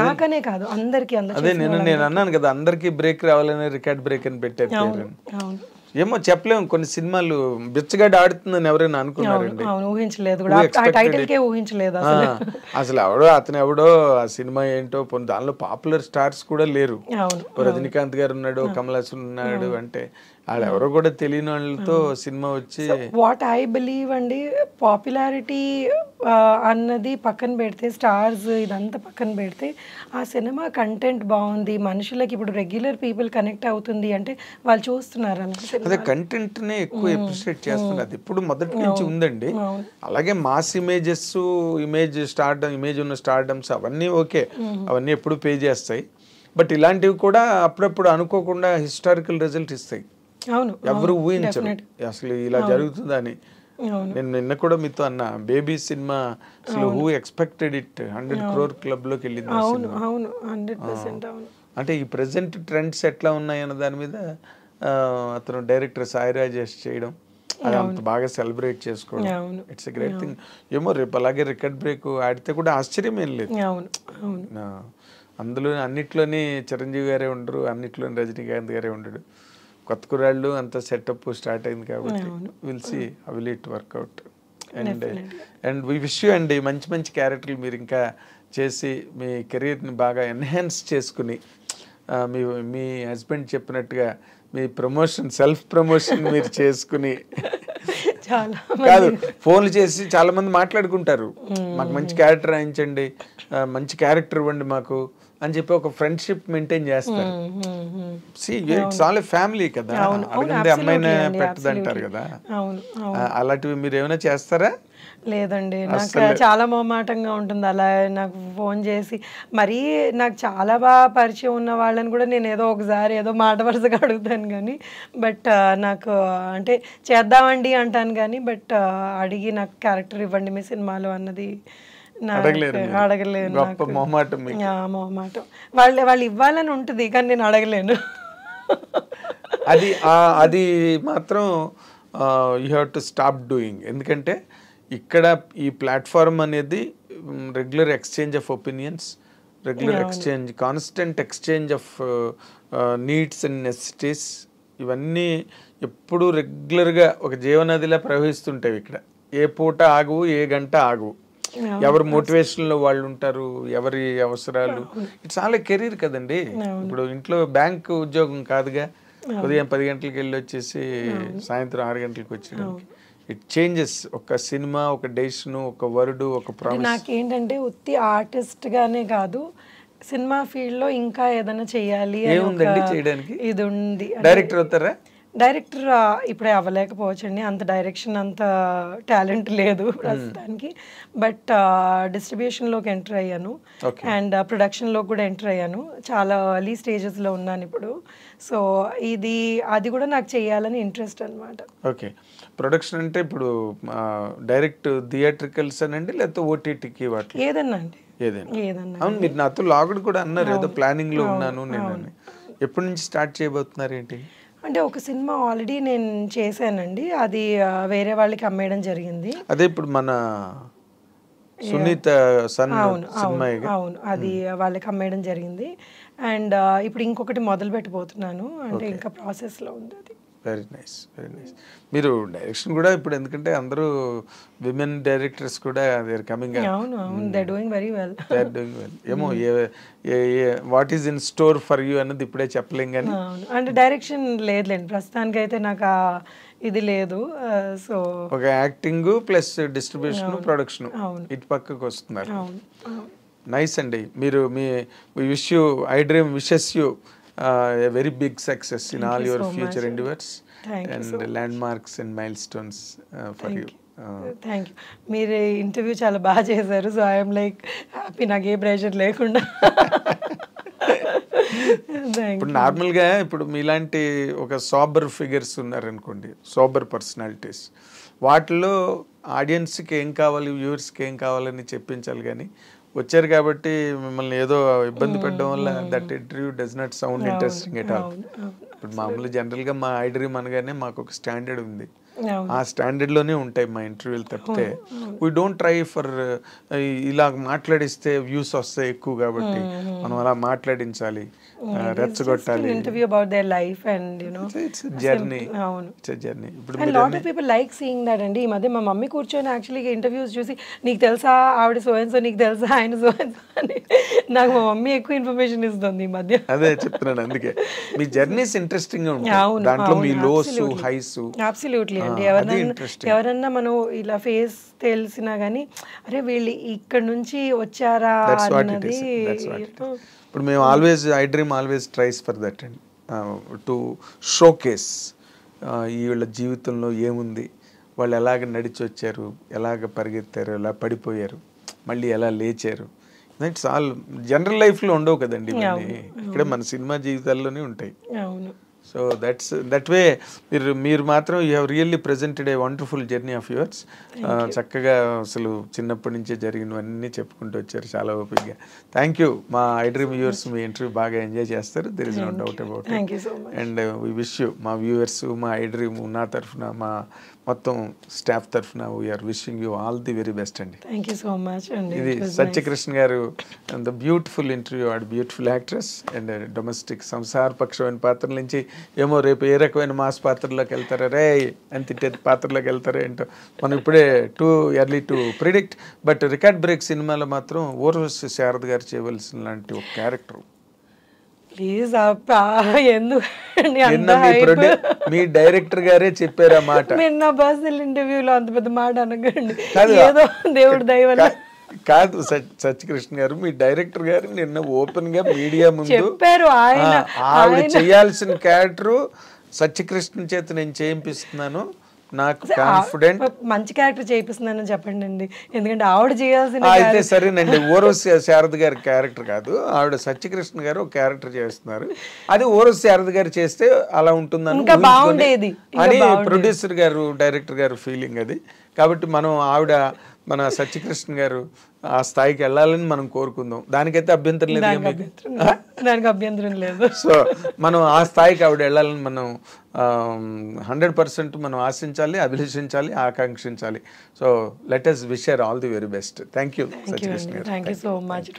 నాకనే కాదు అందరికీ. నేను అన్నాను కదా, అందరికీ బ్రేక్ రావాలని రికార్డ్ బ్రేక్ అని పెట్టారు. అవును, ఏమో చెప్పలేము, కొన్ని సినిమాలు బిచ్చగాడు ఆడుతుందని ఎవరైనా అనుకున్నారండి. ఊహించలేదు, ఊహించలేదు అసలు అతను ఎవడో ఆ సినిమా ఏంటో, దానిలో పాపులర్ స్టార్స్ కూడా లేరు. రజనీకాంత్ గారు ఉన్నాడు, కమల్ హాసన్ ఉన్నాడు, అంటే వాళ్ళు ఎవరో కూడా తెలియని వాళ్ళతో సినిమా వచ్చి. వాట్ ఐ బిలీవ్ అండి, పాపులారిటీ అన్నది పక్కన పెడితే, స్టార్స్ ఇదంతా పక్కన పెడితే, ఆ సినిమా కంటెంట్ బాగుంది, మనుషులకి ఇప్పుడు రెగ్యులర్ పీపుల్ కనెక్ట్ అవుతుంది అంటే వాళ్ళు చూస్తున్నారు. అదే కంటెంట్ నే ఎక్కువ అప్రిషియేట్ చేస్తున్నారు. అది ఇప్పుడు మొదటి నుంచి ఉందండి. అలాగే మాస్ ఇమేజెస్, ఇమేజ్ ఉన్న స్టార్డమ్స్ అవన్నీ ఓకే, అవన్నీ ఎప్పుడు పే చేస్తాయి. బట్ ఇలాంటివి కూడా అప్పుడప్పుడు అనుకోకుండా హిస్టారికల్ రిజల్ట్ ఇస్తాయి. ఎవరు ఊహించరు అసలు ఇలా జరుగుతుందని. నేను నిన్న కూడా మీతో అన్న, బేబీ సినిమా అసలు who expected it 100 crore club లోకి వెళ్ళింది. అంటే ఈ ప్రెసెంట్ ట్రెండ్స్ ఎట్లా ఉన్నాయన్న దాని మీద అతను డైరెక్టర్ సాయి రాజేష్ చేయడం, అది అంత బాగా సెలబ్రేట్ చేసుకోవడం, ఇట్స్ ఎ గ్రేట్ థింగ్. ఏమో రేపు అలాగే రికార్డ్ బ్రేక్ ఆడితే కూడా ఆశ్చర్యం ఏం లేదు. అందులో అన్నిట్లోని చిరంజీవి గారే ఉండరు, అన్నిట్లోని రజనీకాంత్ గారే ఉండడు. కొత్త కుర్రాళ్ళు అంత సెటప్ స్టార్ట్ అయింది కాబట్టి will see how will it work out. And we wish you అండి మంచి మంచి క్యారెక్టర్లు మీరు ఇంకా చేసి మీ కెరీర్ని బాగా ఎన్హాన్స్ చేసుకుని, మీ హస్బెండ్ చెప్పినట్టుగా మీ సెల్ఫ్ ప్రమోషన్ మీరు చేసుకుని, కాదు ఫోన్లు చేసి చాలా మంది మాట్లాడుకుంటారు, మాకు మంచి క్యారెక్టర్ రాయించండి, మంచి క్యారెక్టర్ ఇవ్వండి మాకు అని చెప్పి ఒక ఫ్రెండ్షిప్ మెయింటైన్ చేస్తారు. ఇట్స్ ఆల్ ఏ ఫ్యామిలీ కదా, అడిగింది అమ్మాయినే పెట్టదంటారు కదా. అలాంటివి మీరు ఏమైనా చేస్తారా? లేదండి, నాకు చాలా మొహమాటంగా ఉంటుంది అలా నాకు ఫోన్ చేసి. మరీ నాకు చాలా బాగా పరిచయం ఉన్న వాళ్ళని కూడా నేను ఏదో ఒకసారి ఏదో మాట వరుసగా అడుగుతాను కానీ, బట్ నాకు అంటే చేద్దామండి అంటాను కానీ, బట్ అడిగి నాకు క్యారెక్టర్ ఇవ్వండి మీ సినిమాలో అన్నది అడగలేను. మొహమాటం. వాళ్ళు ఇవ్వాలని ఉంటుంది కానీ నేను అడగలేను. అది మాత్రం you have to stop doing. ఎందుకంటే ఇక్కడ ఈ ప్లాట్ఫామ్ అనేది regular exchange of opinions, constant exchange of needs and necessities, ఇవన్నీ ఎప్పుడు రెగ్యులర్గా ఒక జీవనదిలా ప్రవహిస్తుంటాయి. ఇక్కడ ఏ పూట ఆగవు, ఏ గంట ఆగవు. ఎవరి మోటివేషన్లో వాళ్ళు ఉంటారు, ఎవరి అవసరాలు. ఇట్స్ ఆల్ కెరీర్ కదండి. ఇప్పుడు ఇంట్లో బ్యాంక్ ఉద్యోగం కాదుగా, ఉదయం 10 గంటలకు వెళ్ళి వచ్చేసి సాయంత్రం 6 గంటలకు వచ్చేయడానికి. It changes. ఒక సినిమా, ఒక డెసిషన్, ఒక వర్డ్, ఒక ప్రామిస్. నాకేంటంటే ఉత్తి ఆర్టిస్ట్ గానే కాదు, సినిమా ఫీల్డ్ లో ఇంకా ఏదైనా చెయ్యాలి ఏముందండి చేయడానికి? ఇది ఉంది. డైరెక్టర్ అవుతారా? డైరెక్టర్ ఇప్పుడే అవ్వలేకపోవచ్చండి, అంత డైరెక్షన్ అంత టాలెంట్ లేదు ప్రస్తుతానికి. బట్ డిస్ట్రిబ్యూషన్లోకి ఎంటర్ అయ్యాను అండ్ ప్రొడక్షన్లో కూడా ఎంటర్ అయ్యాను. చాలా ఎర్లీ స్టేజెస్లో ఉన్నాను ఇప్పుడు. సో అది కూడా నాకు చేయాలని ఇంట్రెస్ట్ అనమాట. ఓకే. ప్రొడక్షన్ అంటే ఇప్పుడు డైరెక్ట్ థియేట్రికల్స్ అనండి, లేకపోతే ఓటీటీకి వాటి ఏదన్నా అండి, ఏదైనా. అవును, మీరు నాతో లాగుడు కూడా అన్నారు ఏదో ప్లానింగ్ లో ఉన్నాను నేను. ఎప్పటి నుంచి స్టార్ట్ చేయబోతున్నారు ఏంటి? అంటే ఒక సినిమా ఆల్రెడీ నేను చేశానండి, అది వేరే వాళ్ళకి అమ్మేయడం జరిగింది. అదే ఇప్పుడు మన సునీత సన్ సినిమా. అవును, అది వాళ్ళకి అమ్మేయడం జరిగింది. అండ్ ఇప్పుడు ఇంకొకటి మొదలు పెట్టబోతున్నాను, అంటే ఇంకా ప్రాసెస్లో ఉంది అది. Very nice, very nice. మీరు డైరెక్షన్ కూడా ఇప్పుడు, ఎందుకంటే అందరూ విమెన్ డైరెక్టర్స్ కూడా దే ఆర్ కమింగ్. అవును, they are doing very well. They are doing well. ఏమో what is in store for you అన్నది ఇప్పుడే చెప్పలేం కానీ. అంటే డైరెక్షన్ లేదులేండి ప్రస్తుతానికి అయితే, నాకు ఇది లేదు. సో ఒక యాక్టింగ్ ప్లస్ డిస్ట్రిబ్యూషన్, ప్రొడక్షన్ ఇటు పక్కకు వస్తున్నారు. నైస్ అండి. మీరు wish you, I dream wishes you a very big success in all your future endeavors and landmarks and milestones for you. Thank you. మీరు ఇంటర్వ్యూ చాలా బాగా చేశారు. సో ఐఎమ్ లైక్ హ్యాపీ, నాకు ఏ ప్రెషర్ లేకుండా. ఇప్పుడు నార్మల్గా ఇప్పుడు మీలాంటి ఒక సోబర్ ఫిగర్స్ ఉన్నారనుకోండి, సోబర్ పర్సనాలిటీస్, వాటిలో ఆడియన్స్కి ఏం కావాలి, వ్యూవర్స్కి ఏం కావాలని చెప్పించాలి. కానీ వచ్చారు కాబట్టి మిమ్మల్ని ఏదో ఇబ్బంది పెట్టడం వల్ల that interview does not sound interesting at all. ఇప్పుడు మామూలు జనరల్గా మా ఐ డ్రీమ్ అనగానే మాకు ఒక స్టాండర్డ్ ఉంది, ఆ స్టాండర్డ్లోనే ఉంటాయి మా ఇంటర్వ్యూలు తప్పితే వీ డోంట్ ట్రై ఫర్ ఇలా మాట్లాడిస్తే వ్యూస్ వస్తాయి ఎక్కువ కాబట్టి మనం అలా మాట్లాడించాలి, రెచ్చగొట్టాలి. Interview about their life and you know it's journey. It's journey. ఇప్పుడు lot of people like seeing that అండి. ఈ మధ్య మా మమ్మీ కూర్చొని యాక్చువల్గా ఇంటర్వ్యూస్ చూసి, నీకు తెలుసా ఆవిడ సో అండ్ సో, నీకు తెలుసా ఆయన సో అండ్ సో అని, నాకు మా మమ్మీ ఎక్కువ ఇన్ఫర్మేషన్ ఇస్తుంది ఈ మధ్య. అదే చెప్తున్నాను, అందుకే మీ జర్నీస్ ఇంట్రెస్టింగ్ గా ఉంటాయి. దాంట్లో మీ లోస్ హైస్. అబ్సల్యూట్లీ అండి. ఎవరన్నా మనం ఇలా ఫేస్ తెలిసినా కానీ, అరే వీళ్ళు ఇక్కడ నుంచి వచ్చారా అన్నది. ఇప్పుడు మేము always, I dream always tries for that and to showcase వీళ్ళ జీవితంలో ఏముంది, వాళ్ళు ఎలాగ నడిచి వచ్చారు, ఎలాగ పరిగెత్తారు, ఎలా పడిపోయారు, మళ్ళీ ఎలా లేచారు. ఇట్స్ ఆల్ జనరల్ లైఫ్లో ఉండవు కదండి ఇవన్నీ, ఇక్కడ మన సినిమా జీవితాల్లోనే ఉంటాయి. సో దట్ వే మీరు మాత్రం you have really presented a wonderful journey of yours. చక్కగా అసలు చిన్నప్పటి నుంచే జరిగినవన్నీ చెప్పుకుంటూ వచ్చారు చాలా ఓపికగా. Thank you. మా ఐ డ్రీమ్ వ్యూవర్స్ మీ ఇంటర్వ్యూ బాగా ఎంజాయ్ చేస్తారు, there is no doubt about it. And we wish you, మా వ్యూవర్స్, మా ఐ డ్రీమ్ నా తరఫున, మా మొత్తం స్టాఫ్ తరఫున we're wishing you all the very best అండి. థ్యాంక్ యూ సో మచ్ అండి. ఇది సత్యకృష్ణ గారు, the beautiful interview, and beautiful actress and domestic సంసారపక్షమైన పాత్రల నుంచి ఏమో రేపు ఏ రకమైన మాస్ పాత్రలోకి వెళ్తారా, రే అని తిట్టే పాత్రలోకి వెళ్తారో ఏంటో మనం ఇప్పుడే too early to predict. But record break సినిమాలో మాత్రం ఊర్వశి శారద గారు చేయవలసిన లాంటి ఒక క్యారెక్టర్. ప్లీజ్ మీ డైరెక్టర్ గారే చెప్పారు ఆ మాట. మీరు నా పర్సనల్ ఇంటర్వ్యూలో అంత పెద్ద మాట అనకండి, ఏదో దేవుడి దయ వల్ల. కాదు సత్యకృష్ణ గారు, మీ డైరెక్టర్ గారు నిన్న ఓపెన్ గా మీడియా ముందు చెప్పారు, ఆవిడ చేయాల్సిన క్యారెక్టర్ సత్యకృష్ణ చేత నేను చేయిస్తున్నాను, నాకు కాన్ఫిడెంట్. మంచి క్యారెక్టర్ చేయిస్తున్నానని చెప్పండి అండి, ఎందుకంటే ఆవిడ చేయాల్సిన. అయితే సరేనండి, ఊర్వశి శారద గారి క్యారెక్టర్ కాదు, ఆవిడ సత్యకృష్ణ గారు ఒక క్యారెక్టర్ చేస్తున్నారు, అది ఊర్వశి శారద గారు చేస్తే అలా ఉంటుందని అని ప్రొడ్యూసర్ గారు, డైరెక్టర్ గారు ఫీలింగ్ అది. కాబట్టి మనం మన సత్యకృష్ణ గారు ఆ స్థాయికి వెళ్ళాలని మనం కోరుకుందాం. దానికైతే అభ్యంతరం లేదు, దానికి అభ్యంతరం లేదు. సో మనం ఆ స్థాయికి ఆవిడ వెళ్ళాలని మనం 100% మనం ఆశించాలి, అభిలషించాలి, ఆకాంక్షించాలి. So let us wish her all the very best. Thank you Satyakrishna గారు. Thank you so much.